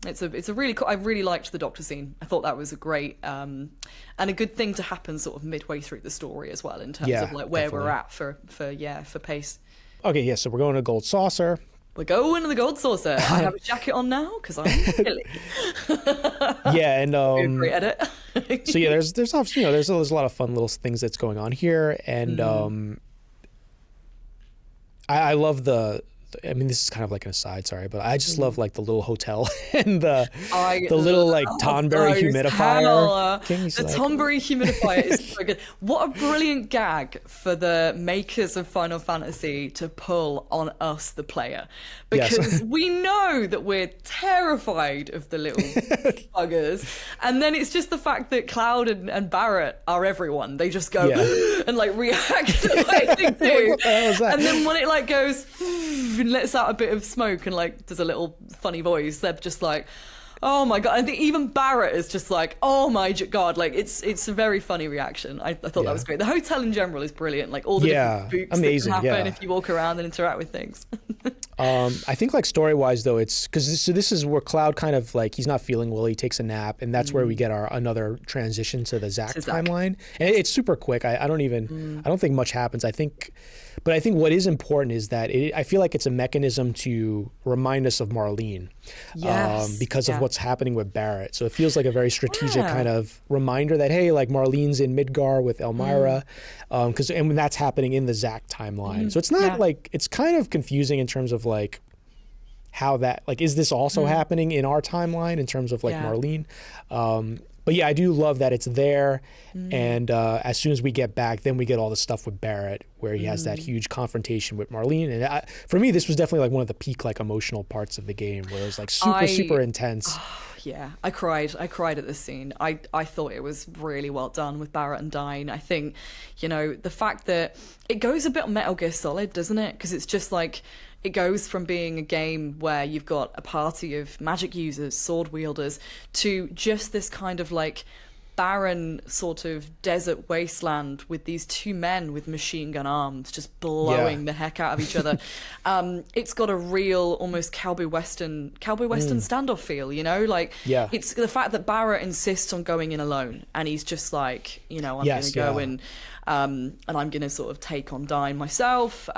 it's a really cool. I really liked the Doctor scene. I thought that was a great and a good thing to happen sort of midway through the story as well, in terms of like where we're at for pace. Okay, yeah, so we're going to Gold Saucer. We're going to the Gold Saucer. I have a jacket on now because I'm chilly. Yeah, and Great edit. so yeah, there's obviously, you know, there's a lot of fun little things that's going on here, and I love I mean, this is kind of like an aside, sorry, but I just love like the little hotel and the little like Tonberry humidifier. The Tonberry humidifier is so good. What a brilliant gag for the makers of Final Fantasy to pull on us, the player, because we know that we're terrified of the little buggers, and then it's just the fact that Cloud and Barrett are everyone. They just go and like react like they do, and then when it like goes and lets out a bit of smoke and like does a little funny voice, they're just like, oh my god. I think even Barrett is just like, oh my god. Like it's a very funny reaction. I thought that was great. The hotel in general is brilliant, like all the different spooks amazing, that can happen if you walk around and interact with things. I think like story wise though, it's because this is where Cloud kind of like, he's not feeling well, he takes a nap, and that's where we get our another transition to the Zack timeline, and it's super quick. I don't think much happens. I think what is important is that I feel like it's a mechanism to remind us of Marlene, because of what's happening with Barrett. So it feels like a very strategic kind of reminder that, hey, like Marlene's in Midgar with Elmira, and when that's happening in the Zack timeline. So it's not like, it's kind of confusing in terms of like how that, like, is this also happening in our timeline in terms of like Marlene? But yeah, I do love that it's there. And as soon as we get back, then we get all the stuff with Barrett where he has that huge confrontation with Marlene. And for me, this was definitely like one of the peak like emotional parts of the game where it was like super intense. Yeah, I cried at this scene. I thought it was really well done with Barrett and Dyne. I think, you know, the fact that it goes a bit Metal Gear Solid, doesn't it? Because it's just like, it goes from being a game where you've got a party of magic users, sword wielders, to just this kind of like barren sort of desert wasteland with these two men with machine gun arms just blowing the heck out of each other. It's got a real almost cowboy western standoff feel, you know, like it's the fact that Barrett insists on going in alone, and he's just like, you know, I'm gonna go and I'm gonna sort of take on Dyne myself.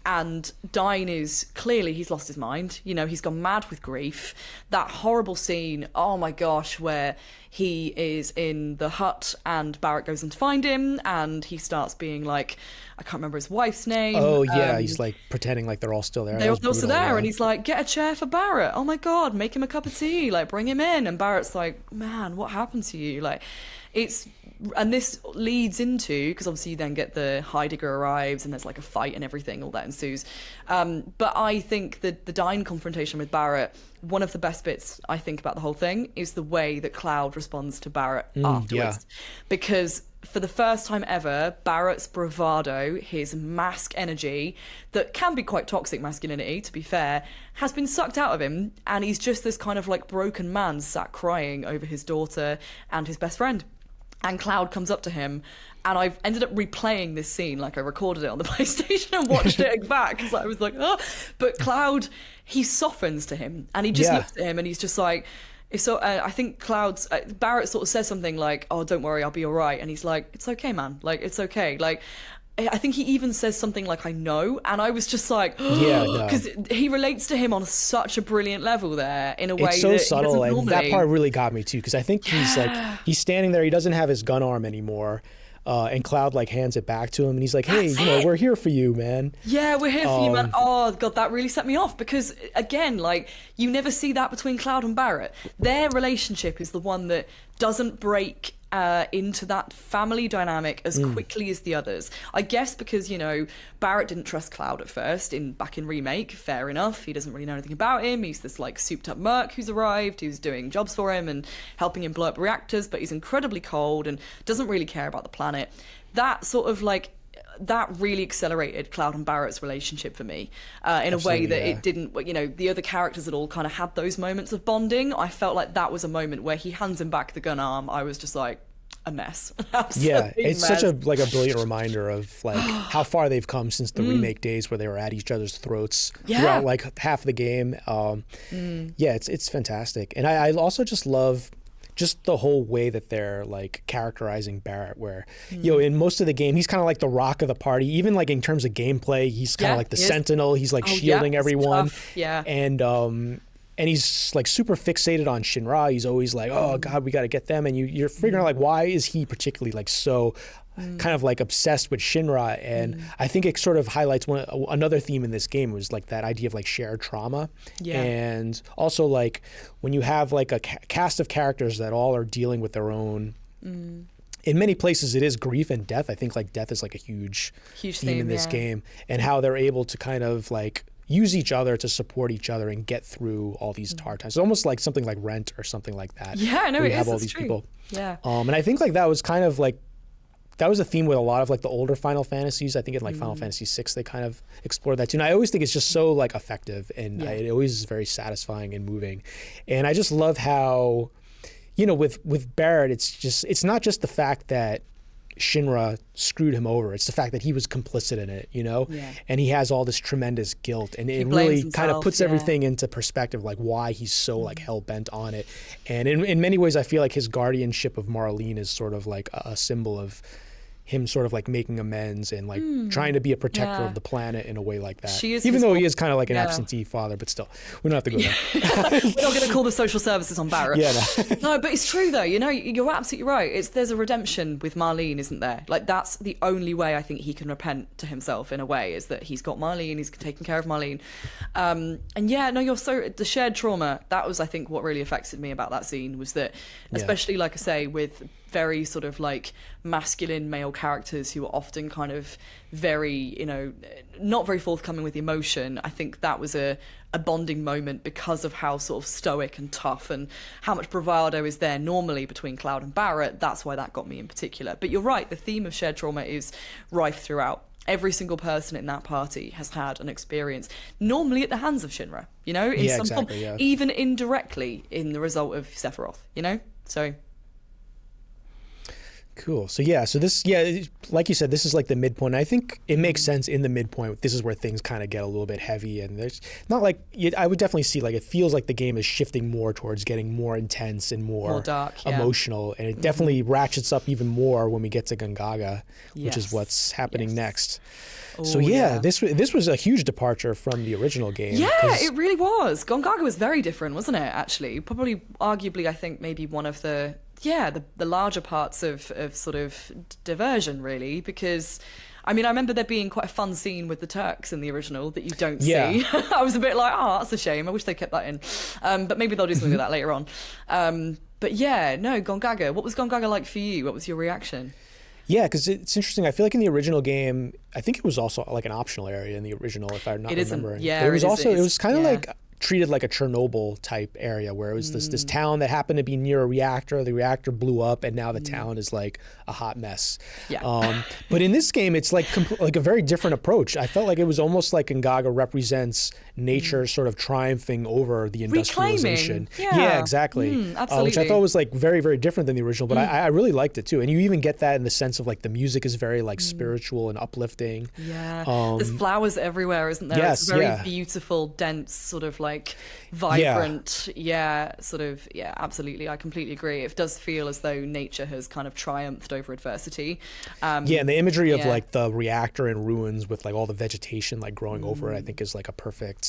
And Dyne is clearly, he's lost his mind. You know, he's gone mad with grief. That horrible scene, oh my gosh, where he is in the hut and Barrett goes in to find him and he starts being like, I can't remember his wife's name. Oh yeah, he's like pretending like they're all still there. They're all still there, and he's like, get a chair for Barrett. Oh my god, make him a cup of tea, like bring him in. And Barrett's like, man, what happened to you? Like, and this leads into, because obviously you then get the Heidegger arrives and there's like a fight and everything, all that ensues. But I think that the Dyne confrontation with Barrett, one of the best bits I think about the whole thing is the way that Cloud responds to Barrett afterwards. Because for the first time ever, Barrett's bravado, his mask energy, that can be quite toxic masculinity, to be fair, has been sucked out of him, and he's just this kind of like broken man sat crying over his daughter and his best friend. And Cloud comes up to him, and I've ended up replaying this scene, like I recorded it on the PlayStation and watched it back because I was like, oh. But Cloud, he softens to him, and he just looks at him, and he's just like, so I think Barrett sort of says something like, oh, don't worry, I'll be all right. And he's like, it's okay, man. Like, it's okay. Like, I think he even says something like, I know. And I was just like, because he relates to him on such a brilliant level there in a way it's so that subtle. He and that part really got me too, because I think he's standing there, he doesn't have his gun arm anymore. and Cloud like hands it back to him, and he's like, "Hey, we're here for you, man." Yeah, we're here for you, man. Oh god, that really set me off because again, like you never see that between Cloud and Barrett. Their relationship is the one that doesn't break into that family dynamic as quickly as the others. I guess because Barrett didn't trust Cloud at first back in Remake. Fair enough. He doesn't really know anything about him. He's this like souped up merc who's arrived, who's doing jobs for him and helping him blow up reactors, but he's incredibly cold and doesn't really care about the planet. That sort of like that really accelerated Cloud and Barrett's relationship for me in a way that it didn't. The other characters had all kind of had those moments of bonding. I felt like that was a moment where he hands him back the gun arm. I was just like, a mess. Yeah, it's such a brilliant reminder of like how far they've come since the Remake days where they were at each other's throats throughout like half the game. Yeah, it's fantastic, and I also just love just the whole way that they're like characterizing Barrett, where in most of the game he's kind of like the rock of the party. Even like in terms of gameplay, he's kind of like the sentinel. He's like shielding everyone. Yeah, and he's like super fixated on Shinra. He's always like, oh god, we got to get them. And you're figuring out like, why is he particularly like so kind of like obsessed with Shinra? And I think it sort of highlights another theme in this game was like that idea of like shared trauma. And also like when you have like a cast of characters that all are dealing with their own in many places it is grief and death. I think like death is like a huge theme in this game, and how they're able to kind of like use each other to support each other and get through all these hard times. It's almost like something like Rent or something like that. Yeah, I know it is. Have all these people. Yeah. And I think like that was kind of like that was a theme with a lot of like the older Final Fantasies. I think in like Final Fantasy VI they kind of explored that too. And I always think it's just so like effective, and it always is very satisfying and moving. And I just love how, with Barrett, it's not just the fact that Shinra screwed him over. It's the fact that he was complicit in it, and he has all this tremendous guilt, and it really kind of puts everything into perspective, like why he's so like hell bent on it. And in many ways, I feel like his guardianship of Marlene is sort of like a symbol of him sort of like making amends and like trying to be a protector of the planet in a way like that. Even though he is kind of like an absentee father, but still, we don't have to go there. We're not going to call the social services on Barrett. No, but it's true though. You're absolutely right. There's a redemption with Marlene, isn't there? Like that's the only way I think he can repent to himself in a way, is that he's got Marlene, he's taking care of Marlene. The shared trauma, that was I think what really affected me about that scene, was that especially like I say with very sort of like masculine male characters who are often kind of very, not very forthcoming with emotion. I think that was a bonding moment because of how sort of stoic and tough and how much bravado is there normally between Cloud and Barrett. That's why that got me in particular. But you're right, the theme of shared trauma is rife throughout. Every single person in that party has had an experience, normally at the hands of Shinra, in some form, even indirectly in the result of Sephiroth, So... Cool. So this, like you said, this is like the midpoint. I think it makes sense in the midpoint. This is where things kind of get a little bit heavy, and there's not like I would definitely see like it feels like the game is shifting more towards getting more intense and more dark, emotional, and it definitely ratchets up even more when we get to Gongaga, which is what's happening next. So this was a huge departure from the original game. Yeah, it really was. Gongaga was very different, wasn't it? Actually, probably, arguably, I think maybe one of the larger parts of sort of diversion, really, because I remember there being quite a fun scene with the Turks in the original that you don't see. I was a bit like, that's a shame. I wish they kept that in. But maybe they'll do something with that later on. Gongaga. What was Gongaga like for you? What was your reaction? Yeah, because it's interesting. I feel like in the original game, I think it was also like an optional area in the original, if I'm not remembering. Yeah, it was kind of like treated like a Chernobyl type area, where it was this town that happened to be near a reactor. The reactor blew up, and now the town is like a hot mess. But in this game, it's like a very different approach. I felt like it was almost like Gongaga represents nature sort of triumphing over the industrialization. Yeah, exactly. Absolutely. Which I thought was like very, very different than the original, but I really liked it too. And you even get that in the sense of like the music is very like spiritual and uplifting. There's flowers everywhere, isn't there? It's very beautiful, dense, sort of like vibrant. Absolutely. I completely agree. It does feel as though nature has kind of triumphed over adversity. And the imagery of like the reactor in ruins with like all the vegetation like growing over it, I think is like a perfect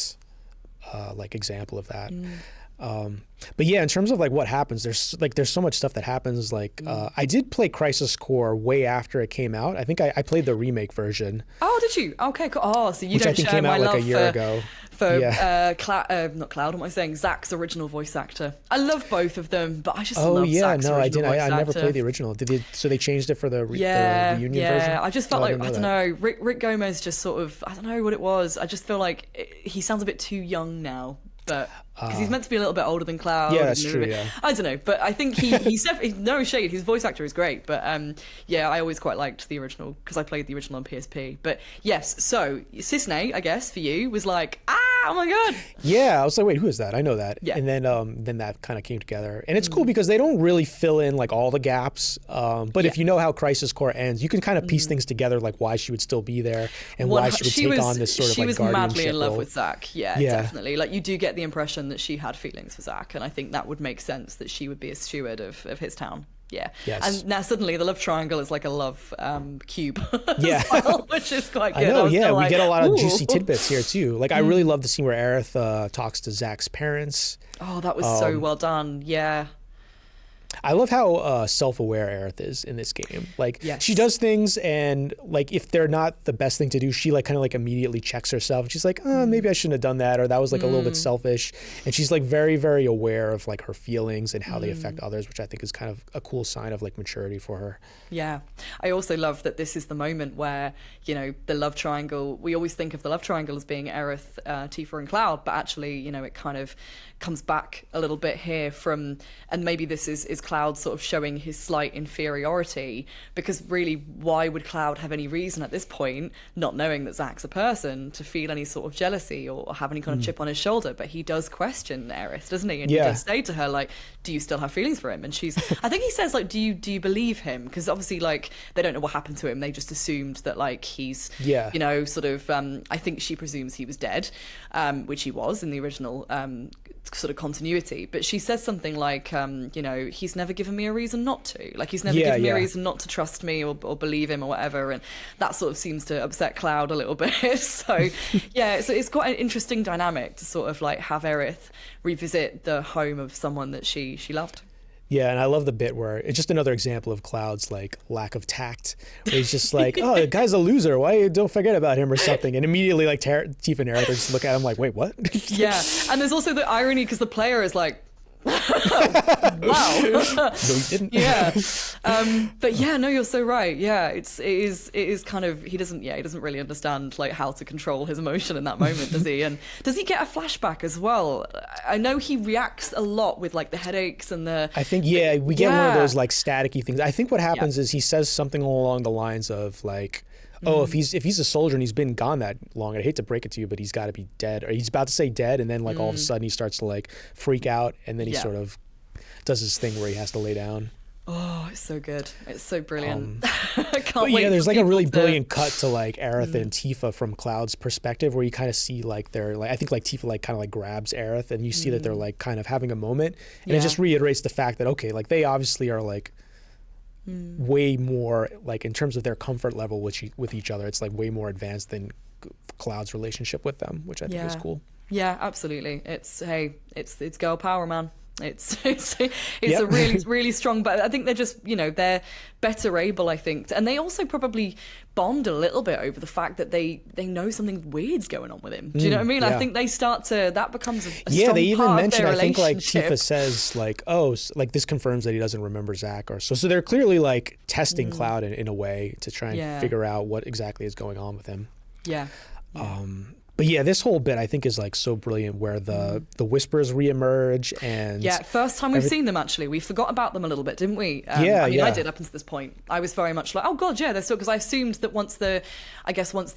like example of that. But yeah, in terms of like what happens, there's so much stuff that happens. Like I did play Crisis Core way after it came out. I think I played the remake version. Oh, did you? Okay, cool. Oh, so you which don't I think share came my out like love a year ago. For Yeah. not Cloud, what am I saying? Zach's original voice actor. I love both of them, but I just Oh love yeah, Zach's no, I original didn't. voice I never actor. played the original. So they changed it for the reunion version. Yeah, I just felt like, I don't that. know, Rick Gomez just sort of, I don't know what it was. I just feel like he sounds a bit too young now. But because he's meant to be a little bit older than Cloud. Yeah, that's true. Yeah, I don't know, but I think he's definitely, no shade. His voice actor is great, but yeah, I always quite liked the original because I played the original on PSP. But yes, so Cisne, I guess for you was like, oh my god. Yeah, I was like, wait, who is that? I know that. Yeah. And then that kind of came together, and it's cool because they don't really fill in like all the gaps. But if you know how Crisis Core ends, you can kind of piece things together, like why she would still be there and why she would take on this sort of like guardianship. She was madly in love role. with Zack. Yeah, definitely. Like you do get the impression that she had feelings for Zack, and I think that would make sense that she would be a steward of his town. Yeah. Yes. And now suddenly the love triangle is like a love cube. Yeah. As well, which is quite good. I know. Yeah, we like, get a lot of ooh. juicy tidbits here too. Like I really love the scene where Aerith talks to Zack's parents. Oh, that was so well done. Yeah. I love how self-aware Aerith is in this game. Like Yes. she does things, and like if they're not the best thing to do, she like kind of like immediately checks herself. She's like, maybe I shouldn't have done that, or that was like a little bit selfish. And she's like very, very aware of like her feelings and how they affect others, which I think is kind of a cool sign of like maturity for her. Yeah. I also love that this is the moment where, you know, the love triangle, we always think of the love triangle as being Aerith, Tifa and Cloud, but actually, you know, it kind of comes back a little bit here from, and maybe this is Cloud sort of showing his slight inferiority, because really, why would Cloud have any reason at this point, not knowing that Zack's a person, to feel any sort of jealousy or have any kind of chip on his shoulder? But he does question Aerith, doesn't he? And he does say to her, like, do you still have feelings for him? And she's, I think he says, like, do you believe him? Because obviously, like, they don't know what happened to him. They just assumed that, like, he's, you know, sort of, I think she presumes he was dead, which he was in the original sort of continuity. But she says something like, you know, he's never given me a reason not to. Like, he's never given me a reason not to trust me or believe him or whatever. And that sort of seems to upset Cloud a little bit. So, yeah, so it's quite an interesting dynamic to sort of like have Aerith revisit the home of someone that she loved. Yeah, and I love the bit where it's just another example of Cloud's like lack of tact. Where he's just like, "Oh, the guy's a loser. Why don't forget about him or something?" And immediately like Tifa and Aerith just look at him like, "Wait, what?" Yeah, and there's also the irony because the player is like, wow. No, he didn't. Yeah. But yeah, no, you're so right. Yeah, it is kind of, he doesn't really understand like how to control his emotion in that moment, does he? And does he get a flashback as well? I know he reacts a lot with like the headaches and the, I think we get one of those like staticky things. I think what happens is he says something along the lines of like, oh, if he's a soldier and he's been gone that long, I hate to break it to you, but he's got to be dead. Or he's about to say dead, and then like all of a sudden he starts to like freak out, and then he sort of does this thing where he has to lay down. Oh, it's so good. It's so brilliant. I can't But wait. yeah, there's for like a really people to- brilliant cut to like Aerith and Tifa from Cloud's perspective, where you kind of see like they're like, I think like Tifa like kind of like grabs Aerith, and you see that they're like kind of having a moment, and it just reiterates the fact that okay, like they obviously are like way more like in terms of their comfort level with each other, it's like way more advanced than Cloud's relationship with them, which I think is cool. Yeah, absolutely. It's girl power, man. It's a really strong, but I think they're just, you know, they're better able, I think, and they also probably bond a little bit over the fact that they know something weird's going on with him. Do you know what I mean? I think they start to, that becomes a strong they even part mention, of I their think like relationship. Tifa says like, oh, like this confirms that he doesn't remember Zack or so they're clearly like testing Cloud in a way to try and figure out what exactly is going on with him. Yeah. But yeah, this whole bit I think is like so brilliant, where the whispers reemerge and First time we've seen them, actually. We forgot about them a little bit, didn't we? I did up until this point. I was very much like, oh god, yeah, they're still, because I assumed that once the timeline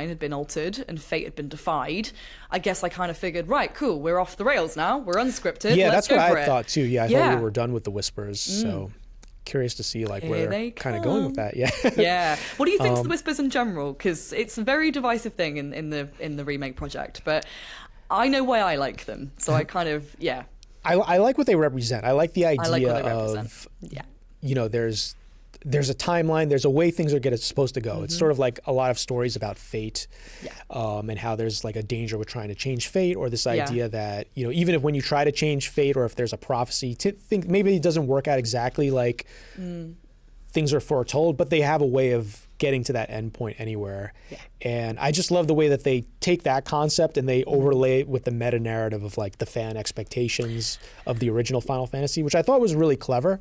had been altered and fate had been defied, I guess I kind of figured, right, cool, we're off the rails now, we're unscripted. Yeah, let's that's what go for I it. thought too. Yeah, I thought we were done with the whispers. So curious to see like where they're kind of going with that. Yeah. Yeah. What do you think of the whispers in general? Because it's a very divisive thing in the remake project, but I know why I like them. So I kind of I like what they represent. I like the idea I like what they of represent. Yeah. you know, there's there's a timeline, there's a way things are supposed to go. It's sort of like a lot of stories about fate, and how there's like a danger with trying to change fate, or this idea that, you know, even if when you try to change fate, or if there's a prophecy, to think maybe it doesn't work out exactly like things are foretold, but they have a way of getting to that end point anywhere. And I just love the way that they take that concept and they overlay it with the meta narrative of like the fan expectations of the original Final Fantasy, which I thought was really clever.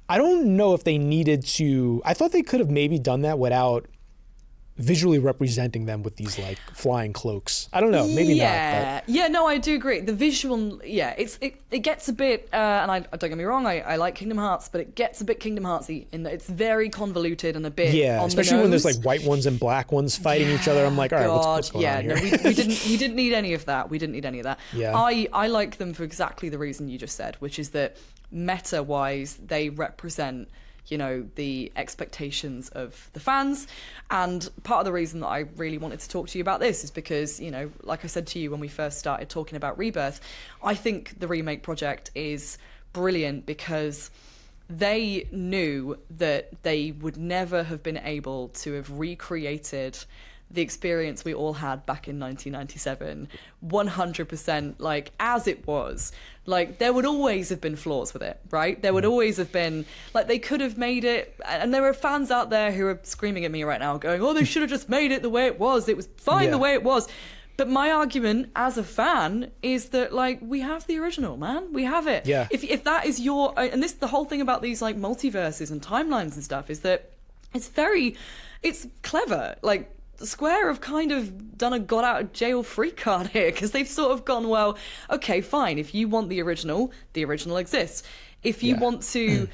I don't know if they needed to, I thought they could have maybe done that without visually representing them with these like flying cloaks. I don't know, maybe not. But. No, I do agree. The visual, it gets a bit, and I don't get me wrong, I like Kingdom Hearts, but it gets a bit Kingdom Heartsy in that it's very convoluted and a bit on especially the when nose. there's like white ones and black ones fighting each other. I'm like, all right, what's going on here? No, we didn't need any of that. We didn't need any of that. I like them for exactly the reason you just said, which is that meta-wise, they represent, you know, the expectations of the fans. And part of the reason that I really wanted to talk to you about this is because, you know, like I said to you when we first started talking about Rebirth, I think the Remake project is brilliant because they knew that they would never have been able to have recreated the experience we all had back in 1997 100% like as it was. Like there would always have been flaws with it, right? There would always have been, like, they could have made it, and there are fans out there who are screaming at me right now going, oh, they should have just made it the way it was fine the way it was. But my argument as a fan is that, like, we have the original, man. We have it. If that is your, and this, the whole thing about these like multiverses and timelines and stuff is that it's clever. Like, Square have kind of done a got out of jail free card here, because they've sort of gone, well, okay, fine. If you want the original exists. If you want to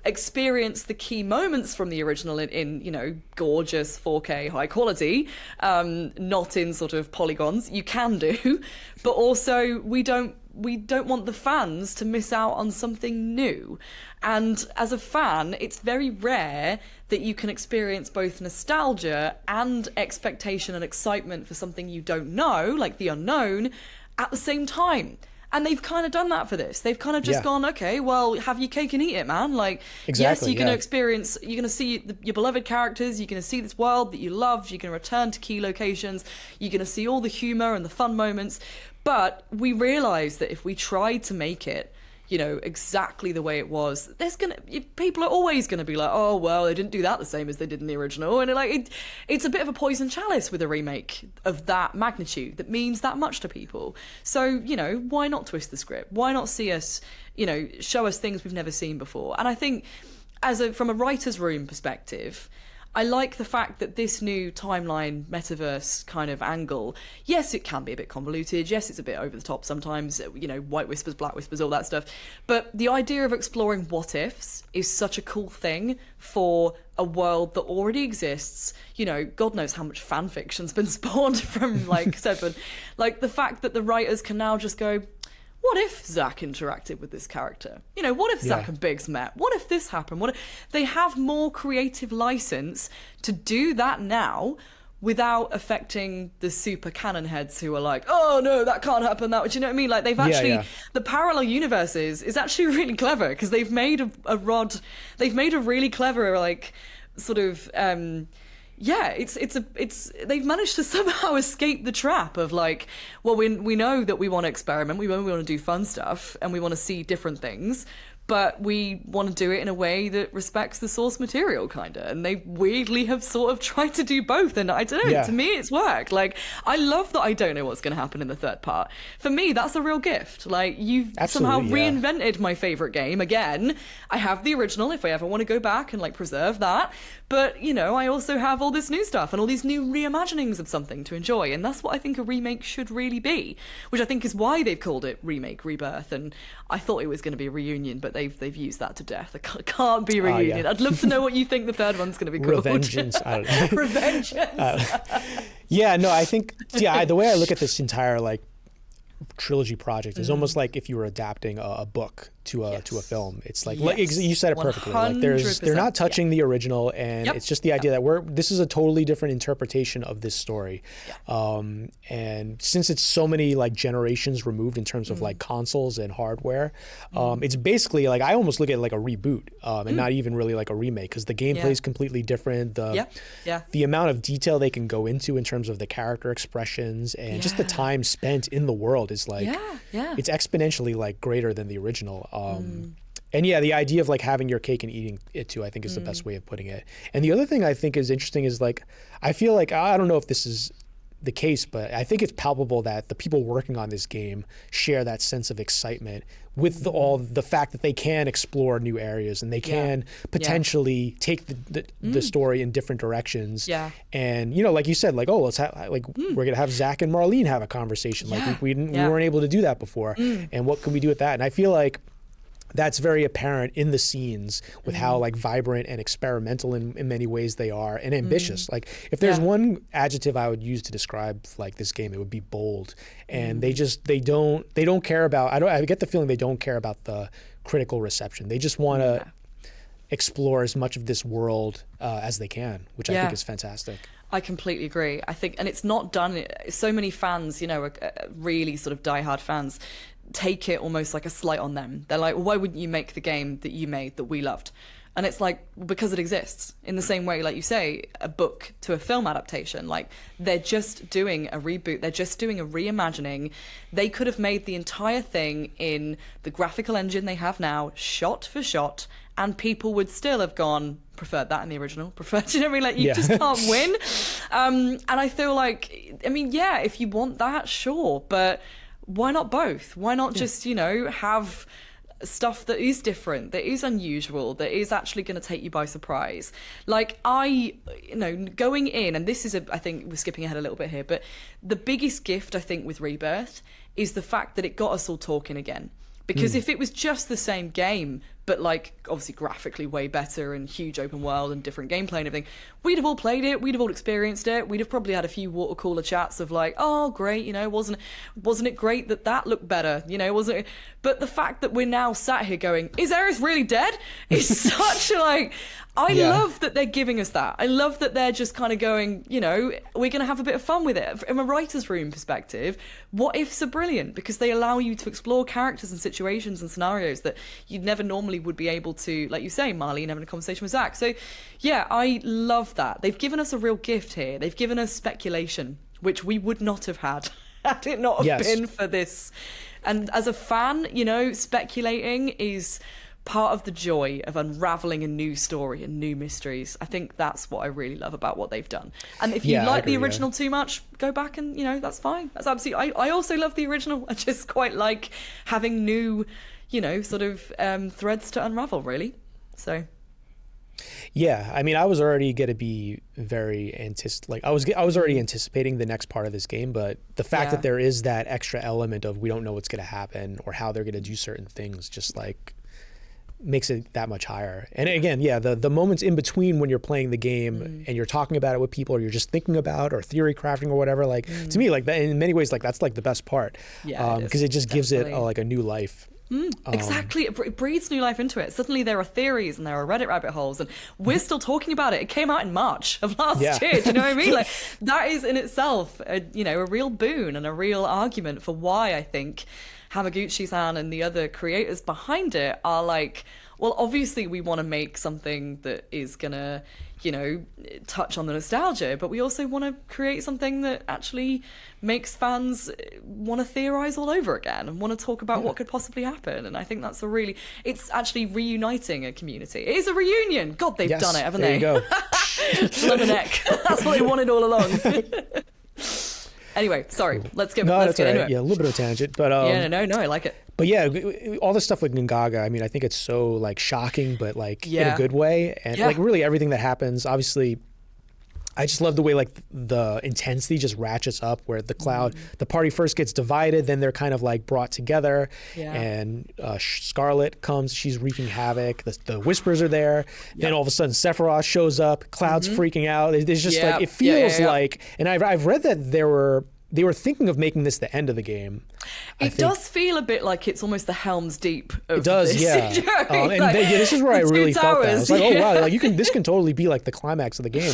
experience the key moments from the original in you know, gorgeous 4K high quality, not in sort of polygons, you can do. But also we don't want the fans to miss out on something new. And as a fan, it's very rare that you can experience both nostalgia and expectation and excitement for something you don't know, like the unknown, at the same time. And they've kind of done that for this. They've kind of just gone, okay, well, have your cake and eat it, man. Like, yes, you're going to experience, you're going to see your beloved characters, you're going to see this world that you loved, you're going to return to key locations, you're going to see all the humor and the fun moments. But we realized that if we tried to make it, you know, exactly the way it was, people are always going to be like, oh, well, they didn't do that the same as they did in the original. And it's a bit of a poison chalice with a remake of that magnitude that means that much to people. So, you know, why not twist the script? Why not see us, you know, show us things we've never seen before? And I think from a writer's room perspective, I like the fact that this new timeline metaverse kind of angle, yes, it can be a bit convoluted. Yes, it's a bit over the top sometimes, you know, white whispers, black whispers, all that stuff. But the idea of exploring what ifs is such a cool thing for a world that already exists. You know, God knows how much fan fiction's been spawned from like Seven. Like the fact that the writers can now just go, what if Zack interacted with this character? You know, what if Zack and Biggs met? What if this happened? What if they have more creative license to do that now without affecting the super canon heads who are like, oh no, that can't happen. That, do you know what I mean? Like they've actually, the parallel universes is actually really clever because they've made they've made a really clever like sort of, they've managed to somehow escape the trap of like, well, we know that we want to experiment, we want to do fun stuff, and we want to see different things, but we want to do it in a way that respects the source material, kind of. And they weirdly have sort of tried to do both. And I don't know, to me, it's worked. Like, I love that I don't know what's going to happen in the third part. For me, that's a real gift. Like, you've somehow reinvented my favorite game again. I have the original if I ever want to go back and, like, preserve that. But, you know, I also have all this new stuff and all these new reimaginings of something to enjoy. And that's what I think a remake should really be, which I think is why they've called it Remake, Rebirth. And I thought it was going to be a reunion, but they've used that to death. It can't be a reunion. I'd love to know what you think the third one's going to be called. Revengeance. I don't know. Revengeance. No, I think, the way I look at this entire, like, trilogy project is almost like if you were adapting a book to a film. It's like, Yes. you said it perfectly. Like they're not touching the original, and it's just the idea that this is a totally different interpretation of this story. And since it's so many like generations removed in terms of like consoles and hardware, it's basically like, I almost look at it like a reboot, and not even really like a remake, because the gameplay is completely different. The amount of detail they can go into in terms of the character expressions and just the time spent in the world is like, it's exponentially like greater than the original. And yeah, the idea of like having your cake and eating it too, I think is the best way of putting it. And the other thing I think is interesting is like, I feel like, I don't know if this is the case, but I think it's palpable that the people working on this game share that sense of excitement with all the fact that they can explore new areas and they can potentially take the story in different directions. And you know, like you said, like, oh, let's have we're gonna have Zach and Marlene have a conversation. Like we weren't able to do that before, and what can we do with that? And I feel like that's very apparent in the scenes with how like vibrant and experimental in many ways they are, and ambitious. Like if there's one adjective I would use to describe like this game, it would be bold. And they don't care about, I get the feeling they don't care about the critical reception. They just want to explore as much of this world as they can, which I think is fantastic. I completely agree. I think, and it's not done, so many fans, you know, really sort of diehard fans, take it almost like a slight on them. They're like, well, why wouldn't you make the game that you made that we loved? And it's like, well, because it exists. In the same way, like you say, a book to a film adaptation, like they're just doing a reboot, they're just doing a reimagining. They could have made the entire thing in the graphical engine they have now, shot for shot, and people would still have gone, preferred that in the original, preferred, you know what I mean? Like, you just can't win. And I feel like, I mean, yeah, if you want that, sure, but why not both? Why not just, you know, have stuff that is different, that is unusual, that is actually going to take you by surprise? Like, going in, and this is I think we're skipping ahead a little bit here, but the biggest gift, I think, with Rebirth is the fact that it got us all talking again. Because if it was just the same game, but like obviously graphically way better and huge open world and different gameplay and everything, we'd have all played it, we'd have all experienced it, we'd have probably had a few water cooler chats of like, oh great, you know, wasn't it great that looked better, you know, wasn't it? But the fact that we're now sat here going, is Aerith really dead? Is such like, I love that they're giving us that. I love that they're just kind of going, you know, we're going to have a bit of fun with it. From a writer's room perspective, what ifs are brilliant because they allow you to explore characters and situations and scenarios that you'd never normally would be able to, like you say, Marlene having a conversation with Zach. So yeah, I love that. They've given us a real gift here. They've given us speculation, which we would not have had it not have been for this. And as a fan, you know, speculating is part of the joy of unraveling a new story and new mysteries. I think that's what I really love about what they've done. And if you like the original too much, go back and, you know, that's fine. That's absolutely, I also love the original. I just quite like having new, you know, sort of threads to unravel, really. So yeah, I mean, I was already going to be very I was already anticipating the next part of this game, but the fact that there is that extra element of we don't know what's going to happen or how they're going to do certain things, just like makes it that much higher. And again, the moments in between when you're playing the game and you're talking about it with people or you're just thinking about or theory crafting or whatever, like to me, like that, in many ways, like that's like the best part, because it just gives it like a new life. Exactly, it breathes new life into it. Suddenly there are theories and there are Reddit rabbit holes, and we're still talking about it. It came out in March of last year. Do you know what I mean? Like that is in itself, a real boon and a real argument for why I think Hamaguchi-san and the other creators behind it are like, well, obviously we want to make something that is gonna, you know, touch on the nostalgia, but we also want to create something that actually makes fans want to theorize all over again and want to talk about what could possibly happen. And I think that's it's actually reuniting a community. It is a reunion. God, they've done it, haven't they? There you go. Slug a neck. That's what they wanted all along. Anyway, sorry. Let's get into it. Yeah, a little bit of a tangent, but no, I like it. But yeah, all the stuff with Gongaga, I mean, I think it's so like shocking, but like in a good way, and like really everything that happens. Obviously, I just love the way like the intensity just ratchets up, where the party first gets divided, then they're kind of like brought together, and Scarlet comes, she's wreaking havoc. The Whispers are there. Then all of a sudden Sephiroth shows up. Cloud's freaking out. There's just like it feels like, and I've read that they were thinking of making this the end of the game. It does feel a bit like it's almost the Helm's Deep of It does, this. yeah. This is where I really felt that. I was like, oh wow, like this can totally be like the climax of the game.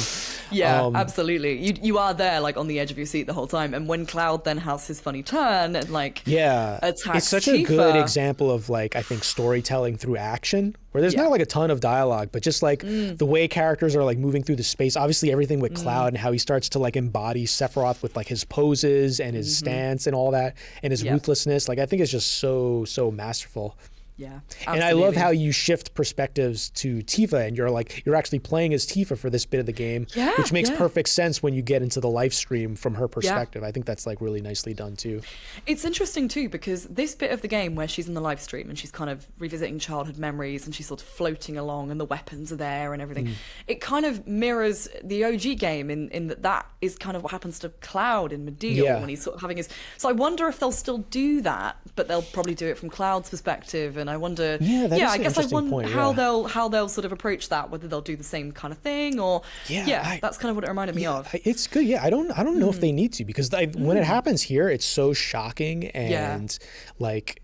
Yeah, absolutely. You are there like on the edge of your seat the whole time. And when Cloud then has his funny turn and like attacks it's such Tifa, a good example of like I think storytelling through action, where there's not like a ton of dialogue, but just like the way characters are like moving through the space. Obviously everything with Cloud and how he starts to like embody Sephiroth with like his poses and his stance and all that, and his ruthlessness. Like I think it's just so masterful. Yeah, and I love how you shift perspectives to Tifa, and you're actually playing as Tifa for this bit of the game, which makes perfect sense when you get into the live stream from her perspective. I think that's like really nicely done too. It's interesting too, because this bit of the game where she's in the live stream and she's kind of revisiting childhood memories and she's sort of floating along and the weapons are there and everything, it kind of mirrors the OG game in that is kind of what happens to Cloud in Medieval when he's sort of having his. So I wonder if they'll still do that, but they'll probably do it from Cloud's perspective. And I wonder, I guess I wonder how they'll sort of approach that, whether they'll do the same kind of thing or that's kind of what it reminded me of. It's good. I don't know if they need to, because when it happens here, it's so shocking and like.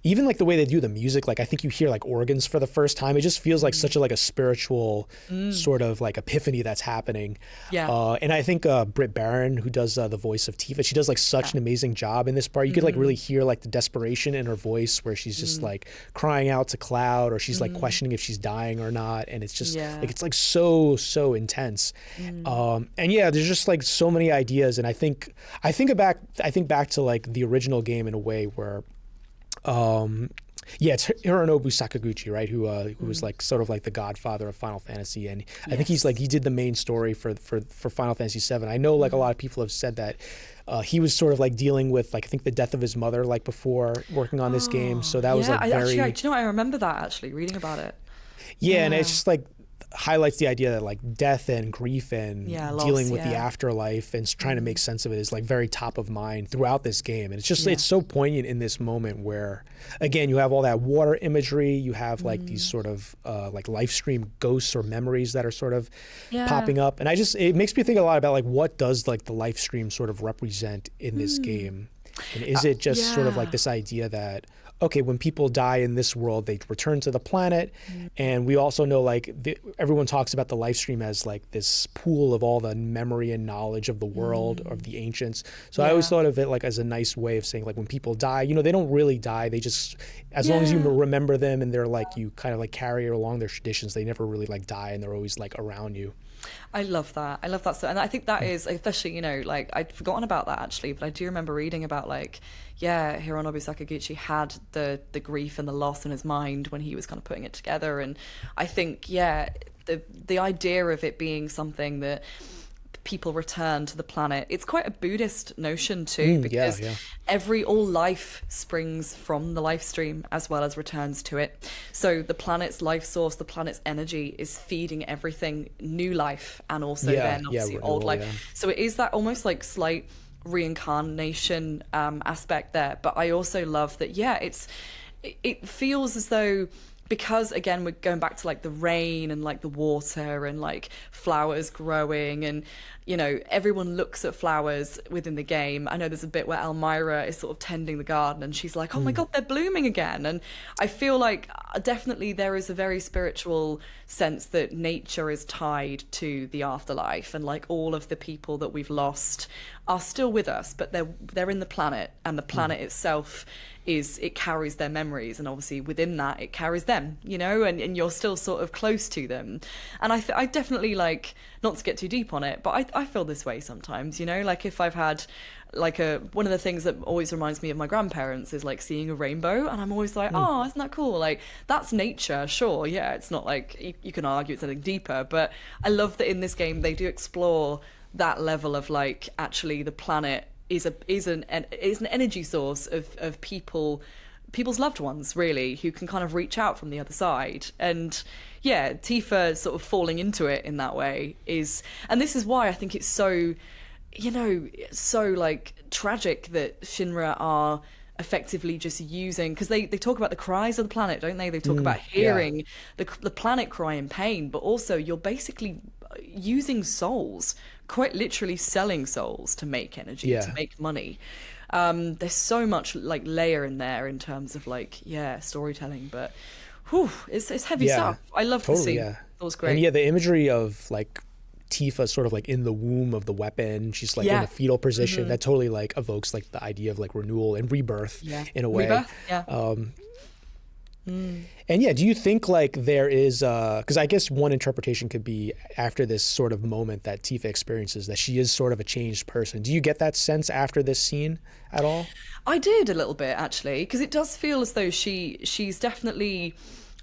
Even like the way they do the music, like I think you hear like organs for the first time. It just feels like such a spiritual sort of like epiphany that's happening. And I think Britt Baron, who does the voice of Tifa, she does like such an amazing job in this part. You could like really hear like the desperation in her voice, where she's just like crying out to Cloud, or she's like questioning if she's dying or not. And it's just like it's like so intense. And there's just like so many ideas. And I think back to like the original game in a way where. It's Hironobu Sakaguchi, right? Who was like sort of like the godfather of Final Fantasy, and I think he did the main story for Final Fantasy VII. I know like a lot of people have said that he was sort of like dealing with like I think the death of his mother like before working on this game, so that was like very. Actually, do you know what? I remember that actually reading about it. And it's just like highlights the idea that like death and grief and dealing with the afterlife and trying to make sense of it is like very top of mind throughout this game. And it's just it's so poignant in this moment where again you have all that water imagery, you have like these sort of like live stream ghosts or memories that are sort of popping up, and it makes me think a lot about like what does like the live stream sort of represent in this game, and is it just sort of like this idea that okay, when people die in this world, they return to the planet. And we also know like everyone talks about the life stream as like this pool of all the memory and knowledge of the world of the ancients. So I always thought of it like as a nice way of saying like when people die, they don't really die. They just, as long as you remember them and they're like, you kind of like carry along their traditions, they never really like die and they're always like around you. I love that. So, and I think that is, especially, like I'd forgotten about that actually, but I do remember reading about like, Hironobu Sakaguchi had the grief and the loss in his mind when he was kind of putting it together. And I think, the idea of it being something that people return to the planet, it's quite a Buddhist notion too, because all life springs from the life stream as well as returns to it. So the planet's life source, the planet's energy is feeding everything new life and also then obviously old life. So it is that almost like slight reincarnation aspect there. But I also love that it feels as though, because again we're going back to like the rain and like the water and like flowers growing, and everyone looks at flowers within the game. I know there's a bit where Elmira is sort of tending the garden and she's like, oh my god, they're blooming again. And I feel like definitely there is a very spiritual sense that nature is tied to the afterlife, and like all of the people that we've lost are still with us, but they're in the planet, and the planet itself it carries their memories, and obviously within that it carries them, and you're still sort of close to them. And I definitely, like, not to get too deep on it, but I feel this way sometimes, like if I've had like one of the things that always reminds me of my grandparents is like seeing a rainbow, and I'm always like, oh, isn't that cool? Like, that's nature, sure, it's not like you can argue it's anything deeper, but I love that in this game they do explore that level of like, actually the planet is an energy source of people's loved ones, really, who can kind of reach out from the other side. And Tifa sort of falling into it in that way and this is why I think it's so so like tragic that Shinra are effectively just using, because they talk about the cries of the planet, don't they? They talk about hearing the planet cry in pain, but also you're basically using souls quite literally selling souls to make energy, Yeah. to make money. There's so much like layer in there in terms of like, storytelling, but whew, it's heavy stuff. I love the scene. Yeah. That was great. And yeah, the imagery of like Tifa sort of like in the womb of the weapon, she's like in a fetal position, that totally like evokes like the idea of like renewal and rebirth in a way. And yeah, do you think like there is, because I guess one interpretation could be after this sort of moment that Tifa experiences that she is sort of a changed person. Do you get that sense after this scene at all? I did a little bit actually, because it does feel as though she's definitely,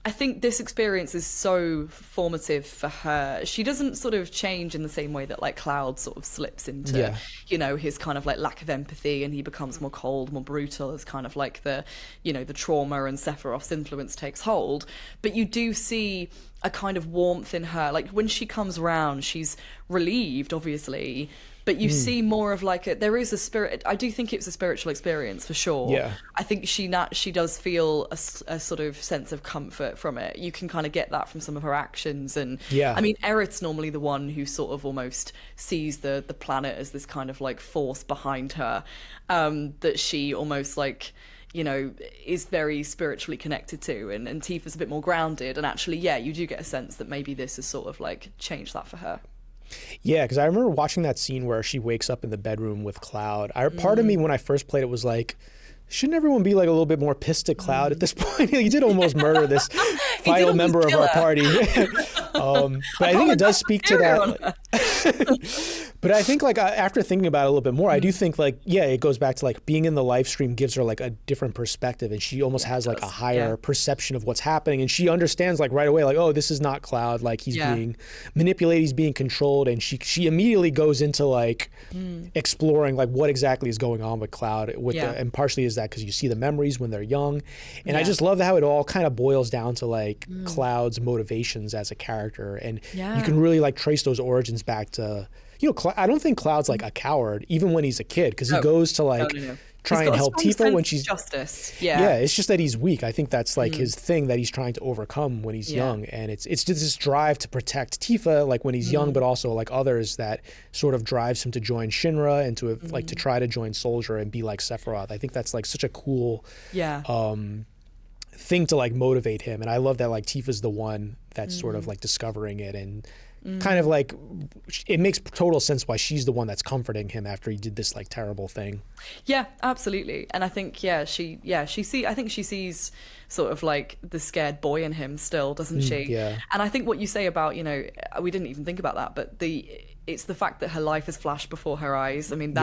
I think this experience is so formative for her. She doesn't sort of change in the same way that like Cloud sort of slips into, you know, his kind of like lack of empathy, and he becomes more cold, more brutal as kind of like the, you know, the trauma and Sephiroth's influence takes hold. But you do see a kind of warmth in her. Like when she comes around, she's relieved, obviously, but you see more of like there is a spirit. I do think it's a spiritual experience for sure. Yeah. I think she does feel a sort of sense of comfort from it. You can kind of get that from some of her actions. And I mean, Aerith's normally the one who sort of almost sees the planet as this kind of like force behind her, that she almost like, you know, is very spiritually connected to, and Tifa's a bit more grounded. And actually, you do get a sense that maybe this has sort of like changed that for her. Yeah, because I remember watching that scene where she wakes up in the bedroom with Cloud. Part of me, when I first played it, was like, shouldn't everyone be like a little bit more pissed at Cloud at this point? He did almost murder this final member of our party. But I think it does speak to that. But I think like after thinking about it a little bit more, I do think like, it goes back to like being in the live stream gives her like a different perspective, and she almost has like a higher perception of what's happening, and she understands like right away, like, oh, this is not Cloud, like he's being manipulated, he's being controlled, and she immediately goes into like exploring like what exactly is going on with Cloud, and partially is that because you see the memories when they're young, and I just love how it all kind of boils down to like Cloud's motivations as a character, and you can really like trace those origins back to, you know, I don't think Cloud's like a coward even when he's a kid, because he goes to like try and help Tifa when she's justice. It's just that he's weak. I think that's like his thing that he's trying to overcome when he's young, and it's just this drive to protect Tifa like when he's young, but also like others that sort of drives him to join Shinra and to like to try to join Soldier and be like Sephiroth. I think that's like such a cool thing to like motivate him, and I love that like Tifa's the one that's sort of like discovering it, and kind of like it makes total sense why she's the one that's comforting him after he did this like terrible thing. Yeah, absolutely. And I think I think she sees sort of like the scared boy in him still, doesn't she? Yeah. And I think what you say about, you know, we didn't even think about that, but it's the fact that her life has flashed before her eyes. I mean,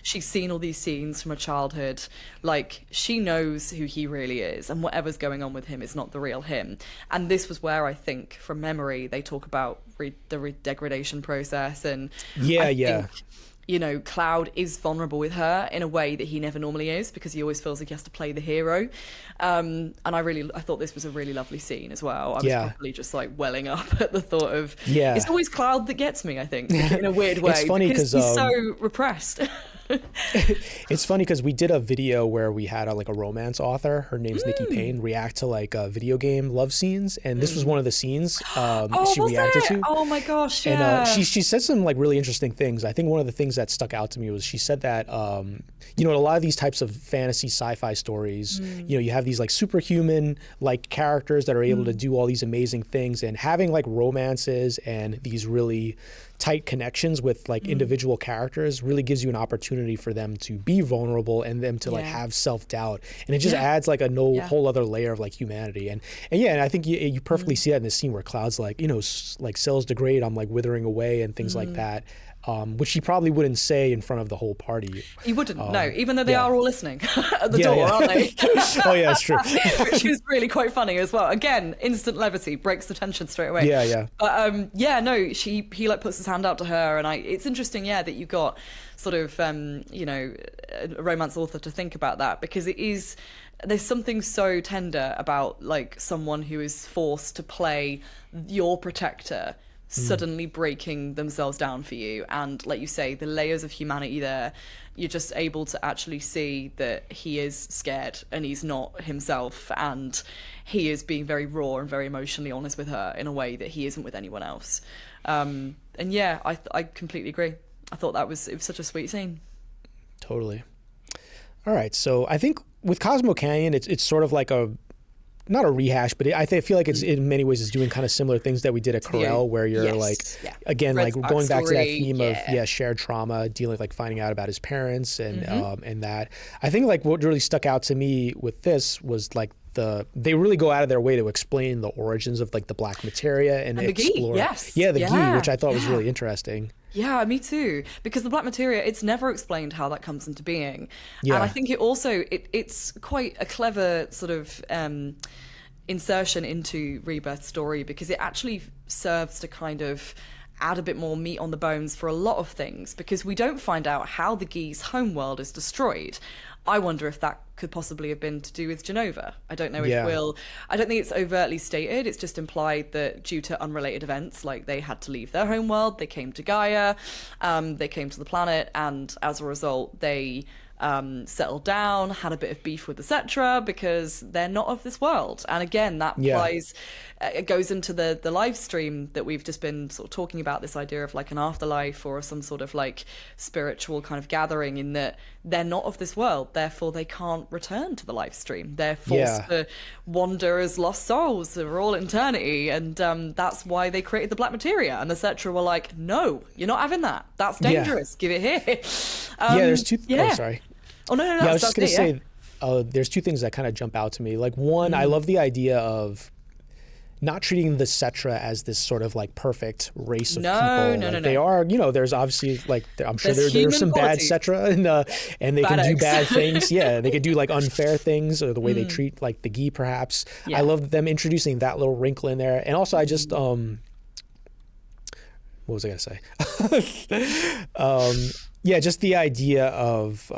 she's seen all these scenes from her childhood. Like, she knows who he really is, and whatever's going on with him is not the real him. And this was where I think, from memory, they talk about the degradation process. And I think, you know, Cloud is vulnerable with her in a way that he never normally is, because he always feels like he has to play the hero. And I thought this was a really lovely scene as well. I was probably just like welling up at the thought of, it's always Cloud that gets me, I think, in a weird way. It's funny because he's so repressed. It's funny because we did a video where we had like a romance author, her name's Nikki Payne, react to like video game love scenes, and this was one of the scenes she reacted to. Oh my gosh, and she said some like really interesting things. I think one of the things that stuck out to me was she said that you know, a lot of these types of fantasy sci-fi stories, you know, you have these like superhuman like characters that are able to do all these amazing things, and having like romances and these really tight connections with like individual characters really gives you an opportunity for them to be vulnerable and them to like have self-doubt, and it just adds like a whole other layer of like humanity, and I think you perfectly see that in this scene where Cloud's like, you know, like cells degrade, I'm like withering away and things like that, which he probably wouldn't say in front of the whole party. He wouldn't, no, even though they are all listening at the door, aren't they? Oh yeah, it's true. Which is really quite funny as well. Again, instant levity, breaks the tension straight away. But he like puts his hand out to her, and it's interesting, that you got sort of you know, a romance author to think about that, because there's something so tender about like someone who is forced to play your protector suddenly breaking themselves down for you, and like you say, the layers of humanity there, you're just able to actually see that he is scared and he's not himself, and he is being very raw and very emotionally honest with her in a way that he isn't with anyone else. And yeah, I completely agree. I thought it was such a sweet scene. Totally. All right, so I think with Cosmo Canyon, it's sort of like not a rehash, but I feel like it's in many ways is doing kind of similar things that we did at Corel, where you're again, Red's like going back to that theme of yeah. shared trauma, dealing like finding out about his parents and that. I think like what really stuck out to me with this was like they really go out of their way to explain the origins of like the black materia and explore the Gi, which I thought was really interesting. Yeah, me too. Because the black materia, it's never explained how that comes into being. Yeah. And I think it also, it's quite a clever sort of insertion into Rebirth's story, because it actually serves to kind of add a bit more meat on the bones for a lot of things, because we don't find out how the Gi's homeworld is destroyed. I wonder if that could possibly have been to do with Genova. I don't know if I don't think it's overtly stated. It's just implied that due to unrelated events, like they had to leave their homeworld, they came to Gaia, they came to the planet, and as a result, they settled down, had a bit of beef with the Cetra because they're not of this world. And again, that applies, it goes into the live stream that we've just been sort of talking about, this idea of like an afterlife or some sort of like spiritual kind of gathering, in that they're not of this world, therefore they can't return to the live stream. They're forced to wander as lost souls for all eternity, and that's why they created the black materia. And the Cetra were like, no, you're not having that. That's dangerous. Give it here. There's two. Oh, sorry. Oh, no. I was just going to say, there's two things that kind of jump out to me. Like one, I love the idea of not treating the Cetra as this sort of like perfect race of people. No. They are, there's obviously like, I'm sure there's some bad Cetra and they can do bad things. Yeah, they can do like unfair things, or the way they treat like the Gi perhaps. I love them introducing that little wrinkle in there. And also I just, what was I going to say? Just the idea of,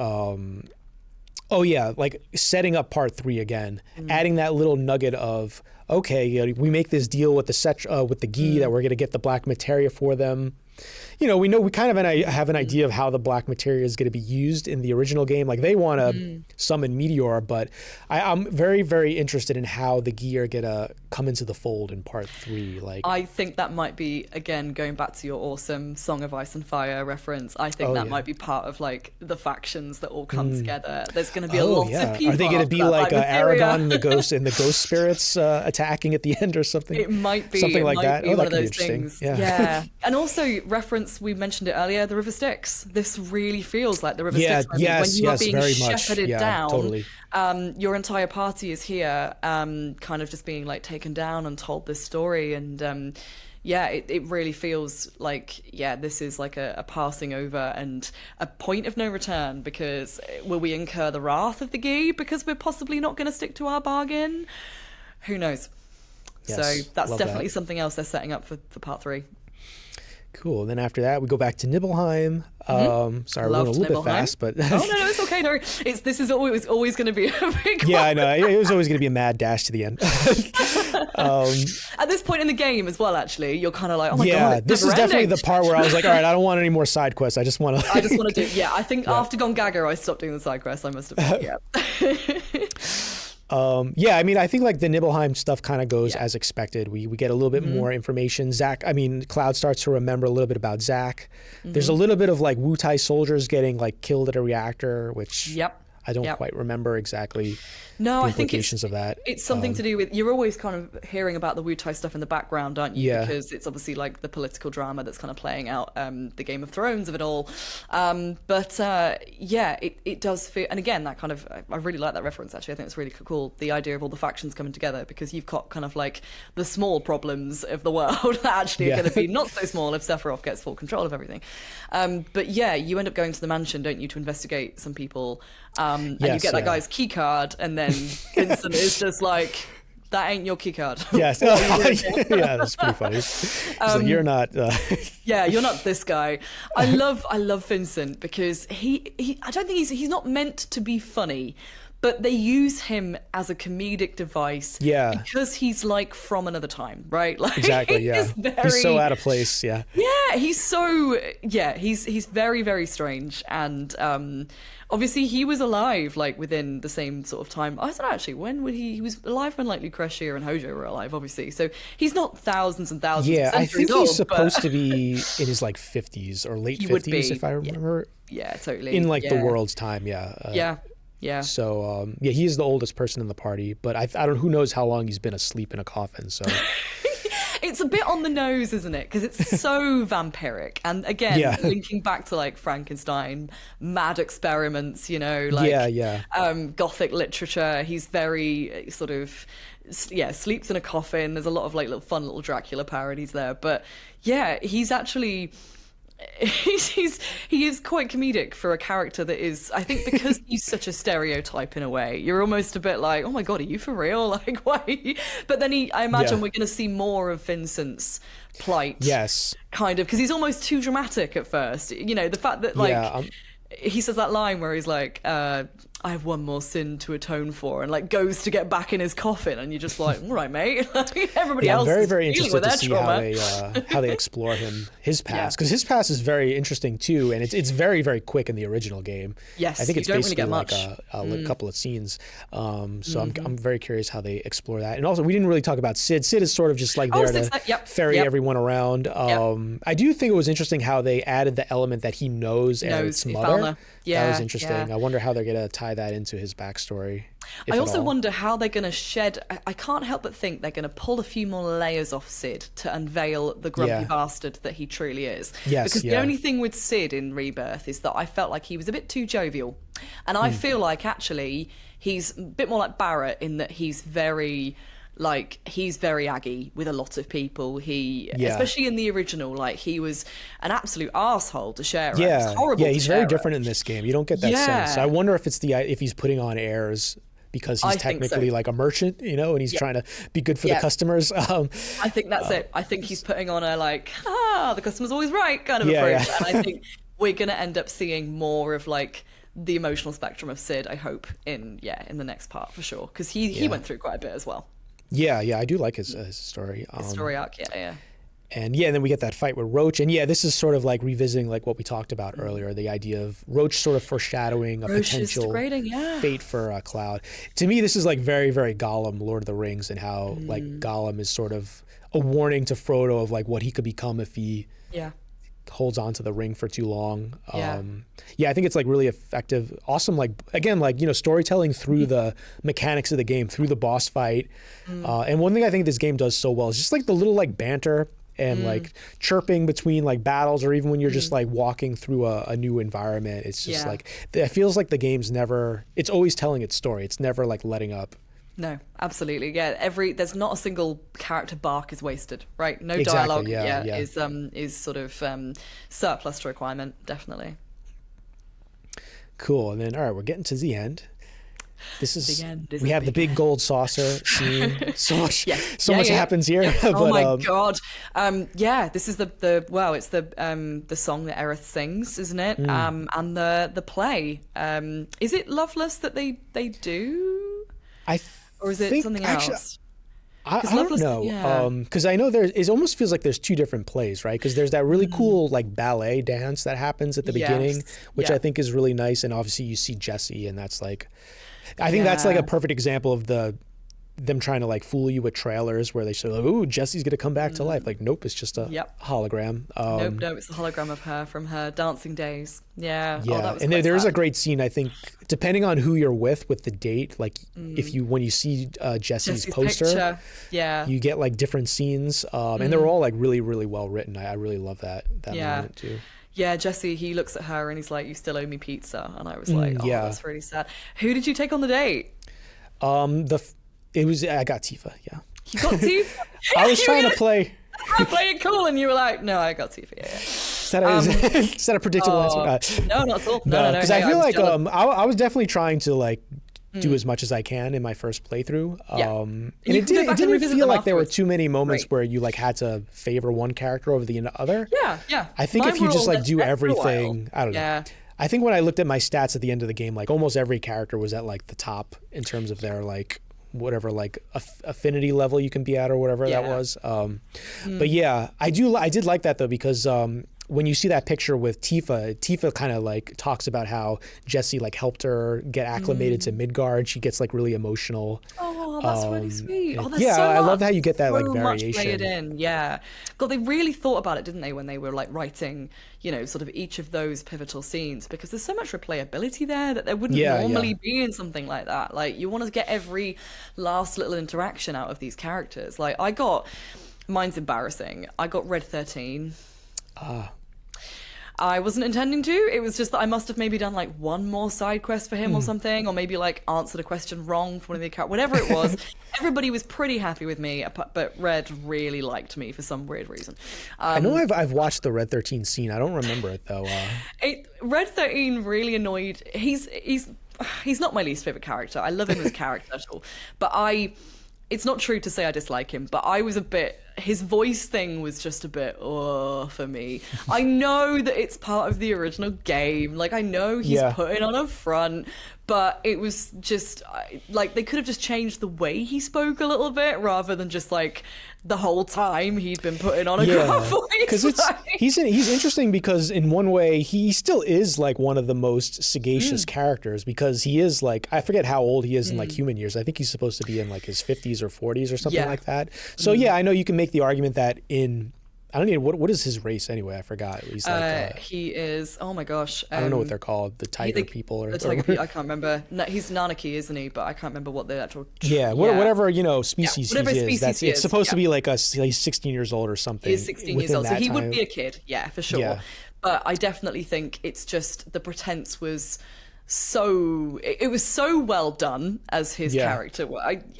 like setting up part 3 again, adding that little nugget of, okay, we make this deal with the Cetra, with the Gi, that we're going to get the black materia for them. We know we kind of have an idea of how the black materia is going to be used in the original game. Like they want to summon Meteor, but I'm very, very interested in how the Gi are going to come into the fold in part 3. Like I think that might be, again, going back to your awesome Song of Ice and Fire reference, I think that might be part of like the factions that all come together. There's going to be a lot of people. Are they going to be like Aragon and the ghost spirits attacking at the end or something? It might be something like that. That could be interesting. Things. Yeah. And also reference, we mentioned it earlier, the River Styx. This really feels like the River Styx moment. When you are being shepherded down, totally. Your entire party is here, kind of just being like taken down and told this story. And it really feels like, this is like a passing over and a point of no return, because will we incur the wrath of the Gi because we're possibly not going to stick to our bargain? Who knows? Yes, so that's definitely something else they're setting up for part 3. Cool. Then after that, we go back to Nibelheim. Sorry, we're going a little bit fast, but no, it's okay. No, this is always going to be a big one. I know. It was always going to be a mad dash to the end. At this point in the game as well, actually, you're kind of like, oh my god. Yeah, this is definitely the part where I was like, all right, I don't want any more side quests. I just want to. I just want to do. Yeah, I think after Gongaga, I stopped doing the side quests. I must have. I mean, I think like the Nibelheim stuff kind of goes as expected. We get a little bit more information. Cloud starts to remember a little bit about Zack. There's a little bit of like Wu Tai soldiers getting like killed at a reactor, which I don't quite remember exactly. No, the I think implications of that. It's something to do with, you're always kind of hearing about the Wu Tai stuff in the background, aren't you? Yeah. Because it's obviously like the political drama that's kind of playing out the Game of Thrones of it all. It does feel, and again, that kind of, I really like that reference actually. I think it's really cool, the idea of all the factions coming together, because you've got kind of like the small problems of the world that actually are going to be not so small if Sephiroth gets full control of everything. You end up going to the mansion, don't you, to investigate some people. And you get that guy's key card, and then Vincent is just like, that ain't your key card. Yes. That's pretty funny. He's like, you're not. You're not this guy. I love Vincent, because he I don't think he's not meant to be funny, but they use him as a comedic device because he's like from another time, right? Like, exactly, yeah. He's so out of place, yeah. Yeah, he's very, very strange. And obviously he was alive like within the same sort of time. I don't know actually, when would he was alive when like Lucretia and Hojo were alive, obviously. So he's not thousands and thousands of I think old, he's supposed to be in his like 50s or late 50s, if I remember. Yeah, totally. In like the world's time, yeah. So he is the oldest person in the party, but I don't. Who knows how long he's been asleep in a coffin? So it's a bit on the nose, isn't it? Because it's so vampiric, and again, linking back to like Frankenstein, mad experiments, like Gothic literature. He's very sort of sleeps in a coffin. There's a lot of like little fun little Dracula parodies there, but he's actually. He is quite comedic for a character that is, I think, because he's such a stereotype in a way. You're almost a bit like, oh my god, are you for real? Like, why? But then I imagine we're going to see more of Vincent's plight. Yes, kind of, because he's almost too dramatic at first. The fact that like he says that line where he's like, I have one more sin to atone for, and like goes to get back in his coffin, and you're just like, all right, mate. Everybody else I'm very, is very dealing interested with to their see trauma. how they explore his past, because his past is very interesting too, and it's very, very quick in the original game. Yes, I think it's you don't basically really like get a couple of scenes. So I'm very curious how they explore that. And also, we didn't really talk about Sid. Sid is sort of just like there to ferry everyone around. I do think it was interesting how they added the element that he knows Eric's mother. Yeah, that was interesting. Yeah. I wonder how they're going to tie that into his backstory. I also wonder how they're going to shed. I can't help but think they're going to pull a few more layers off Sid to unveil the grumpy bastard that he truly is. Because the only thing with Sid in Rebirth is that I felt like he was a bit too jovial. And I feel like actually he's a bit more like Barrett in that he's very aggy with a lot of people. Especially in the original, like he was an absolute arsehole to Shara. Yeah, horrible. He's very different in this game. You don't get that sense. I wonder if it's if he's putting on airs because he's technically like a merchant, and he's trying to be good for the customers. I think that's it. I think he's putting on a the customer's always right kind of approach. And I think we're going to end up seeing more of like the emotional spectrum of Sid, I hope, in the next part for sure. Because he went through quite a bit as well. Yeah, I do like his story. His story arc, yeah. And then we get that fight with Roach. And this is sort of like revisiting like what we talked about earlier, the idea of Roach sort of foreshadowing a potential fate for Cloud. To me, this is like very, very Gollum, Lord of the Rings, and how like Gollum is sort of a warning to Frodo of like what he could become if he holds on to the ring for too long. I think it's like really effective, awesome, like again, like storytelling through the mechanics of the game, through the boss fight. And one thing I think this game does so well is just like the little like banter and like chirping between like battles, or even when you're just like walking through a new environment. It's just like it feels like the game's it's always telling its story. It's never like letting up. No, absolutely. Yeah, there's not a single character bark is wasted, right? No dialogue is sort of surplus to requirement, definitely. Cool. And then all right, we're getting to the end. This is we have the big gold saucer scene. So much happens here. Yeah. Oh my god. This is it's the song that Aerith sings, isn't it? And the play. Is it Loveless that they do? Or is it something else? I don't know, because I know it almost feels like there's two different plays, right? Because there's that really cool like ballet dance that happens at the beginning, which I think is really nice, and obviously you see Jessie, and that's like, I think that's like a perfect example of them trying to like fool you with trailers where they say, "Oh, Jessie's gonna come back to life." Like, nope, it's just a hologram. Nope, it's the hologram of her from her dancing days. Yeah. Yeah, that was and there's a great scene, I think, depending on who you're with the date. Like, when you see Jessie's poster, picture, you get like different scenes, and they're all like really, really well written. I really love that moment too. Yeah, Jessie, he looks at her and he's like, "You still owe me pizza," and I was like, "Oh, that's really sad." Who did you take on the date? I got Tifa, yeah. You got Tifa? I was trying to play it cool, and you were like, "No, I got Tifa, Is that a predictable answer? No, not at all. No. Because I feel like I was definitely trying to like do as much as I can in my first playthrough. And it didn't feel like there were too many moments where you like had to favor one character over the other. Yeah. I think if you just like do everything, I don't know. I think when I looked at my stats at the end of the game, like almost every character was at like the top in terms of their like whatever like affinity level you can be at or whatever that was. But yeah, I did like that though, because when you see that picture with Tifa kind of like talks about how Jessie like helped her get acclimated to Midgard. She gets like really emotional. Oh, that's really sweet. Oh, yeah, so I love much, how you get that like so variation. much layered in. Yeah, God, they really thought about it, didn't they, when they were like writing, you know, sort of each of those pivotal scenes, because there's so much replayability there that there wouldn't normally be in something like that. Like, you want to get every last little interaction out of these characters. Like, mine's embarrassing. I got Red 13. I wasn't intending to. It was just that I must have maybe done like one more side quest for him or something, or maybe like answered a question wrong for one of the characters. Whatever it was, everybody was pretty happy with me, but Red really liked me for some weird reason. I know I've watched the Red 13 scene. I don't remember it though. Red 13 really annoyed. He's not my least favorite character. I love him as a character at all, but it's not true to say I dislike him, but I was his voice thing was just a bit, for me. I know that it's part of the original game. Like, I know he's putting on a front, but it was just, like, they could have just changed the way he spoke a little bit, rather than just, like, the whole time he'd been putting on a gruff voice. Because he's interesting because in one way he still is like one of the most sagacious characters, because he is like, I forget how old he is in like human years. I think he's supposed to be in like his 50s or 40s or something like that. So yeah, I know you can make the argument that I don't even, what is his race anyway? I forgot. He's like, he is, oh my gosh. I don't know what they're called. The tiger people or the tiger people, I can't remember. No, he's Nanaki, isn't he? But I can't remember what the actual. Whatever, you know, species whatever he species is. he It's is, supposed to be like he's 16 years old or something. He's 16 years old, so he would be a kid. Yeah, for sure. Yeah. But I definitely think it's just the pretense was it was so well done as his character.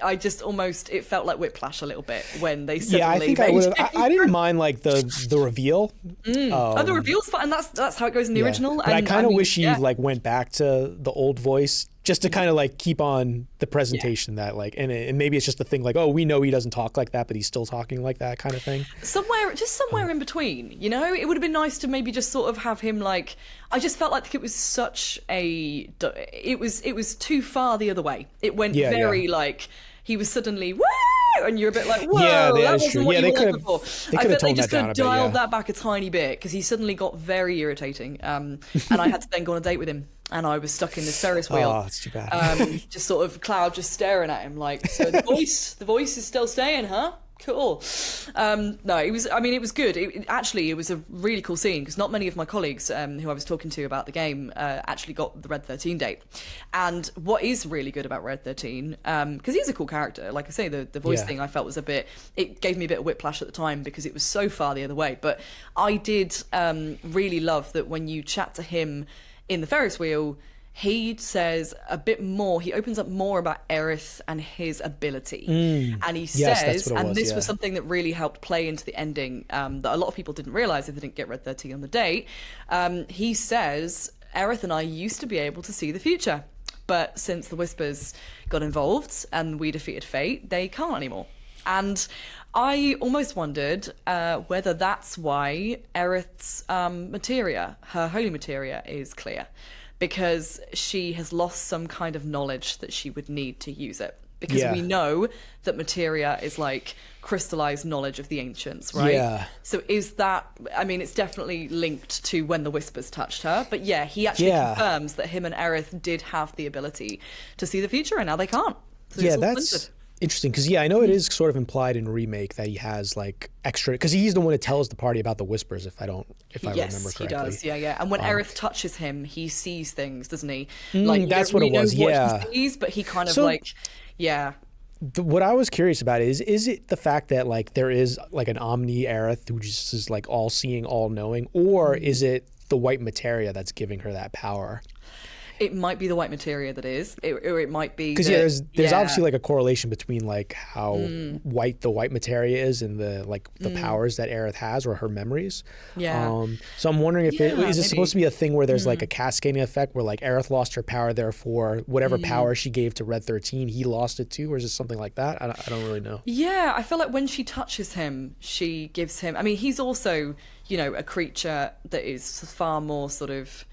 I just almost, it felt like Whiplash a little bit when they suddenly I think I didn't mind like the reveal. The reveal's fun, and that's how it goes in the original. But I kind of wish he like went back to the old voice, just to kind of like keep on the presentation that like, and maybe it's just a thing like, oh, we know he doesn't talk like that, but he's still talking like that kind of thing. Somewhere in between, you know, it would have been nice to maybe just sort of have him like, I just felt like it was it was too far the other way. It went like, he was suddenly, woo! And you're a bit like, whoa, that wasn't true. What you were like before. I felt they just could have dialed that back a tiny bit, because he suddenly got very irritating. And I had to then go on a date with him, and I was stuck in this Ferris wheel. Oh, that's too bad. Just sort of Cloud just staring at him like, so the voice is still staying, huh? Cool. No, it was good. It was a really cool scene, because not many of my colleagues who I was talking to about the game actually got the Red 13 date. And what is really good about Red 13, because he's a cool character, like I say, the voice thing I felt was it gave me a bit of whiplash at the time, because it was so far the other way. But I did really love that when you chat to him in the Ferris wheel, he says a bit more, he opens up more about Aerith and his ability. And he says, and this was something that really helped play into the ending, that a lot of people didn't realise if they didn't get Red 13 on the date. He says, Aerith and I used to be able to see the future, but since the Whispers got involved and we defeated fate, they can't anymore. And I almost wondered whether that's why Aerith's materia, her holy materia, is clear, because she has lost some kind of knowledge that she would need to use it. Because we know that materia is like crystallized knowledge of the ancients, right? Yeah. So is that, I mean, it's definitely linked to when the Whispers touched her, but he actually confirms that him and Aerith did have the ability to see the future, and now they can't. So that's interesting, because I know it is sort of implied in Remake that he has like extra, because he's the one that tells the party about the Whispers, if I remember correctly. Yes, he does. And when Aerith touches him, he sees things, doesn't he? Like, that's what it was. What he sees, but he kind of what I was curious about is it the fact that like there is like an Omni Aerith who just is like all seeing, all knowing, or is it the white materia that's giving her that power? It might be the white materia that is, or it might be because there's obviously like a correlation between like how white the white materia is and the like the powers that Aerith has, or her memories. So I'm wondering if is it supposed to be a thing where there's like a cascading effect where like Aerith lost her power, therefore whatever power she gave to Red 13, he lost it too, or is it something like that? I don't really know. Yeah, I feel like when she touches him, she gives him. I mean, he's also a creature that is far more sort of,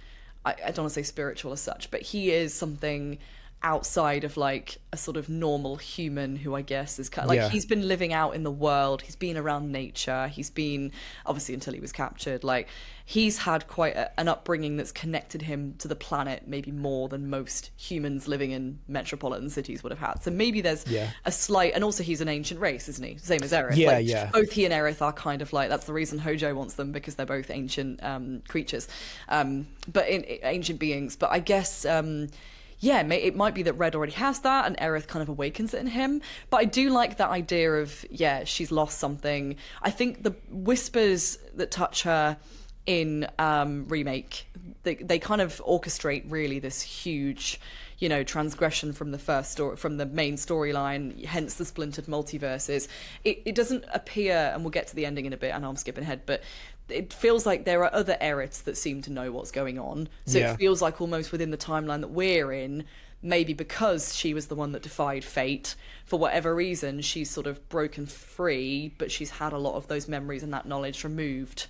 I don't want to say spiritual as such, but he is something outside of like a sort of normal human who I guess is kind of like he's been living out in the world, he's been around nature, he's been obviously until he was captured, like he's had quite an upbringing that's connected him to the planet maybe more than most humans living in metropolitan cities would have had. So maybe there's a slight, and also he's an ancient race, isn't he? Same as Aerith. Both he and Aerith are kind of like, that's the reason Hojo wants them, because they're both ancient creatures, but in ancient beings. But I guess it might be that Red already has that and Aerith kind of awakens it in him. But I do like that idea of, she's lost something. I think the whispers that touch her in Remake, they kind of orchestrate really this huge, transgression from the first story, from the main storyline, hence the splintered multiverses. It doesn't appear, and we'll get to the ending in a bit, I know I'm skipping ahead, but it feels like there are other Aeriths that seem to know what's going on. So it feels like almost within the timeline that we're in, maybe because she was the one that defied fate, for whatever reason, she's sort of broken free, but she's had a lot of those memories and that knowledge removed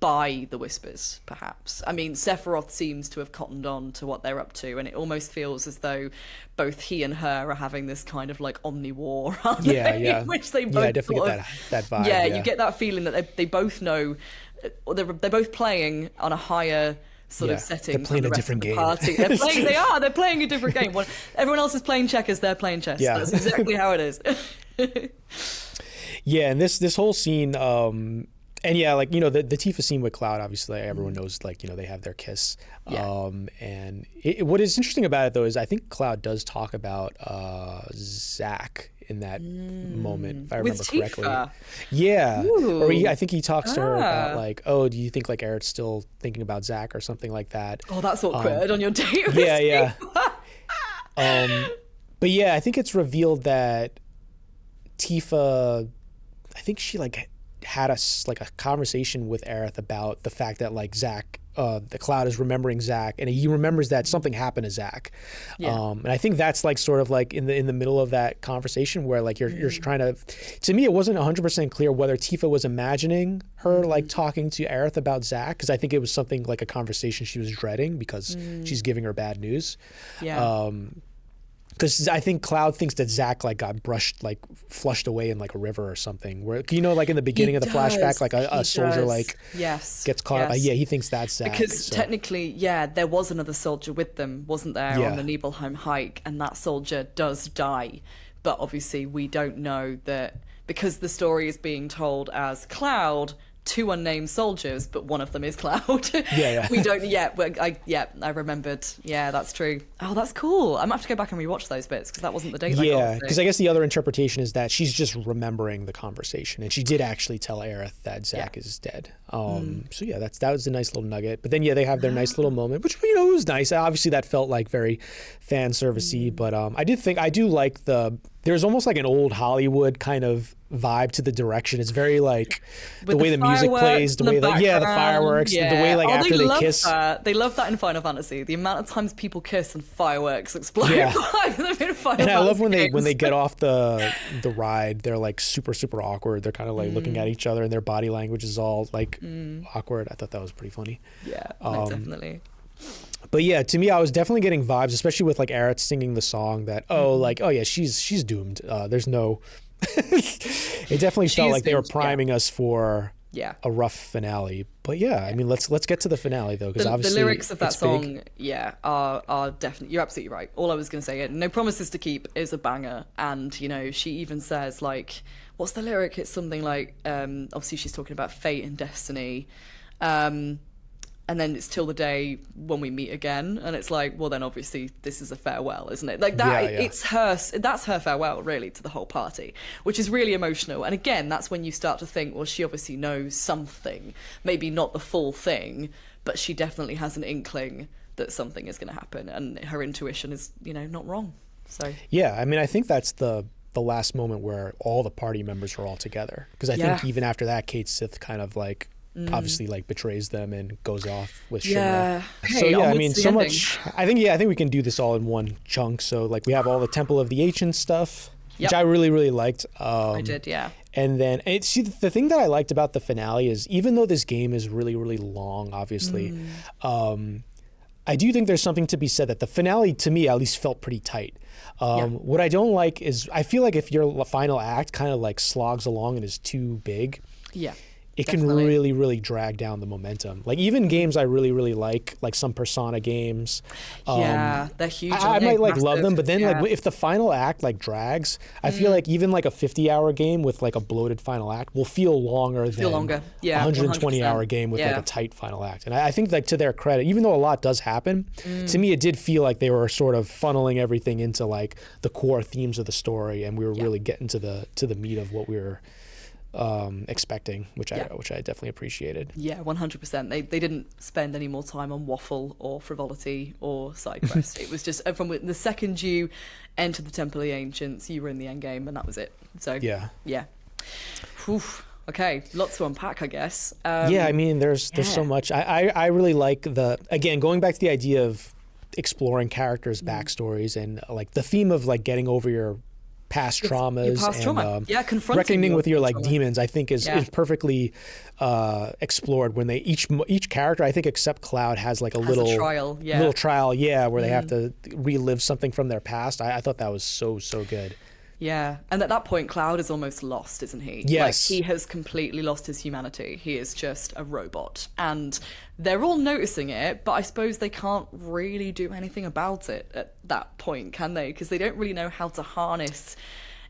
by the whispers, perhaps. I mean, Sephiroth seems to have cottoned on to what they're up to, and it almost feels as though both he and her are having this kind of like omni-war, in which they both definitely get that vibe. You get that feeling that they both know, or they're both playing on a higher sort of setting. They're playing a different game. They're playing a different game. When everyone else is playing checkers, they're playing chess. That's exactly how it is. And this whole scene, and the Tifa scene with Cloud, obviously everyone knows, they have their kiss. And what is interesting about it though is I think Cloud does talk about Zack in that moment, if I remember correctly. Or I think he talks to her about like, oh, do you think like Eric's still thinking about Zack or something like that? Oh, that's awkward on your date with but I think it's revealed that Tifa, I think she had a conversation with Aerith about the fact that like Zack, the Cloud is remembering Zack, and he remembers that something happened to Zack. And I think that's like sort of like in the middle of that conversation where like you're trying to me it wasn't 100% clear whether Tifa was imagining her like talking to Aerith about Zack, because I think it was something like a conversation she was dreading because she's giving her bad news. Because I think Cloud thinks that Zack like got flushed away in like a river or something. Where like in the beginning of the flashback, like a soldier gets caught up. He thinks that's Zack. Because technically, there was another soldier with them, wasn't there, on the Nibelheim hike, and that soldier does die. But obviously, we don't know that because the story is being told as Cloud. Two unnamed soldiers, but one of them is Cloud. We don't yet. I remembered. Yeah, that's true. Oh, that's cool. I might have to go back and rewatch those bits because that wasn't the date. Because I guess the other interpretation is that she's just remembering the conversation, and she did actually tell Aerith that Zack is dead. So that was a nice little nugget. But then they have their nice little moment, which it was nice. Obviously, that felt like very fan servicey, but I do like there's almost like an old Hollywood kind of vibe to the direction. It's very like the way the music plays, the way the fireworks, the way like after they kiss. They love that in Final Fantasy. The amount of times people kiss and fireworks explode. And I love when they get off the ride, they're like super awkward. They're kind of like looking at each other, and their body language is all like awkward. I thought that was pretty funny. Definitely. But to me, I was definitely getting vibes, especially with like Aerith singing the song that she's doomed. There's no. It definitely felt like they were priming us for a rough finale. But let's get to the finale though, because obviously the lyrics of that song are definitely, you're absolutely right. All I was going to say, No Promises to Keep is a banger, and she even says like, what's the lyric? It's something like obviously she's talking about fate and destiny. And then it's till the day when we meet again, and it's like, well, then obviously this is a farewell, isn't it? Like that, it's that's her farewell, really, to the whole party, which is really emotional. And again, that's when you start to think, well, she obviously knows something, maybe not the full thing, but she definitely has an inkling that something is going to happen, and her intuition is, not wrong. So I think that's the last moment where all the party members are all together, because I think even after that, Kate Sith kind of like. Obviously like betrays them and goes off with Shinra. So much. I think we can do this all in one chunk. So like we have all the Temple of the Ancients stuff, which I really, really liked. I did, And then the thing that I liked about the finale is, even though this game is really, really long, obviously, I do think there's something to be said that the finale, to me at least, felt pretty tight. What I don't like is I feel like if your final act kind of like slogs along and is too big, it definitely. can really, really drag down the momentum. Like even games I really, really like some Persona games. They're huge. I might like love massive. them, but then like if the final act like drags, I feel like even like a 50-hour game with like a bloated final act will feel longer than a 120-hour game with like a tight final act. And I think like to their credit, even though a lot does happen, to me it did feel like they were sort of funneling everything into like the core themes of the story, and we were really getting to the meat of what we were expecting, which I definitely appreciated. Yeah, 100%. They didn't spend any more time on waffle or frivolity or side quest. It was just from the second you entered the Temple of the Ancients, you were in the end game, and that was it. So yeah. Oof. Okay, lots to unpack, I guess. I mean, there's so much. I really like going back to the idea of exploring characters' backstories and like the theme of like getting over your past traumas and confronting reckoning with your like trauma. demons, I think is perfectly explored when they each character, I think except Cloud, has like a little trial, where they have to relive something from their past. I thought that was so good. Yeah, and at that point, Cloud is almost lost, isn't he? Yes. Like, he has completely lost his humanity. He is just a robot. And they're all noticing it, but I suppose they can't really do anything about it at that point, can they? Because they don't really know how to harness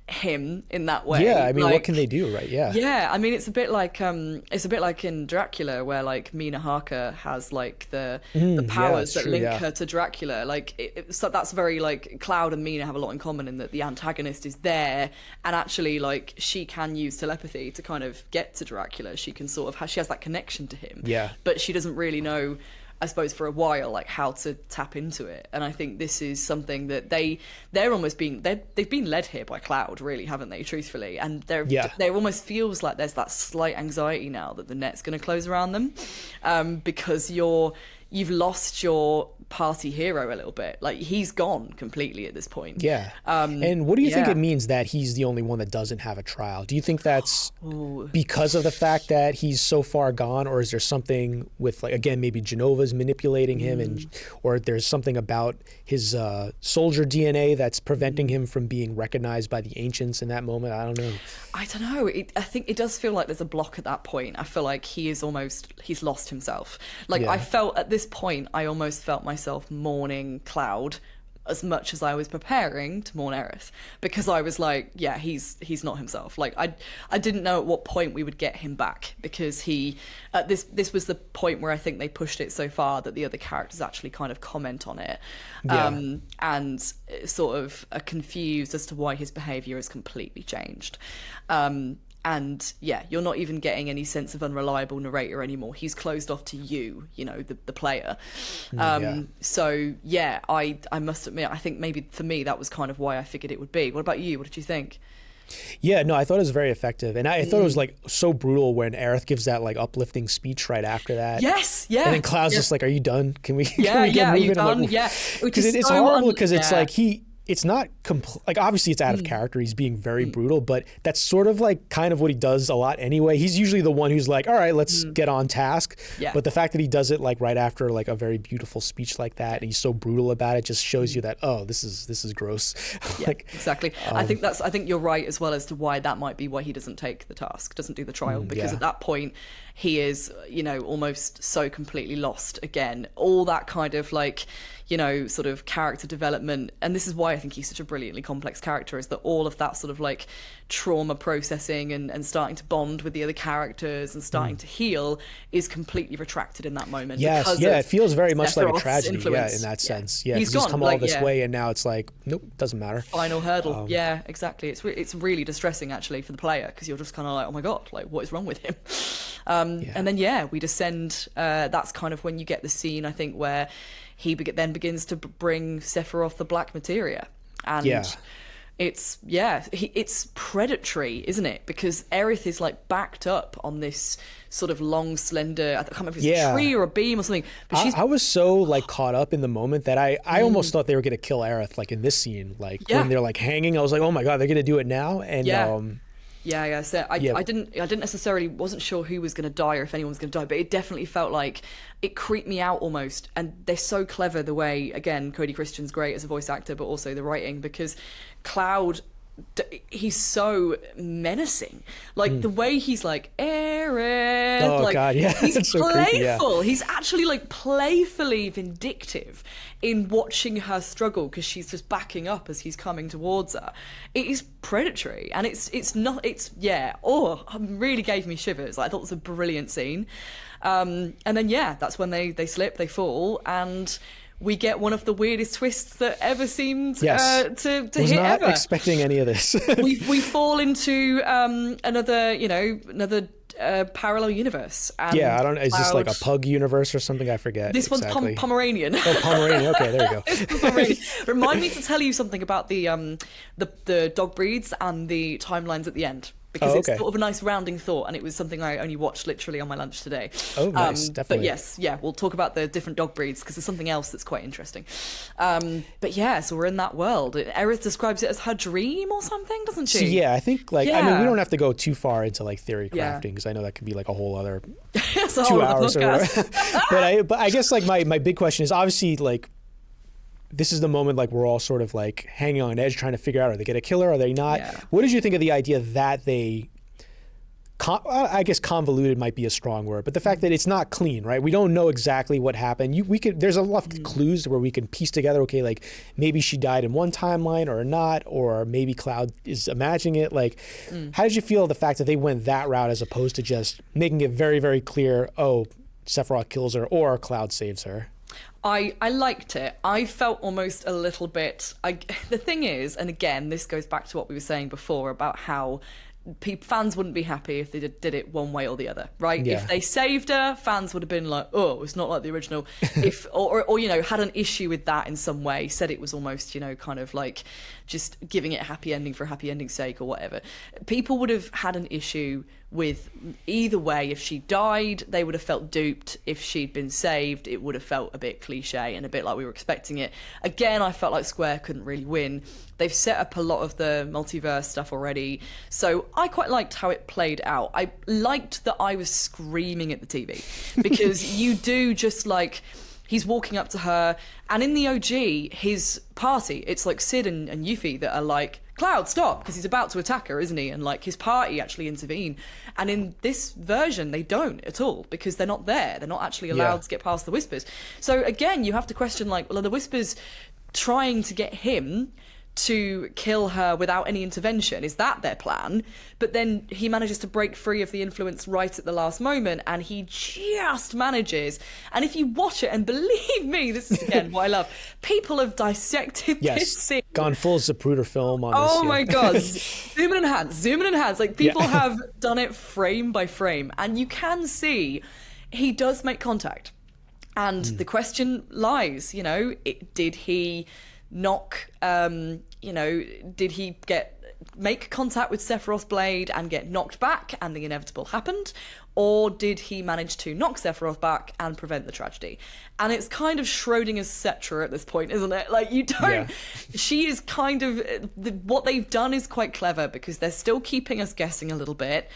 him in that way. Yeah, I mean, what can they do, right? Yeah, I mean, it's a bit like in Dracula, where like Mina Harker has like the powers that link her to Dracula. Like so that's very like Cloud and Mina have a lot in common in that the antagonist is there, and actually like she can use telepathy to kind of get to Dracula. She can sort of she has that connection to him. Yeah, but she doesn't really know, I suppose, for a while, like how to tap into it. And I think this is something that they're almost they've been led here by Cloud, really, haven't they, truthfully? And there almost feels like there's that slight anxiety now that the net's going to close around them, because you've lost your party hero a little bit. Like, he's gone completely at this point. Yeah. And what do you think it means that he's the only one that doesn't have a trial? Do you think that's because of the fact that he's so far gone, or is there something with, like, again, maybe Genova's manipulating him, or there's something about his soldier DNA that's preventing him from being recognized by the ancients in that moment? I don't know. I don't know. I think it does feel like there's a block at that point. I feel like he's lost himself. Like, I felt at this point, I almost felt myself mourning Cloud as much as I was preparing to mourn Aerith, because I was like, yeah, he's not himself. Like, I didn't know at what point we would get him back, because this was the point where I think they pushed it so far that the other characters actually kind of comment on it, and sort of are confused as to why his behavior has completely changed. And you're not even getting any sense of unreliable narrator anymore. He's closed off to you, the player. So I must admit, I think maybe for me that was kind of why I figured it would be. What about you? What did you think? Yeah, no, I thought it was very effective, and I thought it was like so brutal when Aerith gives that like uplifting speech right after that. Yes, yeah. And then Cloud's just like, "Are you done? Can we get are moving?" you done? Like, yeah, because it's horrible, because it's like it's not like, obviously it's out of character. He's being very brutal, but that's sort of like kind of what he does a lot anyway. He's usually the one who's like, all right, let's get on task. Yeah. But the fact that he does it like right after like a very beautiful speech like that, and he's so brutal about it, just shows you that, oh, this is gross. Yeah, exactly. I think you're right as well as to why that might be why he doesn't take the task, doesn't do the trial, because at that point he is, almost so completely lost again. All that kind of like, sort of character development, and this is why I think he's such a brilliantly complex character, is that all of that sort of like trauma processing and starting to bond with the other characters and starting to heal is completely retracted in that moment. Yes, it feels very much like a tragedy, influence. in that sense. Yeah, he's gone, come all this way, and now it's like, nope, doesn't matter. Final hurdle. Yeah, exactly. It's really distressing actually for the player, because you're just kind of like, oh my god, like what is wrong with him? And then we descend. That's kind of when you get the scene, I think, where he then begins to bring Sephiroth the black materia, and it's predatory, isn't it? Because Aerith is like backed up on this sort of long, slender, I can't remember if it's a tree or a beam or something. But I was so like caught up in the moment that I almost thought they were gonna kill Aerith, like in this scene, like when they're like hanging. I was like, oh my god, they're gonna do it now, and Yeah. So I didn't necessarily wasn't sure who was going to die or if anyone was going to die, but it definitely felt like it creeped me out almost. And they're so clever the way, again, Cody Christian's great as a voice actor, but also the writing, because Cloud, he's so menacing. Like the way he's like, Aerith. Oh like, God, yeah. He's so playful. creepy, yeah. He's actually like playfully vindictive in watching her struggle because she's just backing up as he's coming towards her. It is predatory, and it really gave me shivers. Like, I thought it was a brilliant scene. And then that's when they slip, they fall, and we get one of the weirdest twists that ever seemed to Was hit not ever. expecting any of this. we fall into another parallel universe. And I don't. Is this like a pug universe or something? I forget. This exactly. one's Pomeranian. Oh, Pomeranian. Okay, there we Pomeranian. Remind me to tell you something about the dog breeds and the timelines at the end. Because it's sort of a nice rounding thought, and it was something I only watched literally on my lunch today. Oh, nice, definitely. But we'll talk about the different dog breeds because there's something else that's quite interesting. So we're in that world. Aerith describes it as her dream or something, doesn't she? So, yeah, I think I mean, we don't have to go too far into like theory crafting because I know that could be like a whole other 2 hours or whatever. but I guess like my big question is obviously like, this is the moment like we're all sort of like hanging on edge trying to figure out, are they going to kill her, are they not? What did you think of the idea that they I guess convoluted might be a strong word, but the fact that it's not clean, right? We don't know exactly what happened. There's a lot of clues where we can piece together, okay, like maybe she died in one timeline or not, or maybe Cloud is imagining it. Like, how did you feel the fact that they went that route as opposed to just making it very, very clear, oh, Sephiroth kills her or Cloud saves her? I liked it. I felt almost a little bit... the thing is, and again, this goes back to what we were saying before about how fans wouldn't be happy if they did it one way or the other, right? Yeah. If they saved her, fans would have been like, oh, it's not like the original. or had an issue with that in some way, said it was almost, kind of like just giving it a happy ending for a happy ending's sake or whatever. People would have had an issue with either way. If she died, they would have felt duped. If she'd been saved, it would have felt a bit cliche and a bit like we were expecting it. Again, I felt like Square couldn't really win. They've set up a lot of the multiverse stuff already, so I quite liked how it played out. I liked that I was screaming at the TV because you do just like... He's walking up to her, and in the OG, his party, it's like Sid and Yuffie that are like, Cloud, stop, because he's about to attack her, isn't he? And like his party actually intervene. And in this version, they don't at all because they're not there. They're not actually allowed to get past the Whispers. So again, you have to question, like, well, are the Whispers trying to get him to kill her without any intervention? Is that their plan? But then he manages to break free of the influence right at the last moment, and he just manages. And if you watch it, and believe me, this is again what I love, people have dissected this scene. Gone full Zapruder film on this. Oh my God. Zoom in and hands. Like, people have done it frame by frame, and you can see he does make contact. And the question lies, did he knock, did he make contact with Sephiroth's blade and get knocked back and the inevitable happened? Or did he manage to knock Sephiroth back and prevent the tragedy? And it's kind of Schrodinger's Cetra at this point, isn't it? Like, you don't... She is kind of... what they've done is quite clever because they're still keeping us guessing a little bit,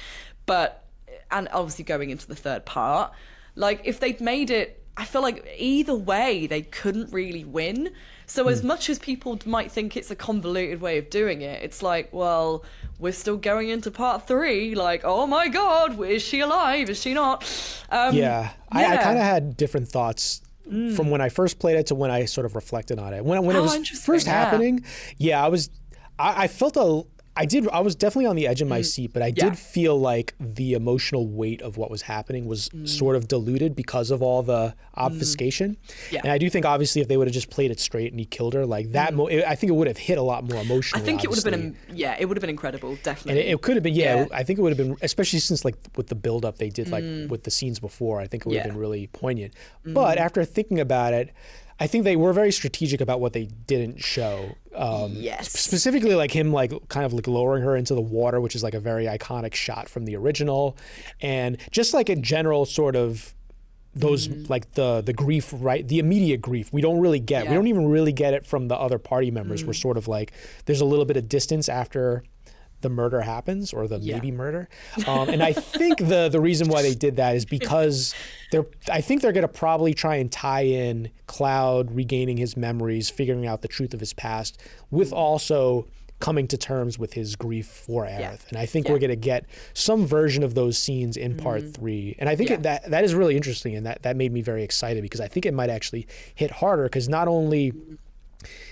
but... And obviously going into the third part, like, if they'd made it... I feel like either way, they couldn't really win. So as much as people might think it's a convoluted way of doing it, it's like, well, we're still going into part 3. Like, oh my God, is she alive? Is she not? I kind of had different thoughts from when I first played it to when I sort of reflected on it. When it was first happening, I felt I was definitely on the edge of my seat, but I did feel like the emotional weight of what was happening was sort of diluted because of all the obfuscation. And I do think, obviously, if they would have just played it straight and he killed her, like that, I think it would have hit a lot more emotionally. I think it would have been, it would have been incredible, definitely. And it could have been, I think it would have been, especially since like with the build-up they did, like with the scenes before, I think it would have been really poignant. But after thinking about it, I think they were very strategic about what they didn't show. Specifically, like him, like kind of like lowering her into the water, which is like a very iconic shot from the original, and just like a general sort of those like the grief, right? The immediate grief we don't really get. We don't even really get it from the other party members. We're sort of like there's a little bit of distance after the murder happens, or the maybe murder. And I think the reason why they did that is because I think they're going to probably try and tie in Cloud regaining his memories, figuring out the truth of his past, with also coming to terms with his grief for Aerith. And I think we're going to get some version of those scenes in part 3. And I think that is really interesting, and that made me very excited, because I think it might actually hit harder, because not only...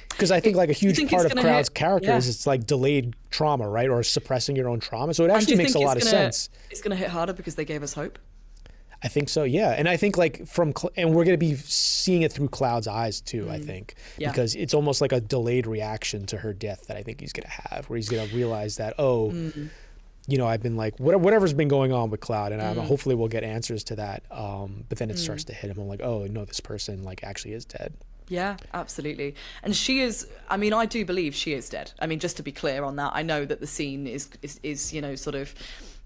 Because I think like a huge part of Cloud's character is it's like delayed trauma, right? Or suppressing your own trauma. So it actually makes a lot of sense. It's going to hit harder because they gave us hope. I think so, yeah. And I think like and we're going to be seeing it through Cloud's eyes too, I think. Because it's almost like a delayed reaction to her death that I think he's going to have, where he's going to realize that, you know, I've been like, whatever's been going on with Cloud, and hopefully we'll get answers to that. But then it starts to hit him. I'm like, oh, no, this person like actually is dead. Yeah, absolutely. And she is, I mean, I do believe she is dead. I mean, just to be clear on that, I know that the scene is you know, sort of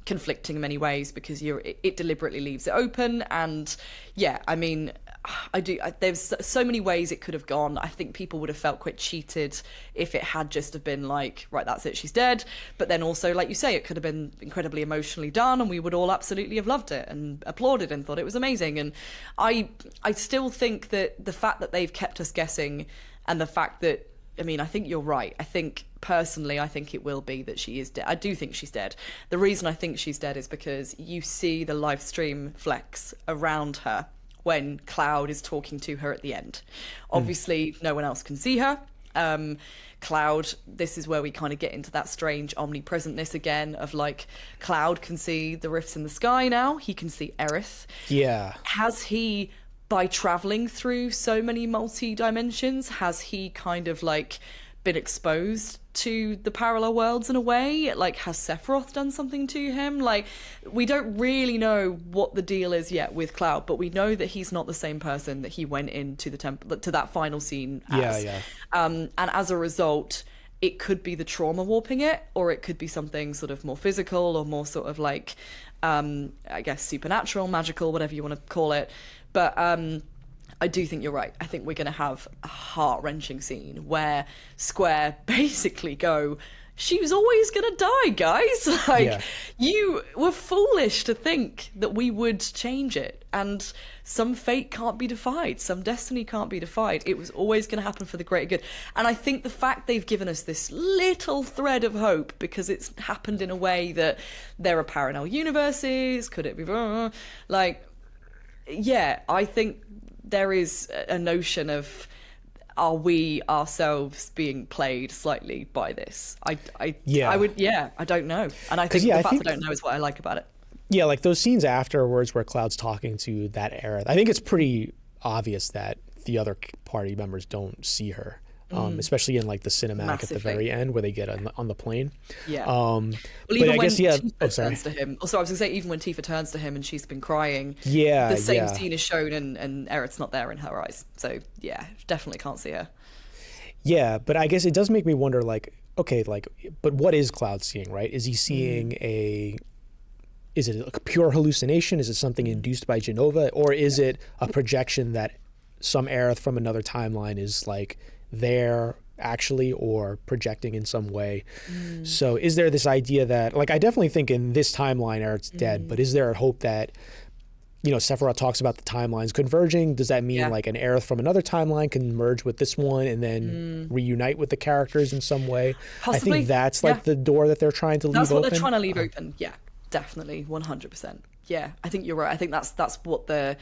conflicting in many ways, because it deliberately leaves it open. And yeah, I mean, there's so many ways it could have gone. I think people would have felt quite cheated if it had just have been like, right, that's it, she's dead. But then also, like you say, it could have been incredibly emotionally done, and we would all absolutely have loved it and applauded and thought it was amazing. And I still think that the fact that they've kept us guessing, and the fact that, I mean, I think you're right. I think personally, I think it will be that she is dead. I do think she's dead. The reason I think she's dead is because you see the live stream flex around her when Cloud is talking to her at the end. Obviously, no one else can see her. Cloud, this is where we kind of get into that strange omnipresentness again of like, Cloud can see the rifts in the sky now. He can see Aerith. Yeah. Has he, by traveling through so many multi-dimensions, has he kind of like been exposed to the parallel worlds in a way? Like, has Sephiroth done something to him? Like, we don't really know what the deal is yet with Cloud, but we know that he's not the same person that he went into the temple, to that final scene as. And as a result, it could be the trauma warping it, or it could be something sort of more physical, or more sort of like, I guess, supernatural, magical, whatever you want to call it. But I do think you're right. I think we're going to have a heart-wrenching scene where Square basically go, she was always going to die, guys. Like, you were foolish to think that we would change it. And some fate can't be defied. Some destiny can't be defied. It was always going to happen for the greater good. And I think the fact they've given us this little thread of hope, because it's happened in a way that there are parallel universes, could it be, like, yeah, I think there is a notion of, are we ourselves being played slightly by this? I don't know. And I think the fact I don't know is what I like about it. Yeah, like those scenes afterwards where Cloud's talking to that Aerith, I think it's pretty obvious that the other party members don't see her. Especially in like the cinematic at the very end where they get on the plane. Yeah. Well, even when Tifa turns to him. Also, I was going to say, even when Tifa turns to him and she's been crying, the same scene is shown and Aerith's not there in her eyes. So yeah, definitely can't see her. Yeah, but I guess it does make me wonder, like, okay, like, but what is Cloud seeing, right? Is he seeing is it a pure hallucination? Is it something induced by Genova? Or is it a projection that some Aerith from another timeline is like there actually, or projecting in some way? So is there this idea that, like, I definitely think in this timeline Aerith's dead, but is there a hope that, you know, Sephiroth talks about the timelines converging? Does that mean like an Aerith from another timeline can merge with this one and then reunite with the characters in some way? Possibly. I think that's like the door that they're trying to leave open. That's what they're trying to leave open. Yeah, definitely, 100%. Yeah, I think you're right. I think that's what the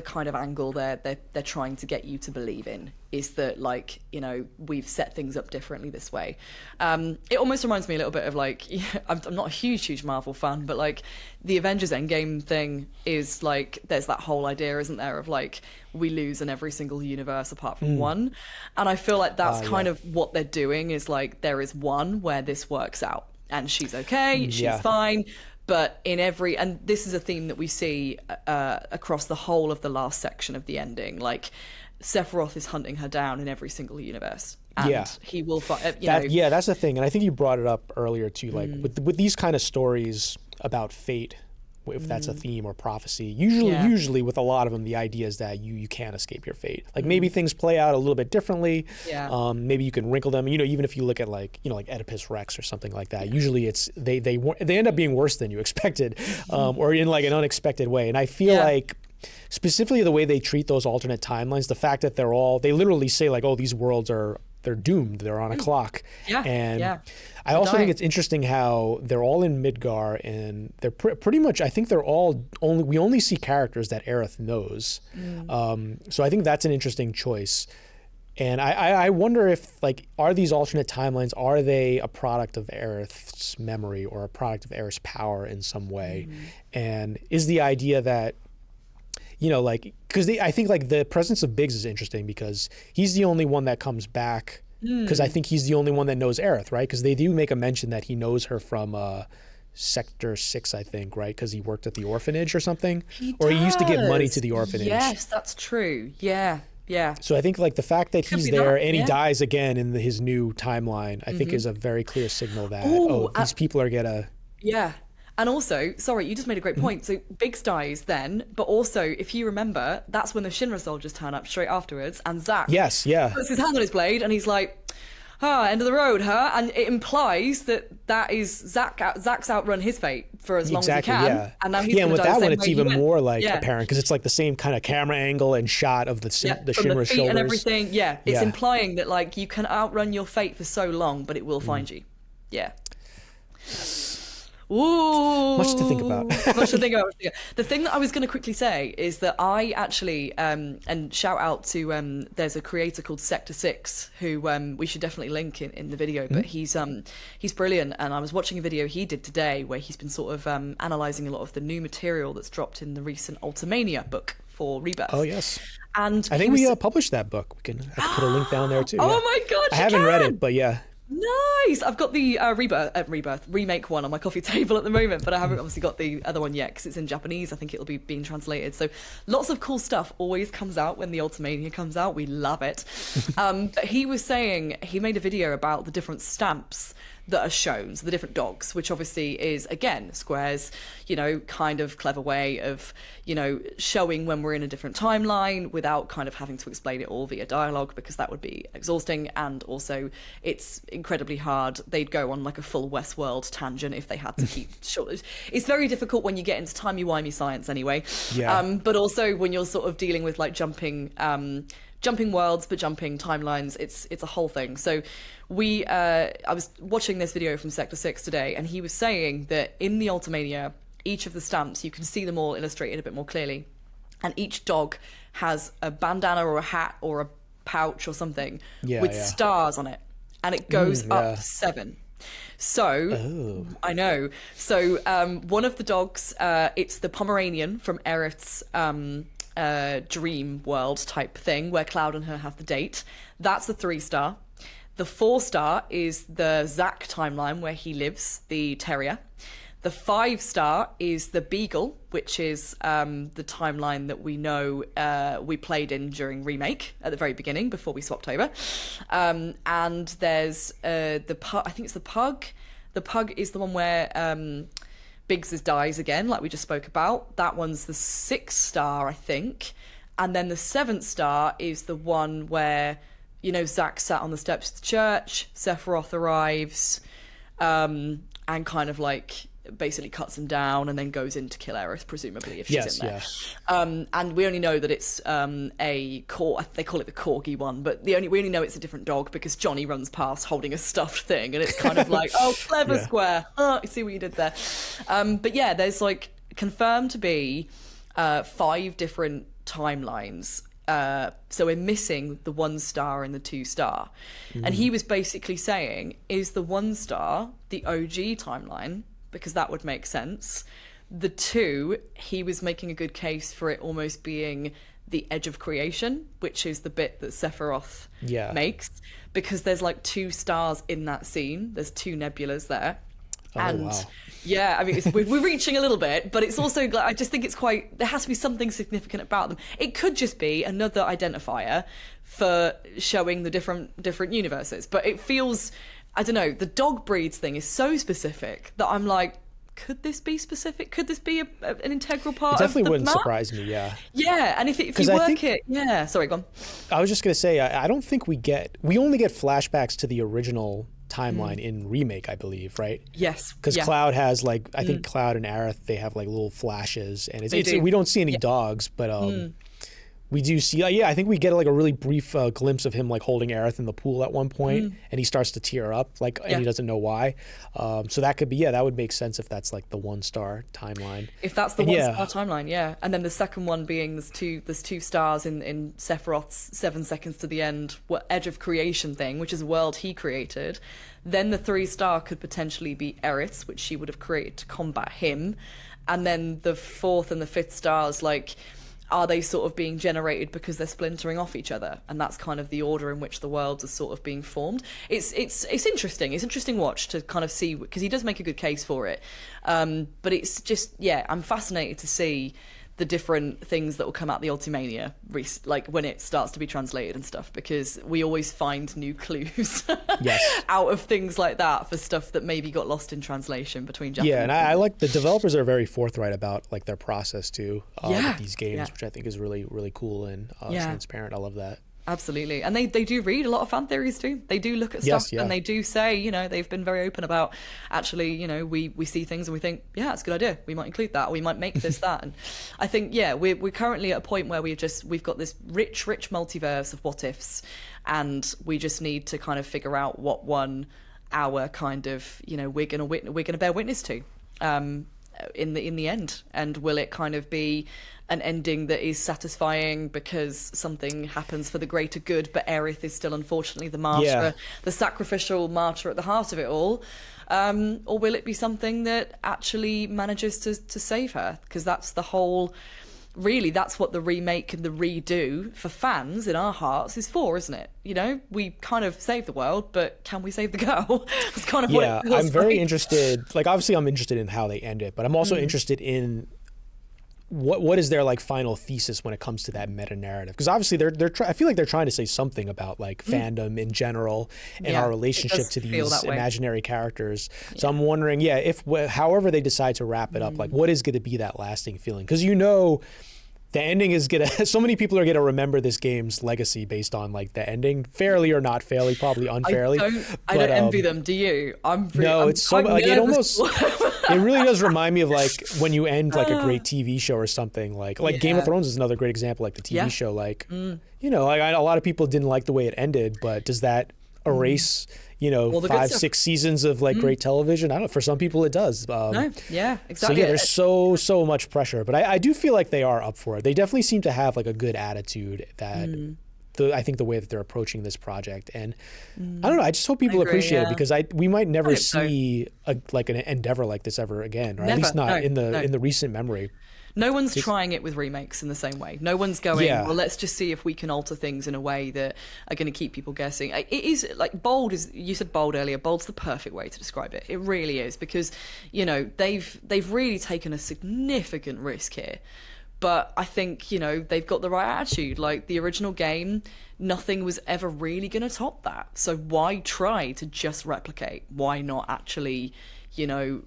kind of angle they're trying to get you to believe in, is that, like, you know, we've set things up differently this way. It almost reminds me a little bit of like, I'm not a huge Marvel fan, but like the Avengers Endgame thing is like, there's that whole idea, isn't there, of like, we lose in every single universe apart from one. And I feel like that's kind of what they're doing, is like, there is one where this works out and she's okay, she's fine. But in every, and this is a theme that we see across the whole of the last section of the ending, like Sephiroth is hunting her down in every single universe. And he will find, Yeah, that's the thing. And I think you brought it up earlier too, like with these kind of stories about fate, if that's a theme or prophecy. Usually with a lot of them, the idea is that you can't escape your fate. Like maybe things play out a little bit differently. Yeah. Maybe you can wrinkle them. Even if you look at like Oedipus Rex or something like that. Usually it's they end up being worse than you expected, or in like an unexpected way. And I feel like specifically the way they treat those alternate timelines, the fact that they literally say like, oh, these worlds they're doomed. They're on a clock. Yeah. And I also think it's interesting how they're all in Midgar, and they're pretty much, I think they're all we only see characters that Aerith knows. So I think that's an interesting choice. And I wonder if, like, are these alternate timelines, are they a product of Aerith's memory or a product of Aerith's power in some way? And is the idea that, because I think like the presence of Biggs is interesting because he's the only one that comes back, because I think he's the only one that knows Aerith, right? Because they do make a mention that he knows her from Sector 6, I think, right? Because he worked at the orphanage or something. He used to give money to the orphanage. Yes, that's true. Yeah. So I think like the fact that he's there and he dies again in his new timeline, I think is a very clear signal that, these people are gonna... Yeah. And also, sorry, you just made a great point. So Biggs dies then, but also, if you remember, that's when the Shinra soldiers turn up straight afterwards, and Zack puts his hand on his blade, and he's like, end of the road, huh? And it implies that is Zack's outrun his fate for as long as he can. And now he's and with that one, it's even more like Yeah. apparent because it's like the same kind of camera angle and shot of the from Shinra the feet shoulders and everything. Yeah, it's implying that like you can outrun your fate for so long, but it will find you. Yeah. Ooh, much to think about. The thing that I was going to quickly say is that I actually, and shout out to, there's a creator called Sector 6 who we should definitely link in the video, but he's brilliant. And I was watching a video he did today where he's been sort of analysing a lot of the new material that's dropped in the recent ULTIMANIA book for Rebirth. Oh, yes. And I think we published that book. We can put a link down there too. Oh my God, I haven't read it, but yeah. Nice. I've got the remake one on my coffee table at the moment, but I haven't obviously got the other one yet because it's in Japanese. I think it'll be being translated. So lots of cool stuff always comes out when the ULTIMANIA comes out. We love it. But he was saying he made a video about the different stamps that are shown, so the different dogs, which obviously is, again, Square's, kind of clever way of, showing when we're in a different timeline without kind of having to explain it all via dialogue, because that would be exhausting, and also it's incredibly hard. They'd go on like a full Westworld tangent if they had to keep short. It's very difficult when you get into timey-wimey science anyway. But also when you're sort of dealing with like jumping worlds, but jumping timelines, it's a whole thing. So I was watching this video from Sector 6 today, and he was saying that in the ULTIMANIA, each of the stamps, you can see them all illustrated a bit more clearly, and each dog has a bandana or a hat or a pouch or something with stars on it, and it goes up to 7. So I know. So one of the dogs, it's the Pomeranian from Aerith's dream world type thing where Cloud and her have the date. That's the 3-star. The 4-star is the Zack timeline where he lives, the terrier. The 5-star is the Beagle, which is the timeline that we know we played in during Remake at the very beginning before we swapped over. And there's the pug. I think it's the pug. The pug is the one where Biggs dies again, like we just spoke about. That one's the 6-star, I think. And then the 7th star is the one where, Zack sat on the steps of the church, Sephiroth arrives, and kind of like basically cuts him down and then goes in to kill Aerith, presumably, if she's in there. And we only know that it's they call it the corgi one, but we only know it's a different dog because Johnny runs past holding a stuffed thing, and it's kind of like, oh, clever Square. I see what you did there. But yeah, there's like confirmed to be 5 different timelines. So we're missing the 1-star and the 2-star. And he was basically saying, is the 1-star the OG timeline? Because that would make sense. The 2, he was making a good case for it almost being the edge of creation, which is the bit that Sephiroth makes, because there's like 2 stars in that scene. There's 2 nebulas there. Yeah, I mean, we're reaching a little bit, but it's also, I just think it's there has to be something significant about them. It could just be another identifier for showing the different universes, but it feels, I don't know, the dog breeds thing is so specific that I'm like, could this be specific? Could this be an integral part It definitely of the wouldn't map? surprise me, yeah. Yeah, and if you work it, yeah. Sorry, go on. I was just going to say, I don't think we only get flashbacks to the original timeline in Remake, I believe, right? Yes. Because Cloud has like, I think Cloud and Aerith, they have like little flashes, and we don't see any dogs, but we do see, I think we get like a really brief glimpse of him like holding Aerith in the pool at one point, and he starts to tear up, like, and he doesn't know why. So that could be, that would make sense if that's like the 1-star timeline. If that's the 1-star timeline, yeah. And then the second one being there's two stars in Sephiroth's 7 seconds to the end, Edge of Creation thing, which is a world he created. Then the 3-star could potentially be Aerith's, which she would have created to combat him. And then the 4th and the 5th stars, like, are they sort of being generated because they're splintering off each other? And that's kind of the order in which the worlds are sort of being formed. It's interesting. It's an interesting watch to kind of see, because he does make a good case for it. But it's just, I'm fascinated to see the different things that will come out the ULTIMANIA, like when it starts to be translated and stuff, because we always find new clues out of things like that for stuff that maybe got lost in translation between Japanese. Yeah, and I like the developers are very forthright about like their process too with these games, which I think is really, really cool and transparent. I love that. Absolutely. And they do read a lot of fan theories too. They do look at stuff and they do say, they've been very open about actually, we see things and we think, it's a good idea. We might include that, or we might make this, that. And I think, we're currently at a point where we've got this rich multiverse of what ifs, and we just need to kind of figure out what one our kind of, we're gonna bear witness to in the end. And will it kind of be an ending that is satisfying because something happens for the greater good, but Aerith is still unfortunately the martyr, the sacrificial martyr at the heart of it all? Or will it be something that actually manages to save her? Because that's the whole, really, that's what the remake and the redo for fans in our hearts is for, isn't it? We kind of save the world, but can we save the girl? That's kind of what it feels I'm very interested, like obviously I'm interested in how they end it, but I'm also interested in what is their like final thesis when it comes to that meta narrative? Because obviously I feel like they're trying to say something about like fandom in general and our relationship to these imaginary characters. So I'm wondering, if however they decide to wrap it up, like what is going to be that lasting feeling? Because the ending is so many people are gonna remember this game's legacy based on like the ending, fairly or not fairly, probably unfairly. I don't envy them. Do you? It's so like it almost it really does remind me of like when you end like a great TV show or something like Game of Thrones is another great example, like the TV show, like like a lot of people didn't like the way it ended, but does that erase 5-6 seasons of like great television? I don't know. For some people it does. No, exactly. So there's so much pressure, but I do feel like they are up for it. They definitely seem to have like a good attitude that I think the way that they're approaching this project, and I don't know, I just hope people appreciate it, because we might never see like an endeavor like this ever again, or at least not in the recent memory. No one's trying it with remakes in the same way. No one's going, well, let's just see if we can alter things in a way that are going to keep people guessing. It is like bold, you said bold earlier. Bold's the perfect way to describe it. It really is, because they've really taken a significant risk here. But I think, they've got the right attitude. Like the original game, nothing was ever really going to top that. So why try to just replicate? Why not actually, give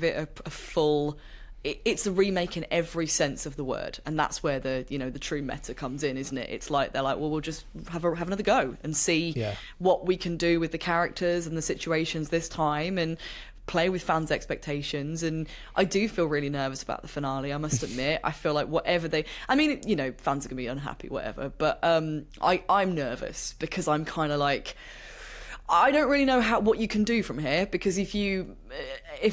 it a full... It's a remake in every sense of the word, and that's where the true meta comes in, isn't it? It's like they're like, well, we'll just have another go and see what we can do with the characters and the situations this time, and play with fans' expectations. And I do feel really nervous about the finale, I must admit. I feel like fans are gonna be unhappy, whatever, but I'm nervous, because I'm kind of like, I don't really know what you can do from here, because if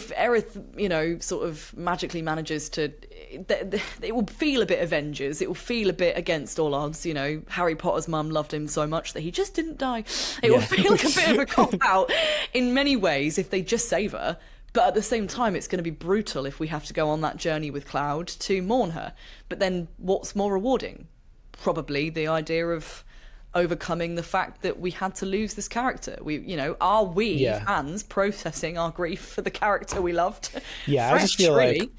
Aerith, sort of magically manages to, it will feel a bit Avengers. It will feel a bit against all odds. Harry Potter's mum loved him so much that he just didn't die. It will feel like a bit of a cop-out in many ways if they just save her. But at the same time, it's going to be brutal if we have to go on that journey with Cloud to mourn her. But then what's more rewarding? Probably the idea of overcoming the fact that we had to lose this character. Are we fans processing our grief for the character we loved? I just feel like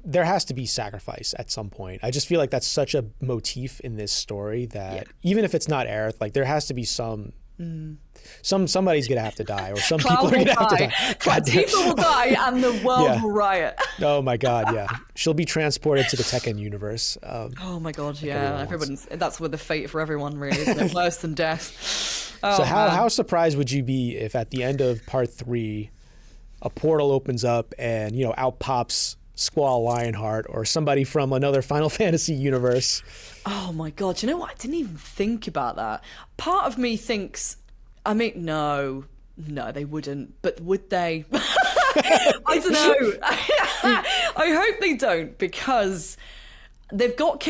there has to be sacrifice at some point. I just feel like that's such a motif in this story that even if it's not Aerith, like there has to be some Somebody's gonna have to die, or some Cloud people are will gonna have to die. die. God damn. People will die, and the world Yeah. will riot. Oh my God, yeah. She'll be transported to the Tekken universe. Oh my God, yeah. everyone Everyone's that's with the fate for everyone, really, isn't it? Worse than death. Oh, So man. how surprised would you be if at the end of part 3, a portal opens up and out pops Squall Lionheart or somebody from another Final Fantasy universe? Oh my God, you know what? I didn't even think about that. Part of me thinks, I mean, no, they wouldn't. But would they? I don't know. I hope they don't, because they've got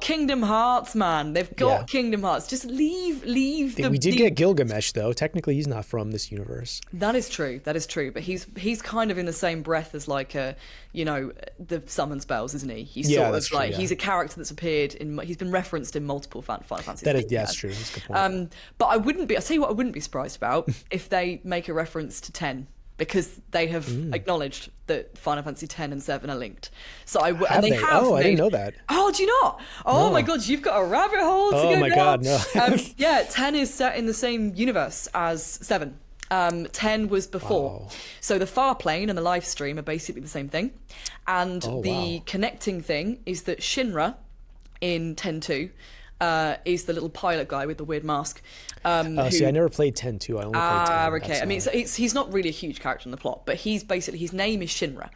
Kingdom Hearts, man. They've got Yeah. Kingdom Hearts. Just leave the. We did get Gilgamesh though. Technically, he's not from this universe. That is true. But he's kind of in the same breath as like the summon spells, isn't he? He's Yeah, sort that's of true, like yeah. he's a character that's appeared in. He's been referenced in multiple Final Fantasy. That is, yeah, that's true. That's a good point. But I wouldn't be. I'll tell you what, I wouldn't be surprised about if they make a reference to 10, because they have acknowledged that Final Fantasy 10 and 7 are linked. So Have and they they? have. Oh, I didn't made- know that. Oh, do you not? Oh No. my God, you've got a rabbit hole to Oh go my down. God, no. Yeah, 10 is set in the same universe as 7. 10 was before. Wow. So the far plane and the live stream are basically the same thing. And the wow. connecting thing is that Shinra in 10-2 is the little pilot guy with the weird mask. See, I never played 10-2. I only played 10. Okay. I mean, he's not really a huge character in the plot, but he's basically, his name is Shinra.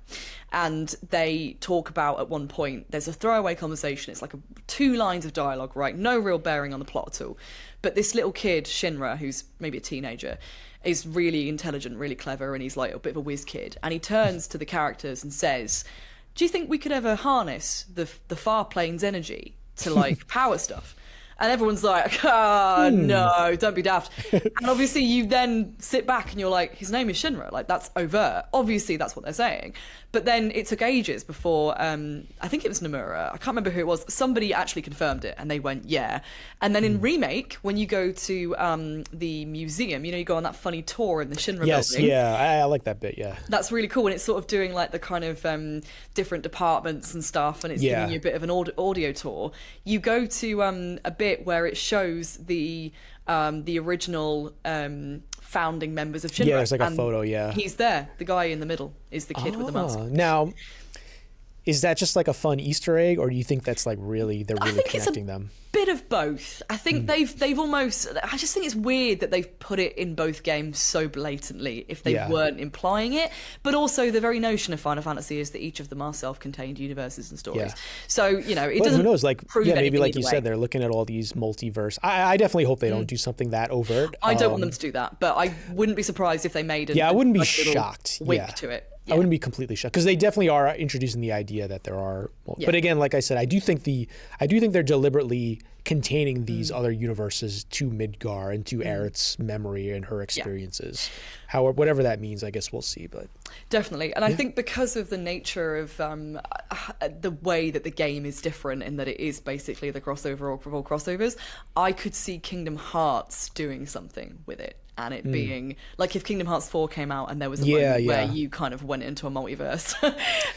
And they talk about, at one point, there's a throwaway conversation. It's like 2 lines of dialogue, right? No real bearing on the plot at all. But this little kid, Shinra, who's maybe a teenager, is really intelligent, really clever, and he's like a bit of a whiz kid. And he turns to the characters and says, do you think we could ever harness the far plane's energy to like power stuff? And everyone's like, no, don't be daft. And obviously you then sit back and you're like, his name is Shinra. Like, that's overt. Obviously that's what they're saying. But then it took ages before, I think it was Nomura, I can't remember who it was, somebody actually confirmed it and they went, yeah. And then in Remake, when you go to the museum, you go on that funny tour in the Shinra Yes, building. yeah, I like that bit, yeah. That's really cool, and it's sort of doing like the kind of different departments and stuff, and it's giving you a bit of an audio tour. You go to a bit where it shows the original founding members of Shinra. Yeah, there's like a and photo, yeah. He's there. The guy in the middle is the kid with the mask. Now, is that just like a fun Easter egg, or do you think that's like they're really connecting them? Bit of both. I think they've almost. I just think it's weird that they've put it in both games so blatantly if they weren't implying it. But also the very notion of Final Fantasy is that each of them are self-contained universes and stories. Yeah. So it Well, doesn't. who knows? Like, prove maybe anything like either you way. said, they're looking at all these multiverse. I definitely hope they don't do something that overt. I don't want them to do that, but I wouldn't be surprised if they made I wouldn't be like a little shocked. wink Yeah. to it. I wouldn't be completely shocked, because they definitely are introducing the idea that there are. But again, like I said, I do think they're deliberately containing these other universes to Midgar and to Aerith's memory and her experiences. However, whatever that means, I guess we'll see. But Definitely. And I think because of the nature of the way that the game is different, in that it is basically the crossover of all crossovers, I could see Kingdom Hearts doing something with it. And it being like if Kingdom Hearts 4 came out and there was a moment where you kind of went into a multiverse,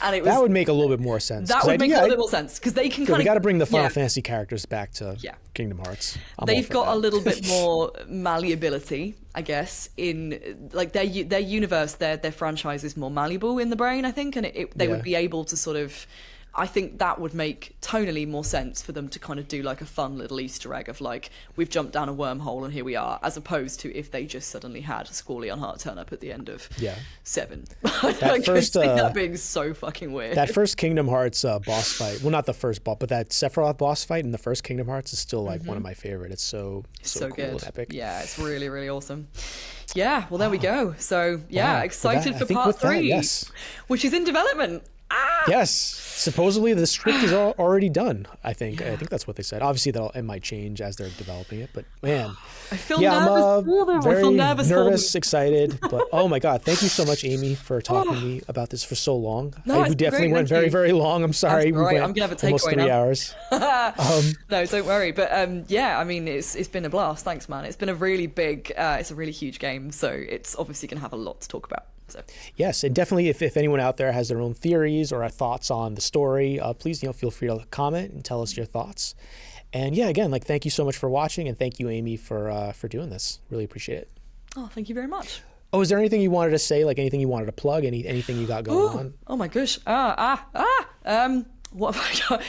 and it was that would make a little bit more sense. that would make a little bit more sense, because they can kind we of got to bring the Final Fantasy characters back to Kingdom Hearts. They've got a little bit more malleability, I guess, in like their universe, their franchise is more malleable in the brain, I think, and they would be able to sort of. I think that would make tonally more sense for them to kind of do like a fun little Easter egg of like, we've jumped down a wormhole and here we are, as opposed to if they just suddenly had Squall Lionheart turn up at the end of 7. I could see that being so fucking weird. That first Kingdom Hearts boss fight, well, not the first boss, but that Sephiroth boss fight in the first Kingdom Hearts is still like one of my favorite. It's so cool good. and epic. Yeah, it's really, really awesome. Yeah, well, there we go. So, excited for I think part with 3, yes. which is in development. Yes, supposedly the script is already done. I think that's what they said. Obviously, it might change as they're developing it, but man, I feel nervous for them. very I feel nervous for nervous, excited. But oh my god, thank you so much, Amy, for talking to me about this for so long. No, we definitely great, went thank very, you. very long. I'm sorry, That's all right. we went I'm gonna have a almost takeaway 3 now. hours. No, don't worry. But I mean, it's been a blast. Thanks, man. It's been a really big, it's a really huge game, so it's obviously gonna have a lot to talk about. So. Yes, and definitely if anyone out there has their own theories or thoughts on the story, please feel free to comment and tell us your thoughts. And yeah, again, like thank you so much for watching, and thank you, Amy, for doing this. Really appreciate it. Oh, thank you very much. Oh, is there anything you wanted to say? Like anything you wanted to plug? Anything you got going on? Oh my gosh. What have I got?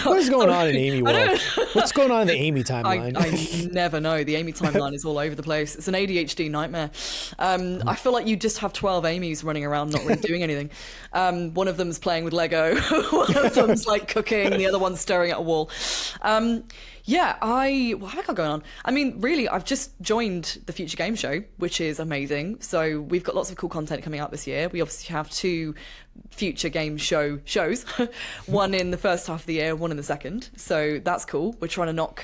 What is going on in Amy world? What's going on in the Amy timeline? I never know. The Amy timeline is all over the place. It's an ADHD nightmare. I feel like you just have 12 Amys running around not really doing anything. One of them's playing with Lego. One of them's like cooking. The other one's staring at a wall. What have I got going on? I mean, really, I've just joined the Future Game Show, which is amazing. So we've got lots of cool content coming out this year. We obviously have 2 Future Game shows, one in the first half of the year, one in the second. So that's cool. We're trying to knock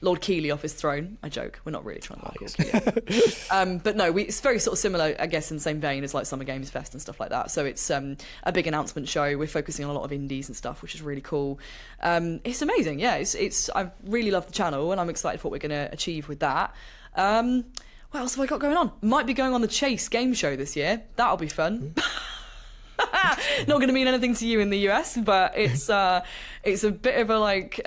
Lord Keeley off his throne. I joke. We're not really trying to knock Lord Keeley. But no, it's very sort of similar, I guess, in the same vein as like Summer Games Fest and stuff like that. So it's a big announcement show. We're focusing on a lot of indies and stuff, which is really cool. It's amazing. Yeah, I really love the channel, and I'm excited for what we're going to achieve with that. What else have I got going on? Might be going on the Chase game show this year. That'll be fun. Not going to mean anything to you in the US, but it's a bit of a like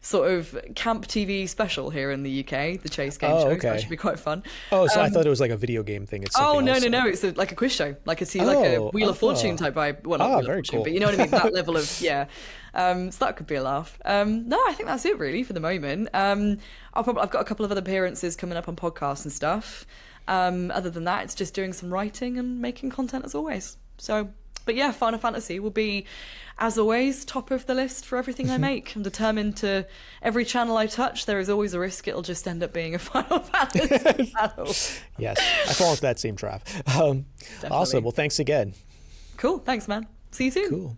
sort of camp TV special here in the UK. The Chase game show, so that should be quite fun. Oh, so I thought it was like a video game thing. It's no, it's like a quiz show, like a Wheel of Fortune type vibe. Well, not Wheel of Fortune, cool. but you know what I mean. That level of so that could be a laugh. No, I think that's it really for the moment. I've got a couple of other appearances coming up on podcasts and stuff. Other than that, it's just doing some writing and making content as always. So, but yeah, Final Fantasy will be, as always, top of the list for everything I make. I'm determined to, every channel I touch, there is always a risk it'll just end up being a Final Fantasy channel. Yes, I fall into that same trap. Awesome. Well, thanks again. Cool. Thanks, man. See you soon. Cool.